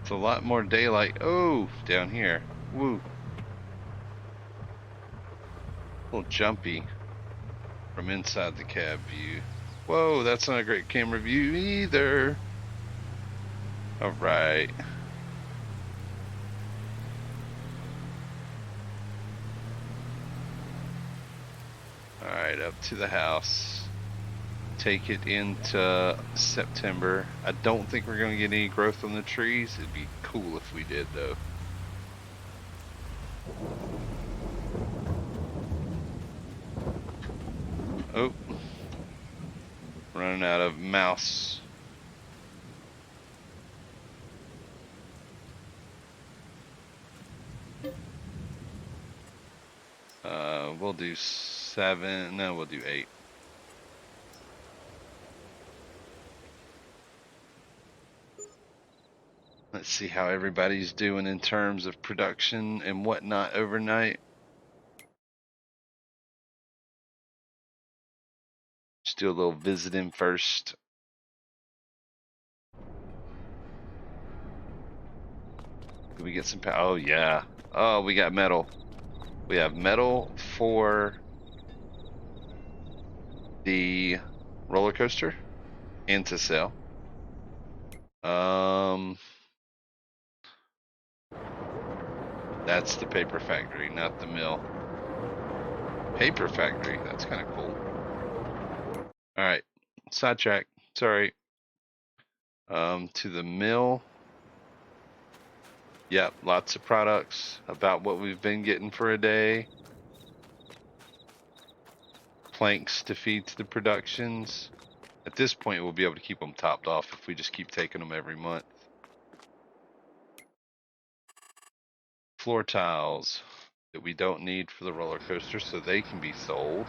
It's a lot more daylight. Oh, down here. Woo. A little jumpy from inside the cab view. Whoa, that's not a great camera view either. Alright. Alright, up to the house. Take it into September. I don't think we're going to get any growth on the trees. It'd be cool if we did, though. Oh. Running out of mouse. We'll do 7. No, we'll do 8. Let's see how everybody's doing in terms of production and whatnot overnight. Just do a little visiting first. Did we get some power? Oh, yeah. Oh, we got metal. We have metal for the roller coaster and to sell. That's the paper factory, not the mill. Paper factory, that's kind of cool. All right, sidetrack. Sorry. To the mill. Yep, lots of products, about what we've been getting for a day. Planks to feed to the productions. At this point, we'll be able to keep them topped off if we just keep taking them every month. Floor tiles that we don't need for the roller coaster, so they can be sold.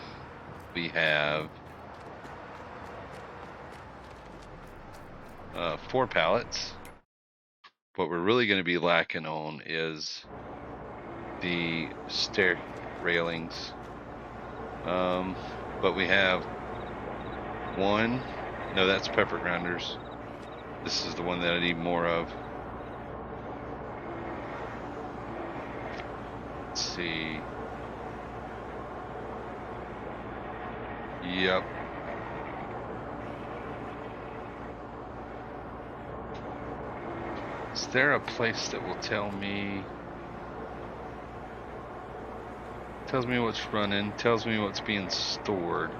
We have 4 pallets. What we're really going to be lacking on is the stair railings. But we have 1. No, that's pepper grinders. This is the one that I need more of. Let's see. Yep. Is there a place that will tell me? Tells me what's running, tells me what's being stored.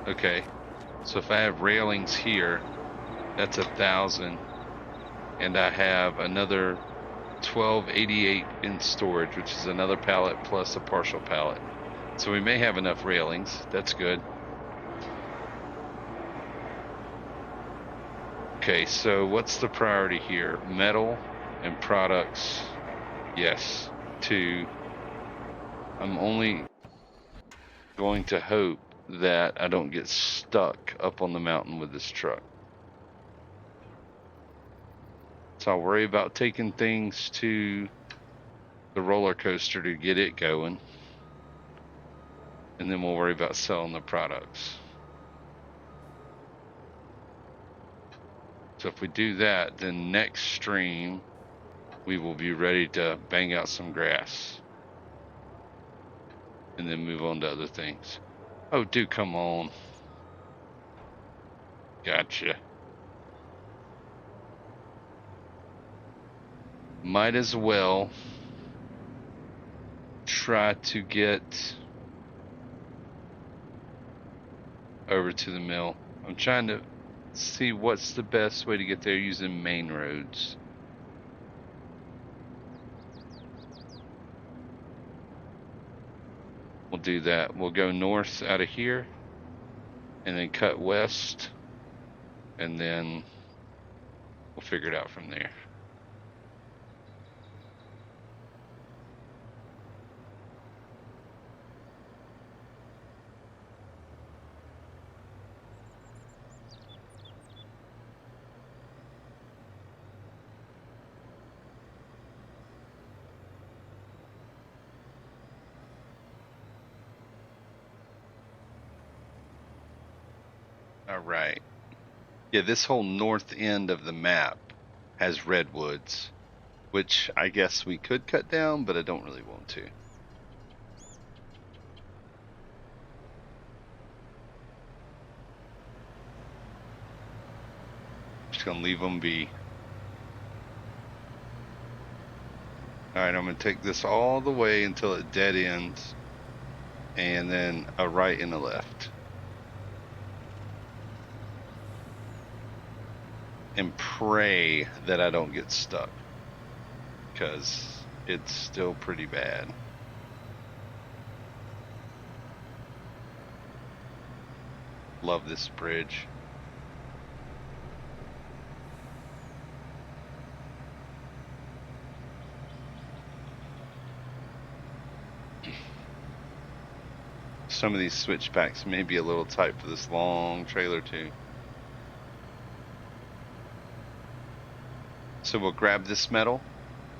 Okay, so if I have railings here, that's 1,000, and I have another 1288 in storage, which is another pallet plus a partial pallet. So we may have enough railings. That's good. Okay, so what's the priority here? Metal and products. Yes, 2. I'm only going to hope that I don't get stuck up on the mountain with this truck. So I'll worry about taking things to the roller coaster to get it going. And then we'll worry about selling the products. So if we do that, then next stream, we will be ready to bang out some grass. And then move on to other things. Oh, dude, come on. Gotcha. Might as well try to get over to the mill. I'm trying to see what's the best way to get there using main roads. We'll do that. We'll go north out of here and then cut west, and then we'll figure it out from there. All right. Yeah, this whole north end of the map has redwoods, which I guess we could cut down, but I don't really want to. Just gonna leave them be. All right, I'm gonna take this all the way until it dead ends, and then a right and a left. And pray that I don't get stuck, because it's still pretty bad. Love this bridge. Some of these switchbacks may be a little tight for this long trailer too. So we'll grab this metal,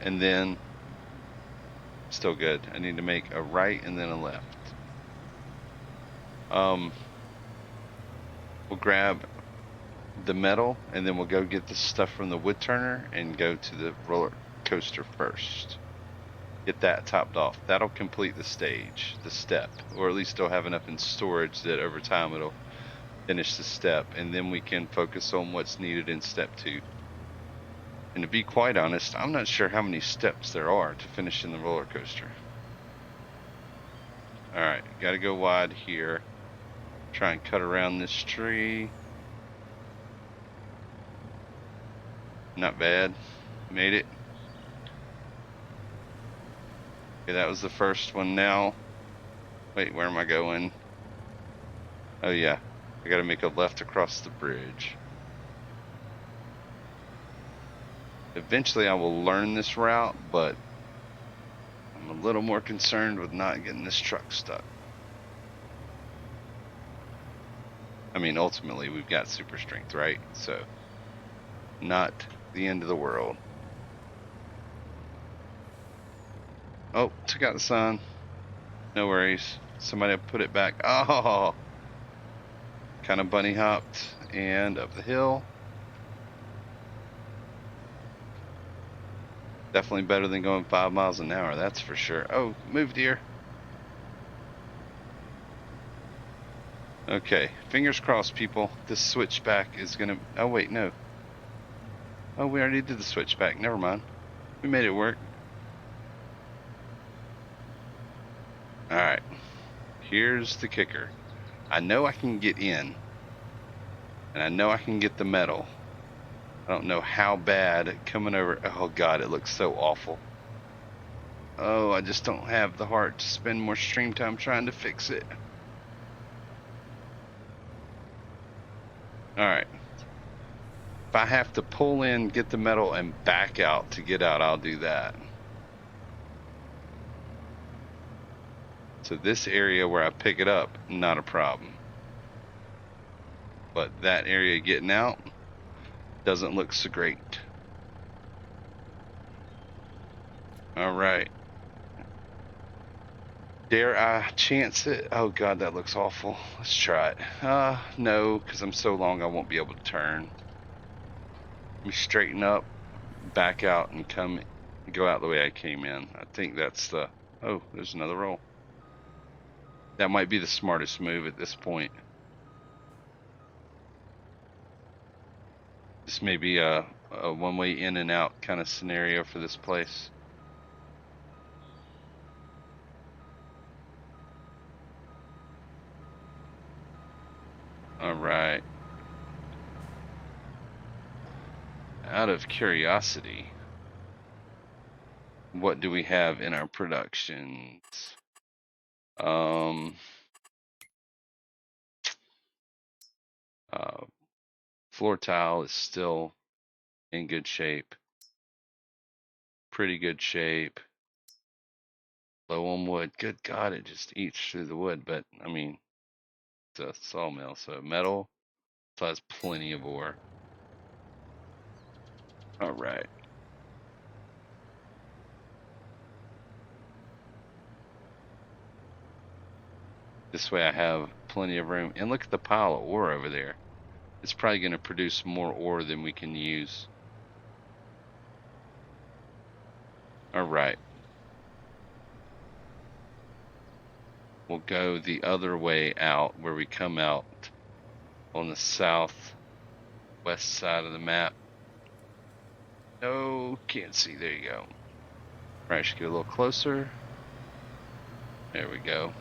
and then still good. I need to make a right and then a left. We'll grab the metal, and then we'll go get the stuff from the wood turner and go to the roller coaster first. Get that topped off. That'll complete the stage, the step, or at least it'll have enough in storage that over time it'll finish the step, and then we can focus on what's needed in step 2. And to be quite honest, I'm not sure how many steps there are to finish in the roller coaster. Alright, gotta go wide here. Try and cut around this tree. Not bad. Made it. Okay, that was the first one now. Wait, where am I going? Oh yeah, I gotta make a left across the bridge. Eventually I will learn this route, but I'm a little more concerned with not getting this truck stuck. I mean, ultimately we've got super strength, right? So, not the end of the world. Oh, took out the sun. No worries. Somebody put it back. Oh! Kind of bunny hopped and up the hill. Definitely better than going 5 miles an hour, that's for sure. Oh, move, deer. Okay, fingers crossed, people. This switchback is gonna... Oh, wait, no. Oh, we already did the switchback. Never mind. We made it work. Alright. Here's the kicker. I know I can get in. And I know I can get the metal. I don't know how bad coming over... Oh, God, it looks so awful. Oh, I just don't have the heart to spend more stream time trying to fix it. Alright. If I have to pull in, get the metal, and back out to get out, I'll do that. So this area where I pick it up, not a problem. But that area getting out doesn't look so great. Alright. Dare I chance it? Oh God, that looks awful. Let's try it. No, because I'm so long I won't be able to turn. Let me straighten up, back out, and go out the way I came in. I think that's the... Oh, there's another roll. That might be the smartest move at this point. This may be a one-way in and out kind of scenario for this place. All right. Out of curiosity, what do we have in our productions? Floor tile is still in good shape. Pretty good shape. Low on wood. Good God, it just eats through the wood. But, I mean, it's a sawmill. So metal still has plenty of ore. All right. This way I have plenty of room. And look at the pile of ore over there. it's probably going to produce more ore than we can use. All right. We'll go the other way out where we come out on the southwest side of the map. No, can't see. There you go. All right, should get a little closer. There we go.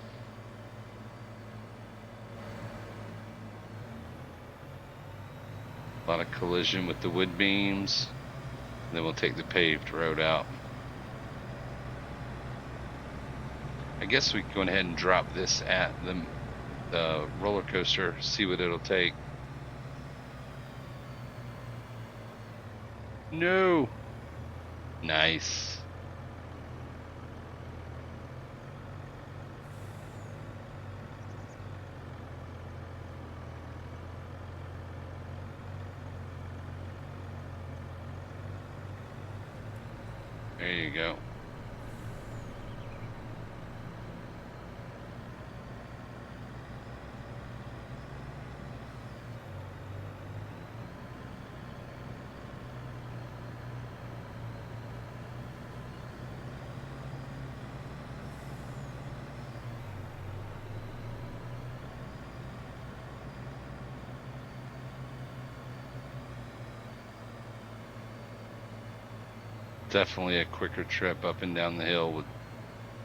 A lot of collision with the wood beams. And then we'll take the paved road out. I guess we can go ahead and drop this at the roller coaster, see what it'll take. No. Nice. There you go. Definitely a quicker trip up and down the hill with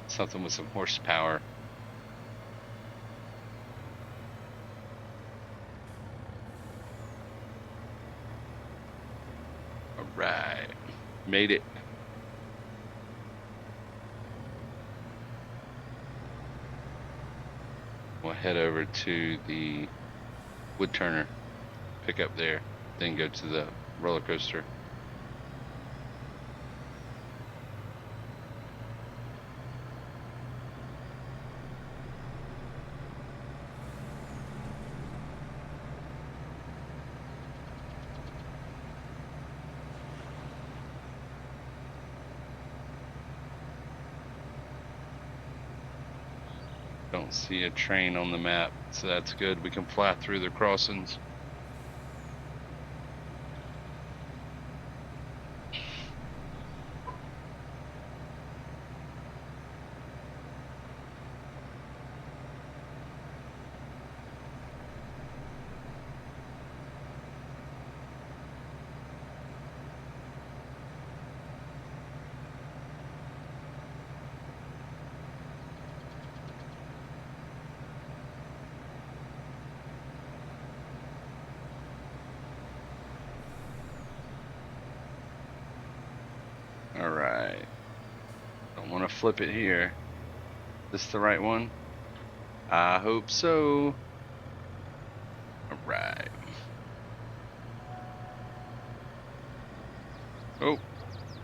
something with some horsepower. All right, made it. We'll head over to the wood turner, pick up there, then go to the roller coaster. Don't see a train on the map, so that's good. We can fly through the crossings. All right. Don't want to flip it here. This the right one? I hope so. All right. Oh,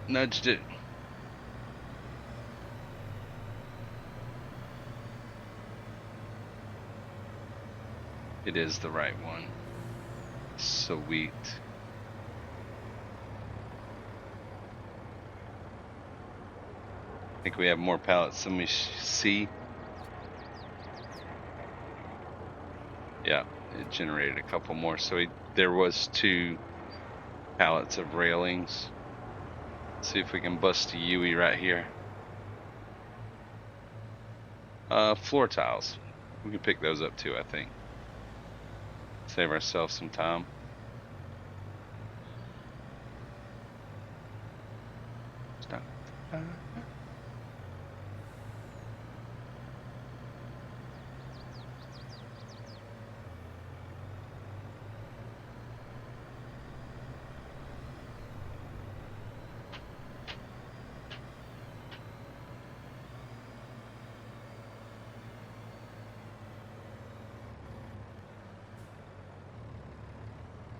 nudged it. It is the right one. Sweet. I think we have more pallets than we see. Yeah, it generated a couple more. So there was 2 pallets of railings. Let's see if we can bust a Yui right here. Floor tiles. We can pick those up too, I think. Save ourselves some time. Stop.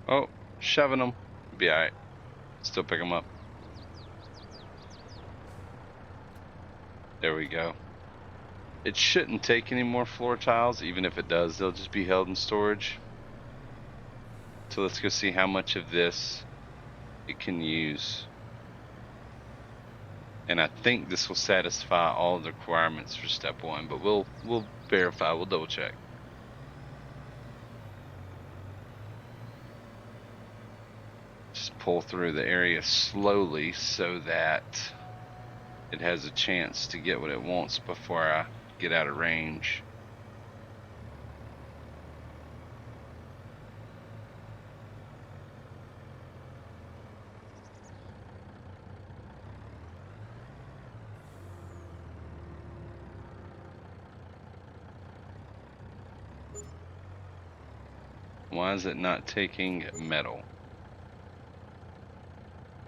Oh, shoving them. Be alright. Still pick them up. There we go. It shouldn't take any more floor tiles. Even if it does, they'll just be held in storage. So let's go see how much of this it can use. And I think this will satisfy all the requirements for step 1, but we'll verify, we'll double check. pull through the area slowly so that it has a chance to get what it wants before I get out of range. Why is it not taking metal?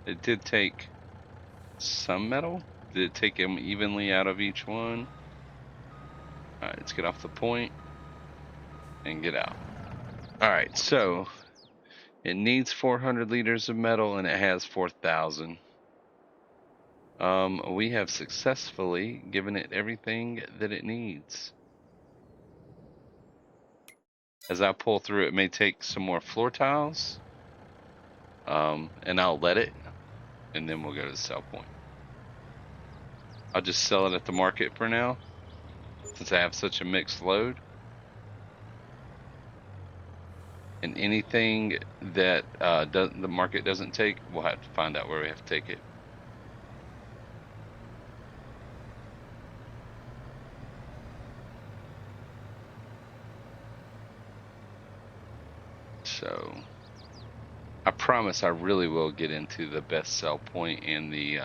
It did take some metal. Did it take them evenly out of each one? Alright, let's get off the point and get out. Alright, so it needs 400 liters of metal and it has 4,000. We have successfully given it everything that it needs. As I pull through, it may take some more floor tiles. And I'll let it, and then we'll go to the sell point. I'll just sell it at the market for now, since I have such a mixed load. And anything that the market doesn't take, we'll have to find out where we have to take it. So I promise I really will get into the best sell point and the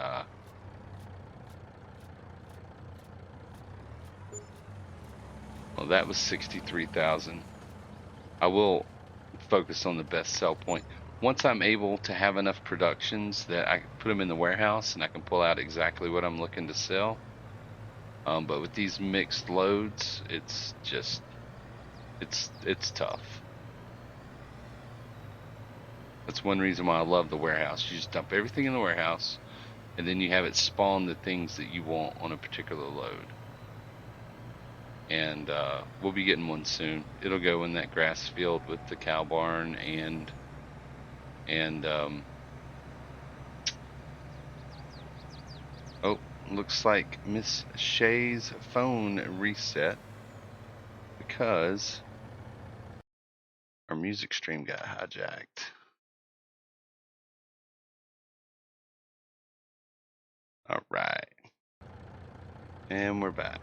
well, that was 63,000. I will focus on the best sell point. Once I'm able to have enough productions that I put them in the warehouse and I can pull out exactly what I'm looking to sell. But with these mixed loads, it's just, it's tough. That's one reason why I love the warehouse. You just dump everything in the warehouse, and then you have it spawn the things that you want on a particular load. And we'll be getting one soon. It'll go in that grass field with the cow barn and oh, looks like Miss Shay's phone reset because our music stream got hijacked. All right, and we're back.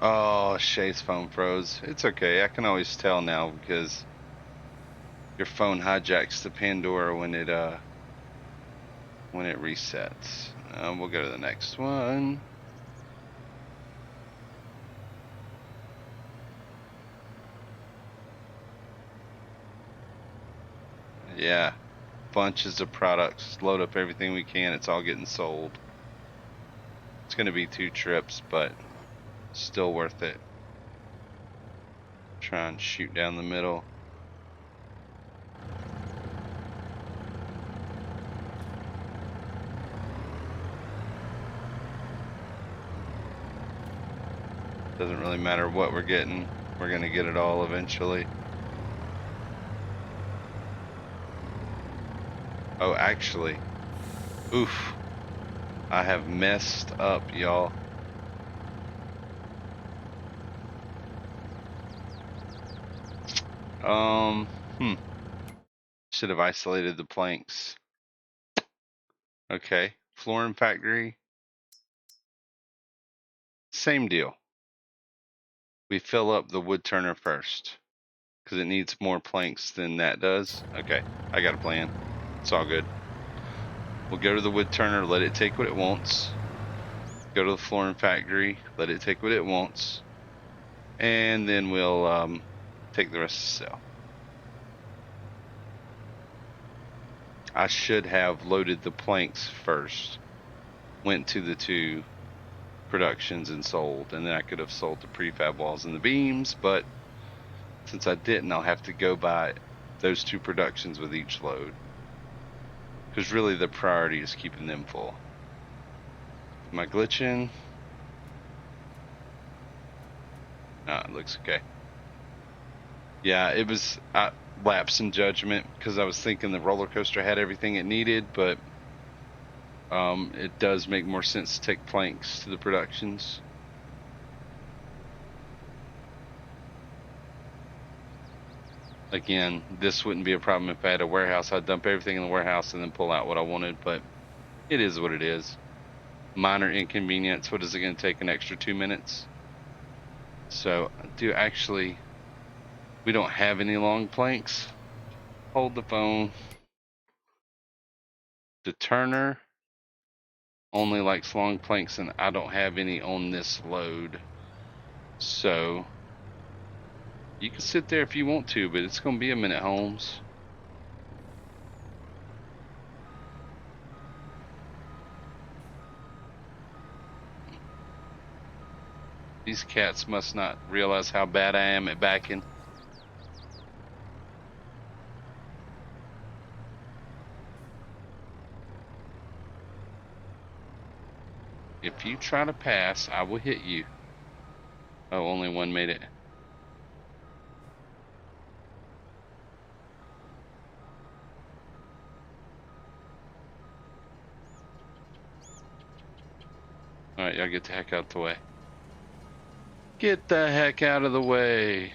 Oh, Shay's phone froze. It's okay. I can always tell now because your phone hijacks the Pandora when it resets. We'll go to the next one. Yeah, bunches of products. Load up everything we can. It's all getting sold. It's going to be 2 trips, but still worth it. Try and shoot down the middle. Doesn't really matter what we're getting. We're going to get it all eventually. Oh, actually, oof. I have messed up, y'all. Should have isolated the planks. Okay, flooring factory. Same deal. We fill up the wood turner first because it needs more planks than that does. Okay, I got a plan. It's all good. We'll go to the wood turner, let it take what it wants. Go to the flooring factory, let it take what it wants. And then we'll take the rest to sell. I should have loaded the planks first, went to the 2 productions and sold, and then I could have sold the prefab walls and the beams, but Since I didn't, I'll have to go by those 2 productions with each load. Because really the priority is keeping them full. Am I glitching? Nah, it looks okay. Yeah, it was lapse in judgment because I was thinking the roller coaster had everything it needed, but it does make more sense to take planks to the productions. Again, this wouldn't be a problem if I had a warehouse. I'd dump everything in the warehouse and then pull out what I wanted, but it is what it is. Minor inconvenience. What is it going to take? An extra 2 minutes? So, we don't have any long planks. Hold the phone. The turner only likes long planks, and I don't have any on this load. So, you can sit there if you want to, but it's going to be a minute, Holmes. These cats must not realize how bad I am at backing. If you try to pass, I will hit you. Oh, only one made it. Alright, y'all get the heck out of the way. Get the heck out of the way.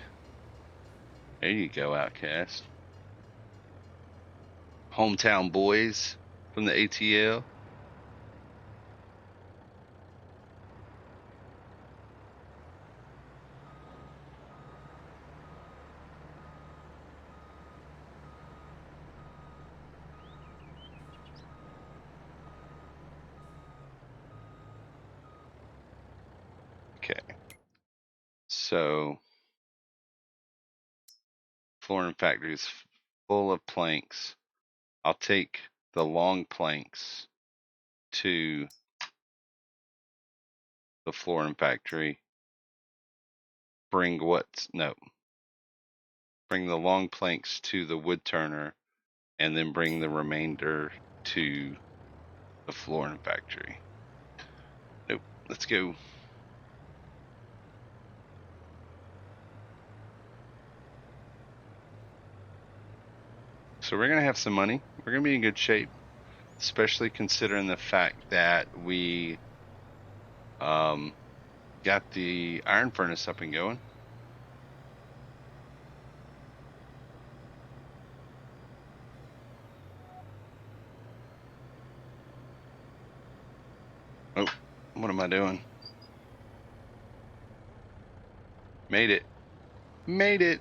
There you go, Outcast. Hometown boys from the ATL. Okay. So, Flooring Factory is full of planks. I'll take the long planks to the Flooring Factory. Bring the long planks to the wood turner, and then bring the remainder to the Flooring Factory. Nope. Let's go. So we're going to have some money. We're going to be in good shape, especially considering the fact that we got the iron furnace up and going. Oh, what am I doing? Made it. Made it.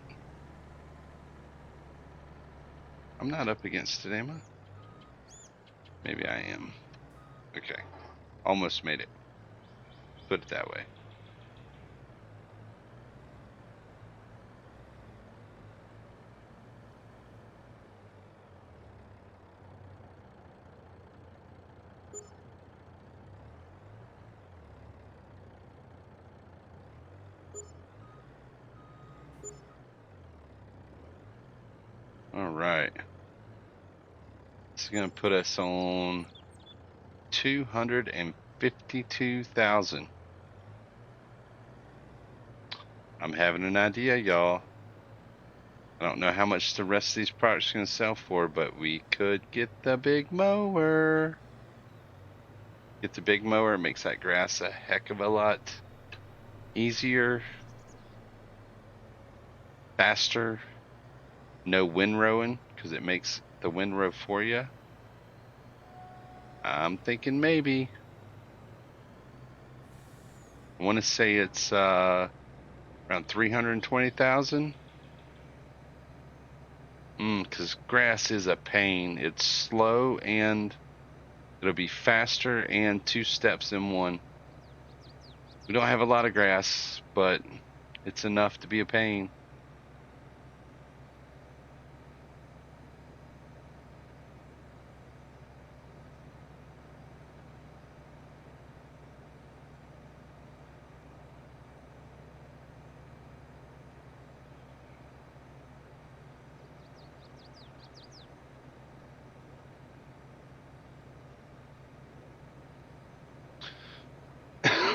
I'm not up against it, am I? Maybe I am. Okay. Almost made it. Put it that way. All right. It's going to put us on 252,000. I'm having an idea, y'all. I don't know how much the rest of these products are going to sell for, but we could get the big mower. Get the big mower. It makes that grass a heck of a lot easier, faster. No windrowing because it makes the windrow for you. I'm thinking maybe. I want to say it's around 320,000. Because grass is a pain. It's slow and it'll be faster and 2 steps in one. We don't have a lot of grass, but it's enough to be a pain.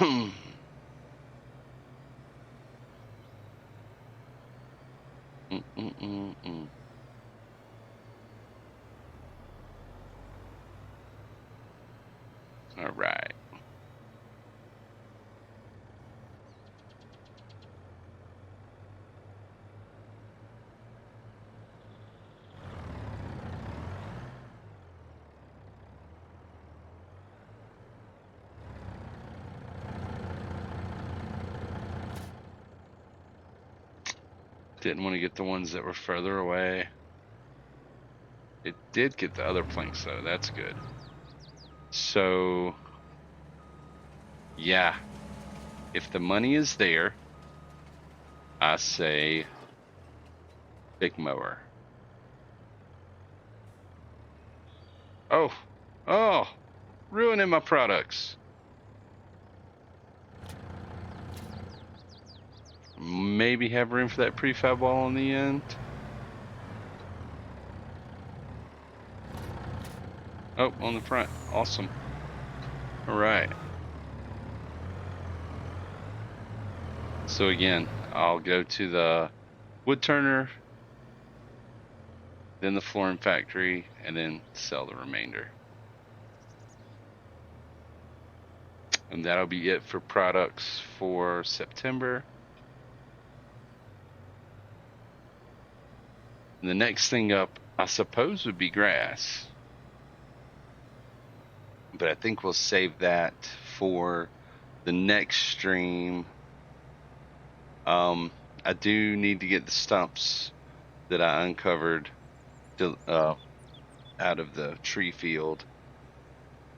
All right. Didn't want to get the ones that were further away. It did get the other planks though. That's good. So, yeah, if the money is there, I say big mower. Oh, oh, ruining my products. Maybe have room for that prefab wall on the end. Oh, on the front. Awesome. All right. So again, I'll go to the wood turner, then the flooring factory, and then sell the remainder. And that'll be it for products for September. And the next thing up, I suppose, would be grass. But I think we'll save that for the next stream. I do need to get the stumps that I uncovered out of the tree field.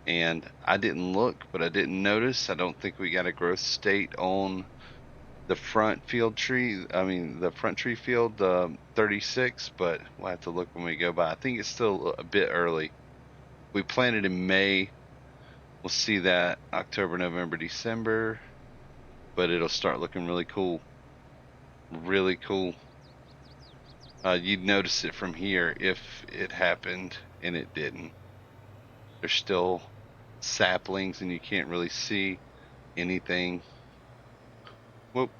And I didn't look, but I didn't notice. I don't think we got a growth state on the front field tree. I mean, the front tree field, 36, but we'll have to look when we go by. I think it's still a bit early. We planted in May. We'll see that October, November, December, but it'll start looking really cool. Really cool. You'd notice it from here if it happened, and it didn't. There's still saplings, and you can't really see anything. Whoop.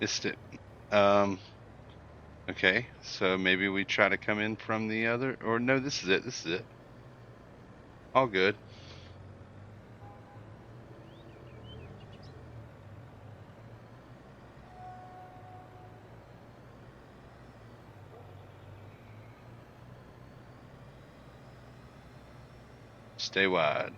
Missed it. Okay, so maybe we try to come in from the other, or no, this is it. This is it. All good. Stay wide.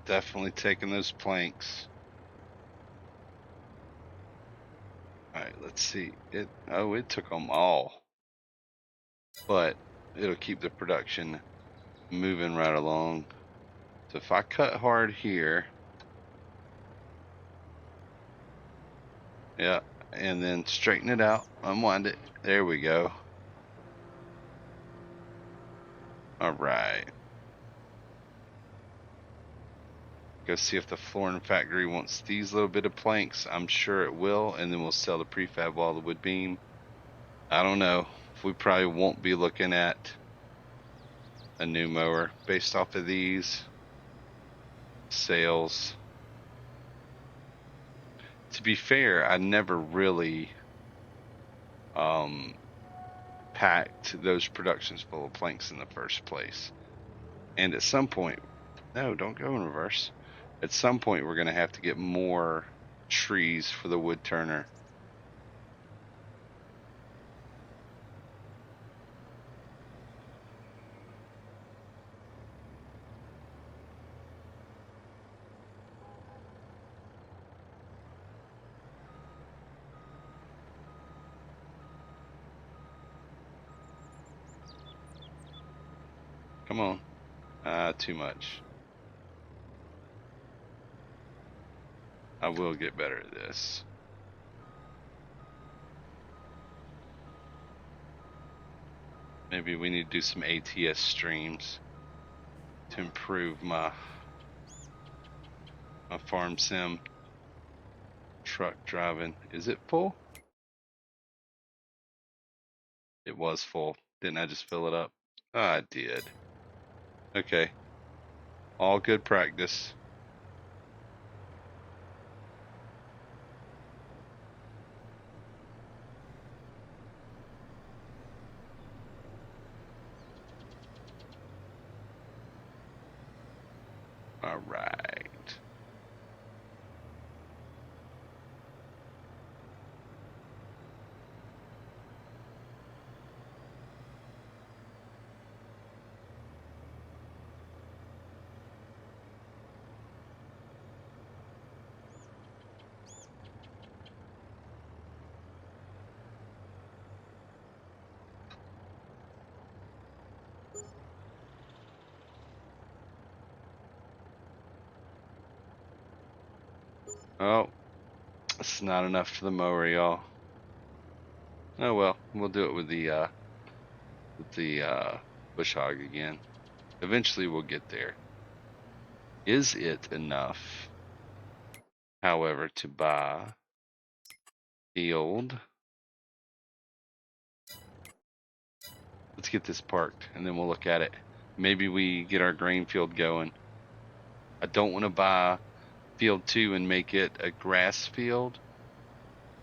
Definitely taking those planks. All right, let's see. It took them all, but it'll keep the production moving right along. So if I cut hard here, yeah, and then straighten it out, unwind it. There we go. All right. Go see if the flooring factory wants these little bit of planks. I'm sure it will, and then we'll sell the prefab wall, the wood beam. I don't know. We probably won't be looking at a new mower based off of these sales. To be fair, I never really packed those productions full of planks in the first place. And at some point, no, don't go in reverse. At some point, we're going to have to get more trees for the wood turner. Come on. Too much. I will get better at this. Maybe we need to do some ATS streams to improve my farm sim. truck driving. Is it full? It was full. Didn't I just fill it up? I did. Okay. All good practice. All right. Oh, it's not enough for the mower, y'all. Oh well, we'll do it with the bush hog again. Eventually we'll get there. Is it enough, however, to buy field? Let's get this parked and then we'll look at it. Maybe we get our grain field going. I don't want to buy field 2 and make it a grass field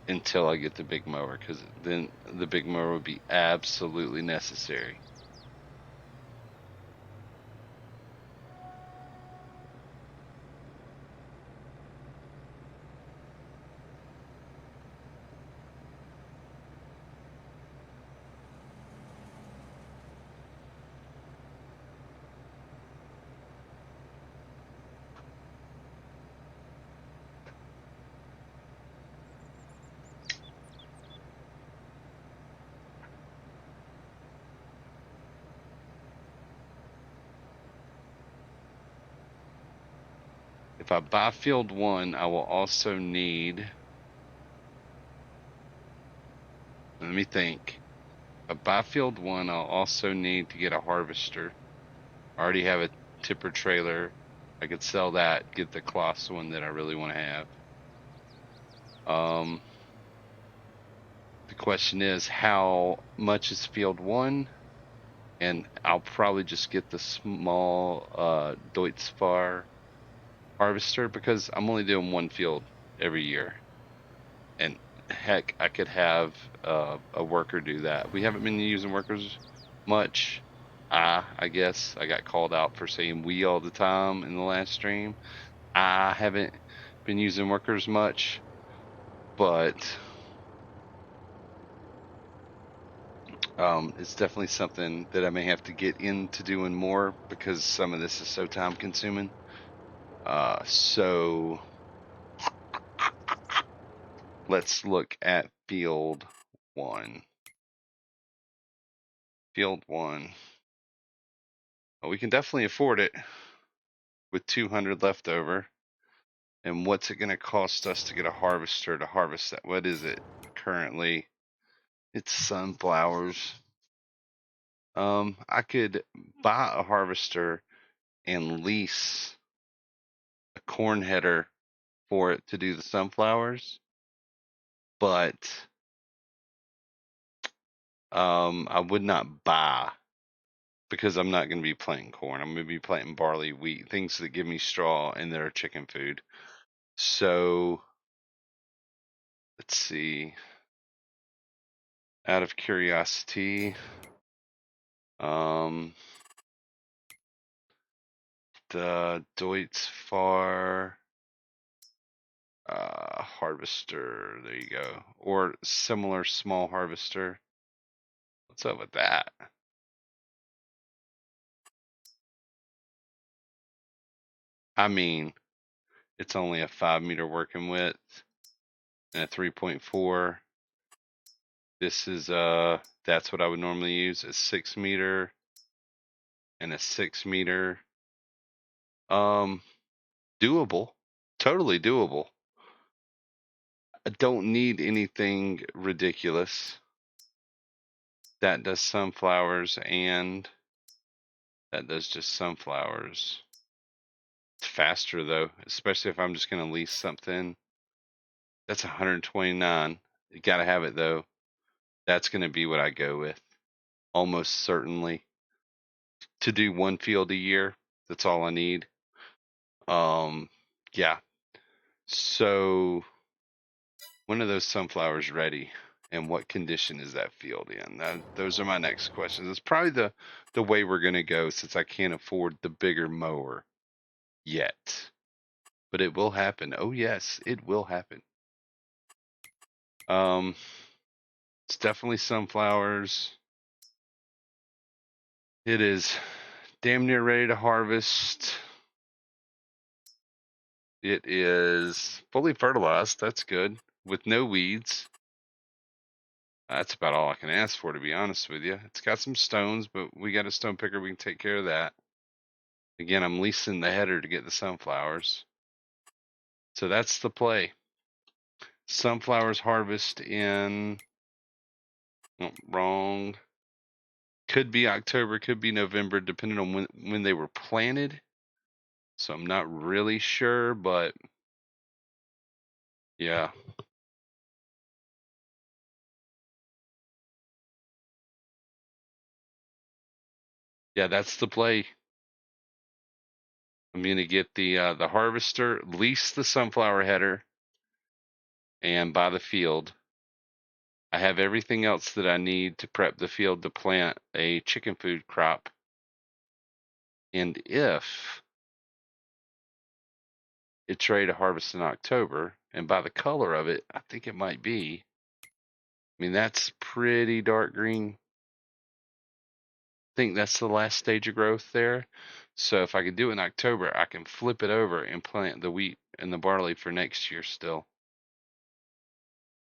until I get the big mower, because then the big mower would be absolutely necessary. If I buy field 1, I will also need, let me think. If I buy field 1, I'll also need to get a harvester. I already have a tipper trailer. I could sell that, get the cloths one that I really want to have. The question is, how much is field 1? And I'll probably just get the small Deutz-Fahr harvester, because I'm only doing one field every year. And heck, I could have a worker do that. We haven't been using workers much. I guess I got called out for saying we all the time in the last stream. I haven't been using workers much, but it's definitely something that I may have to get into doing more, because some of this is so time consuming. So let's look at field 1. Field 1. Well, we can definitely afford it with 200 left over. And what's it going to cost us to get a harvester to harvest that? What is it currently? It's sunflowers. I could buy a harvester and lease a corn header for it to do the sunflowers, but I would not buy, because I'm not going to be planting corn. I'm going to be planting barley, wheat, things that give me straw and that are chicken food. So let's see. Out of curiosity, the Deutz-Fahr harvester, there you go, or similar small harvester. What's up with that? I mean, it's only a 5-meter working width and a 3.4. This is that's what I would normally use, a 6-meter and a 6-meter. Doable, totally doable. I don't need anything ridiculous. That does sunflowers, and that does just sunflowers. It's faster though, especially if I'm just going to lease something. That's 129. You gotta have it though. That's gonna be what I go with. Almost certainly. To do one field a year. That's all I need. Yeah. So when are those sunflowers ready? And what condition is that field in? Those are my next questions. It's probably the way we're gonna go since I can't afford the bigger mower yet. But it will happen. Oh yes, it will happen. Um, it's definitely sunflowers. It is damn near ready to harvest. It is fully fertilized. That's good. With no weeds. That's about all I can ask for, to be honest with you. It's got some stones, but we got a stone picker. We can take care of that. Again, I'm leasing the header to get the sunflowers. So that's the play. Sunflowers harvest in, oh, wrong. Could be October, could be November, depending on when they were planted. So I'm not really sure, but yeah. Yeah, that's the play. I'm gonna get the harvester, lease the sunflower header, and buy the field. I have everything else that I need to prep the field to plant a chicken food crop. And if it's ready to harvest in October, and by the color of it, I think it might be. I mean, that's pretty dark green. I think that's the last stage of growth there. So if I could do it in October, I can flip it over and plant the wheat and the barley for next year still.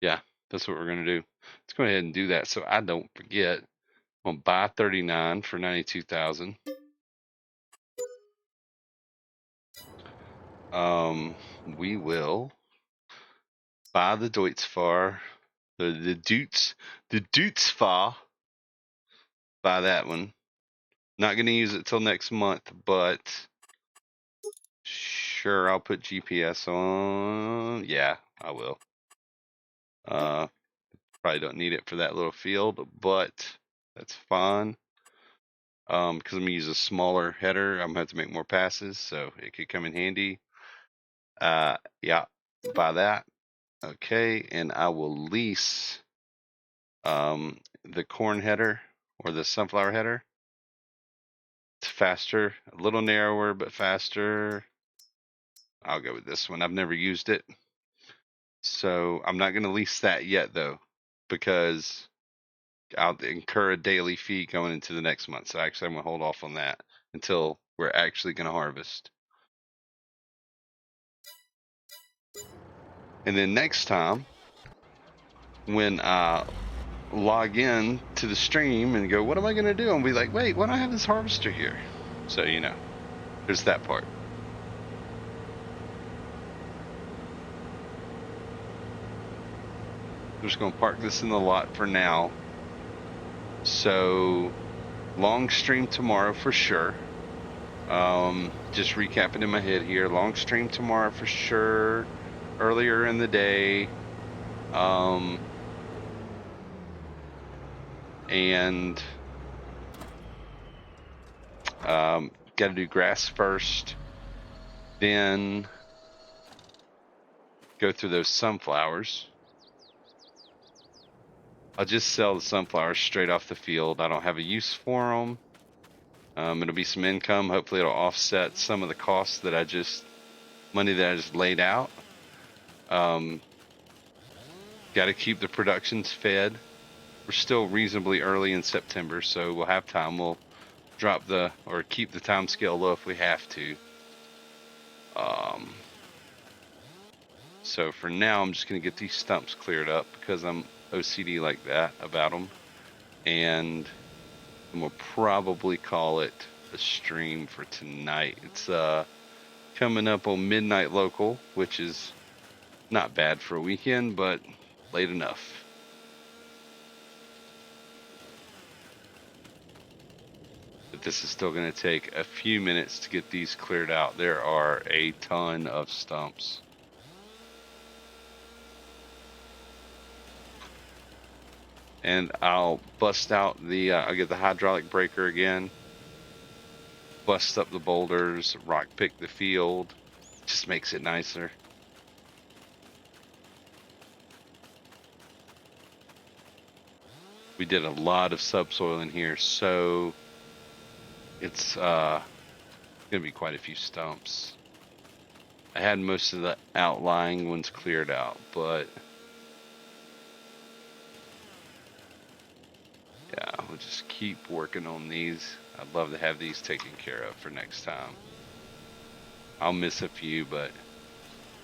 Yeah, that's what we're going to do. Let's go ahead and do that so I don't forget. I'm going to buy 39 for 92,000. We will buy the Deutzfahr, the Deutzfahr, buy that one. Not going to use it till next month, but sure, I'll put GPS on. Yeah, I will. Probably don't need it for that little field, but that's fine. Because I'm gonna use a smaller header, I'm gonna have to make more passes, so it could come in handy. Yeah, buy that. Okay, and I will lease the corn header or the sunflower header. It's faster, a little narrower, but faster. I'll go with this one. I've never used it. So I'm not going to lease that yet, though, because I'll incur a daily fee going into the next month. So actually, I'm going to hold off on that until we're actually going to harvest. And then next time, when I log in to the stream and go, what am I going to do? And be like, wait, why don't I have this harvester here? So, there's that part. I'm just going to park this in the lot for now. So, long stream tomorrow for sure. Just recapping in my head here. Long stream tomorrow for sure. Earlier in the day. And got to do grass first. Then go through those sunflowers. I'll just sell the sunflowers straight off the field. I don't have a use for them. It'll be some income. Hopefully it'll offset some of the costs money that I just laid out. Got to keep the productions fed. We're still reasonably early in September, so we'll have time. We'll keep the time scale low if we have to. So for now, I'm just going to get these stumps cleared up because I'm OCD like that about them. And we'll probably call it a stream for tonight. It's coming up on midnight local, which is not bad for a weekend, but late enough. But this is still going to take a few minutes to get these cleared out. There are a ton of stumps. and I'll bust out the, I'll get the hydraulic breaker again, bust up the boulders, rock pick the field, just makes it nicer. We did a lot of subsoil in here, so it's gonna be quite a few stumps. I had most of the outlying ones cleared out, but yeah, we'll just keep working on these. I'd love to have these taken care of for next time. I'll miss a few, but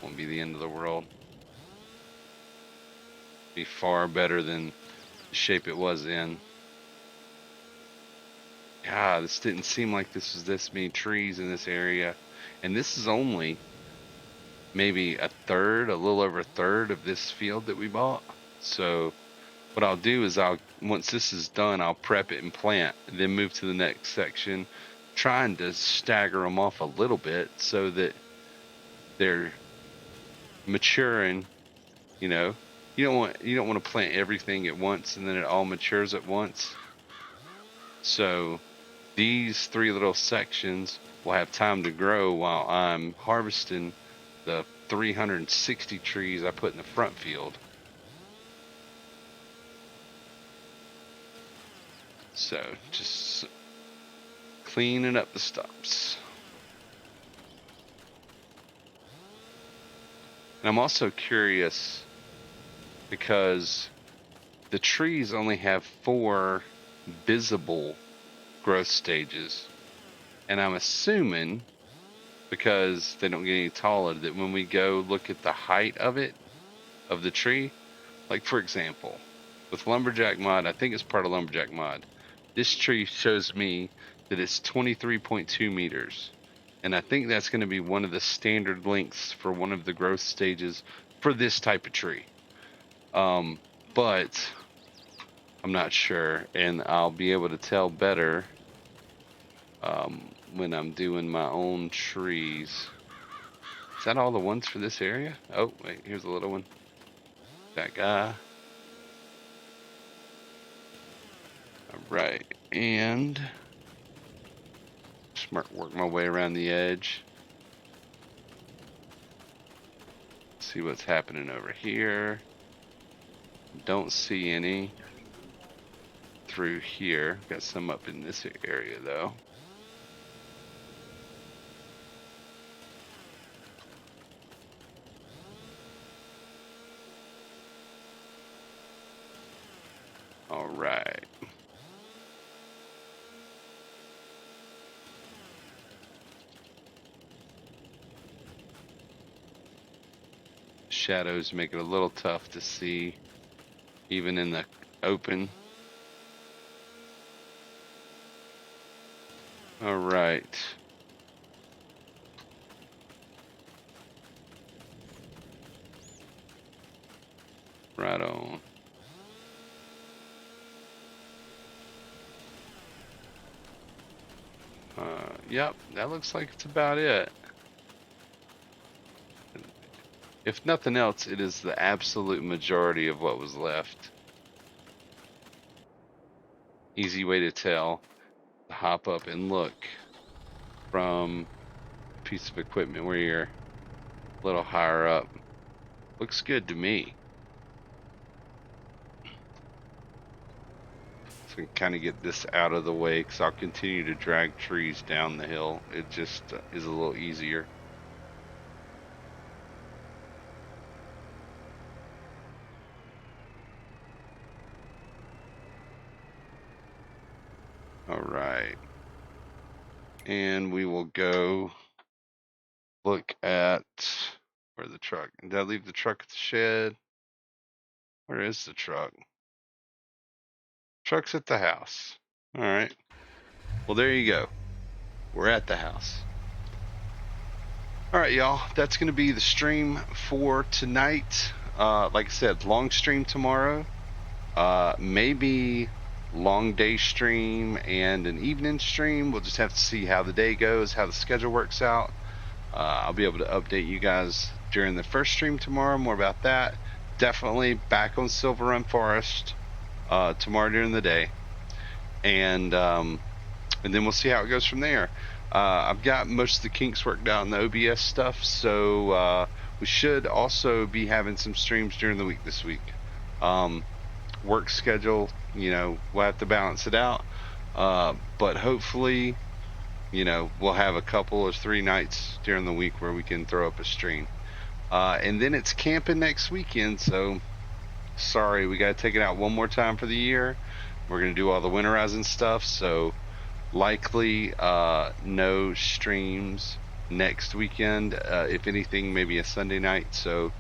won't be the end of the world. Be far better than the shape it was in. God, this didn't seem like this was this many trees in this area. And this is only maybe a third, a little over a third of this field that we bought. So what I'll do is once this is done, I'll prep it and plant, and then move to the next section, trying to stagger them off a little bit so that they're maturing. You know, you don't want to plant everything at once and then it all matures at once. So these 3 little sections will have time to grow while I'm harvesting the 360 trees I put in the front field. So just cleaning up the stumps. And I'm also curious because the trees only have 4 visible growth stages. And I'm assuming, because they don't get any taller, that when we go look at the height of it, of the tree, like for example, with Lumberjack Mod, I think it's part of Lumberjack Mod, this tree shows me that it's 23.2 meters. And I think that's going to be one of the standard lengths for one of the growth stages for this type of tree. But I'm not sure, and I'll be able to tell better when I'm doing my own trees. Is that all the ones for this area? Oh, wait, here's a little one. That guy. All right, and just work my way around the edge. See what's happening over here. Don't see any through here. Got some up in this area though. All right. Shadows make it a little tough to see, even in the open. All right. Right on. Yep, that looks like it's about it. If nothing else, it is the absolute majority of what was left. Easy way to tell. Hop up and look from a piece of equipment where you're a little higher up. Looks good to me. So we can kind of get this out of the way because I'll continue to drag trees down the hill. It just is a little easier. All right. And we will go look at where the truck. Did I leave the truck at the shed? Where is the truck? Truck's at the house. All right. Well, there you go. We're at the house. All right, y'all. That's going to be the stream for tonight. Like I said, long stream tomorrow. Maybe long day stream and an evening stream. We'll just have to see how the day goes, how the schedule works out. I'll be able to update you guys during the first stream tomorrow, more about that. Definitely back on Silverrun Forest. tomorrow during the day, and then we'll see how it goes from there. I've got most of the kinks worked out in the OBS stuff, so we should also be having some streams during the week this week. Work schedule, we'll have to balance it out, but hopefully, we'll have a couple or 3 nights during the week where we can throw up a stream. And then it's camping next weekend, so sorry, we got to take it out one more time for the year. We're going to do all the winterizing stuff, so likely no streams next weekend. If anything, maybe a Sunday night. So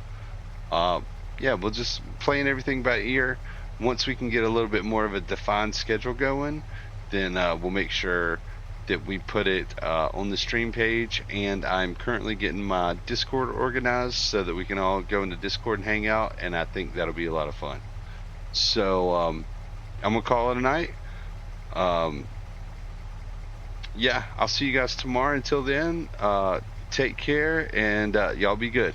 yeah, we'll just playing everything by ear. Once we can get a little bit more of a defined schedule going, then we'll make sure that we put it on the stream page. And I'm currently getting my Discord organized so that we can all go into Discord and hang out, and I think that'll be a lot of fun. So I'm gonna call it a night. Yeah, I'll see you guys tomorrow. Until then, take care, and y'all be good.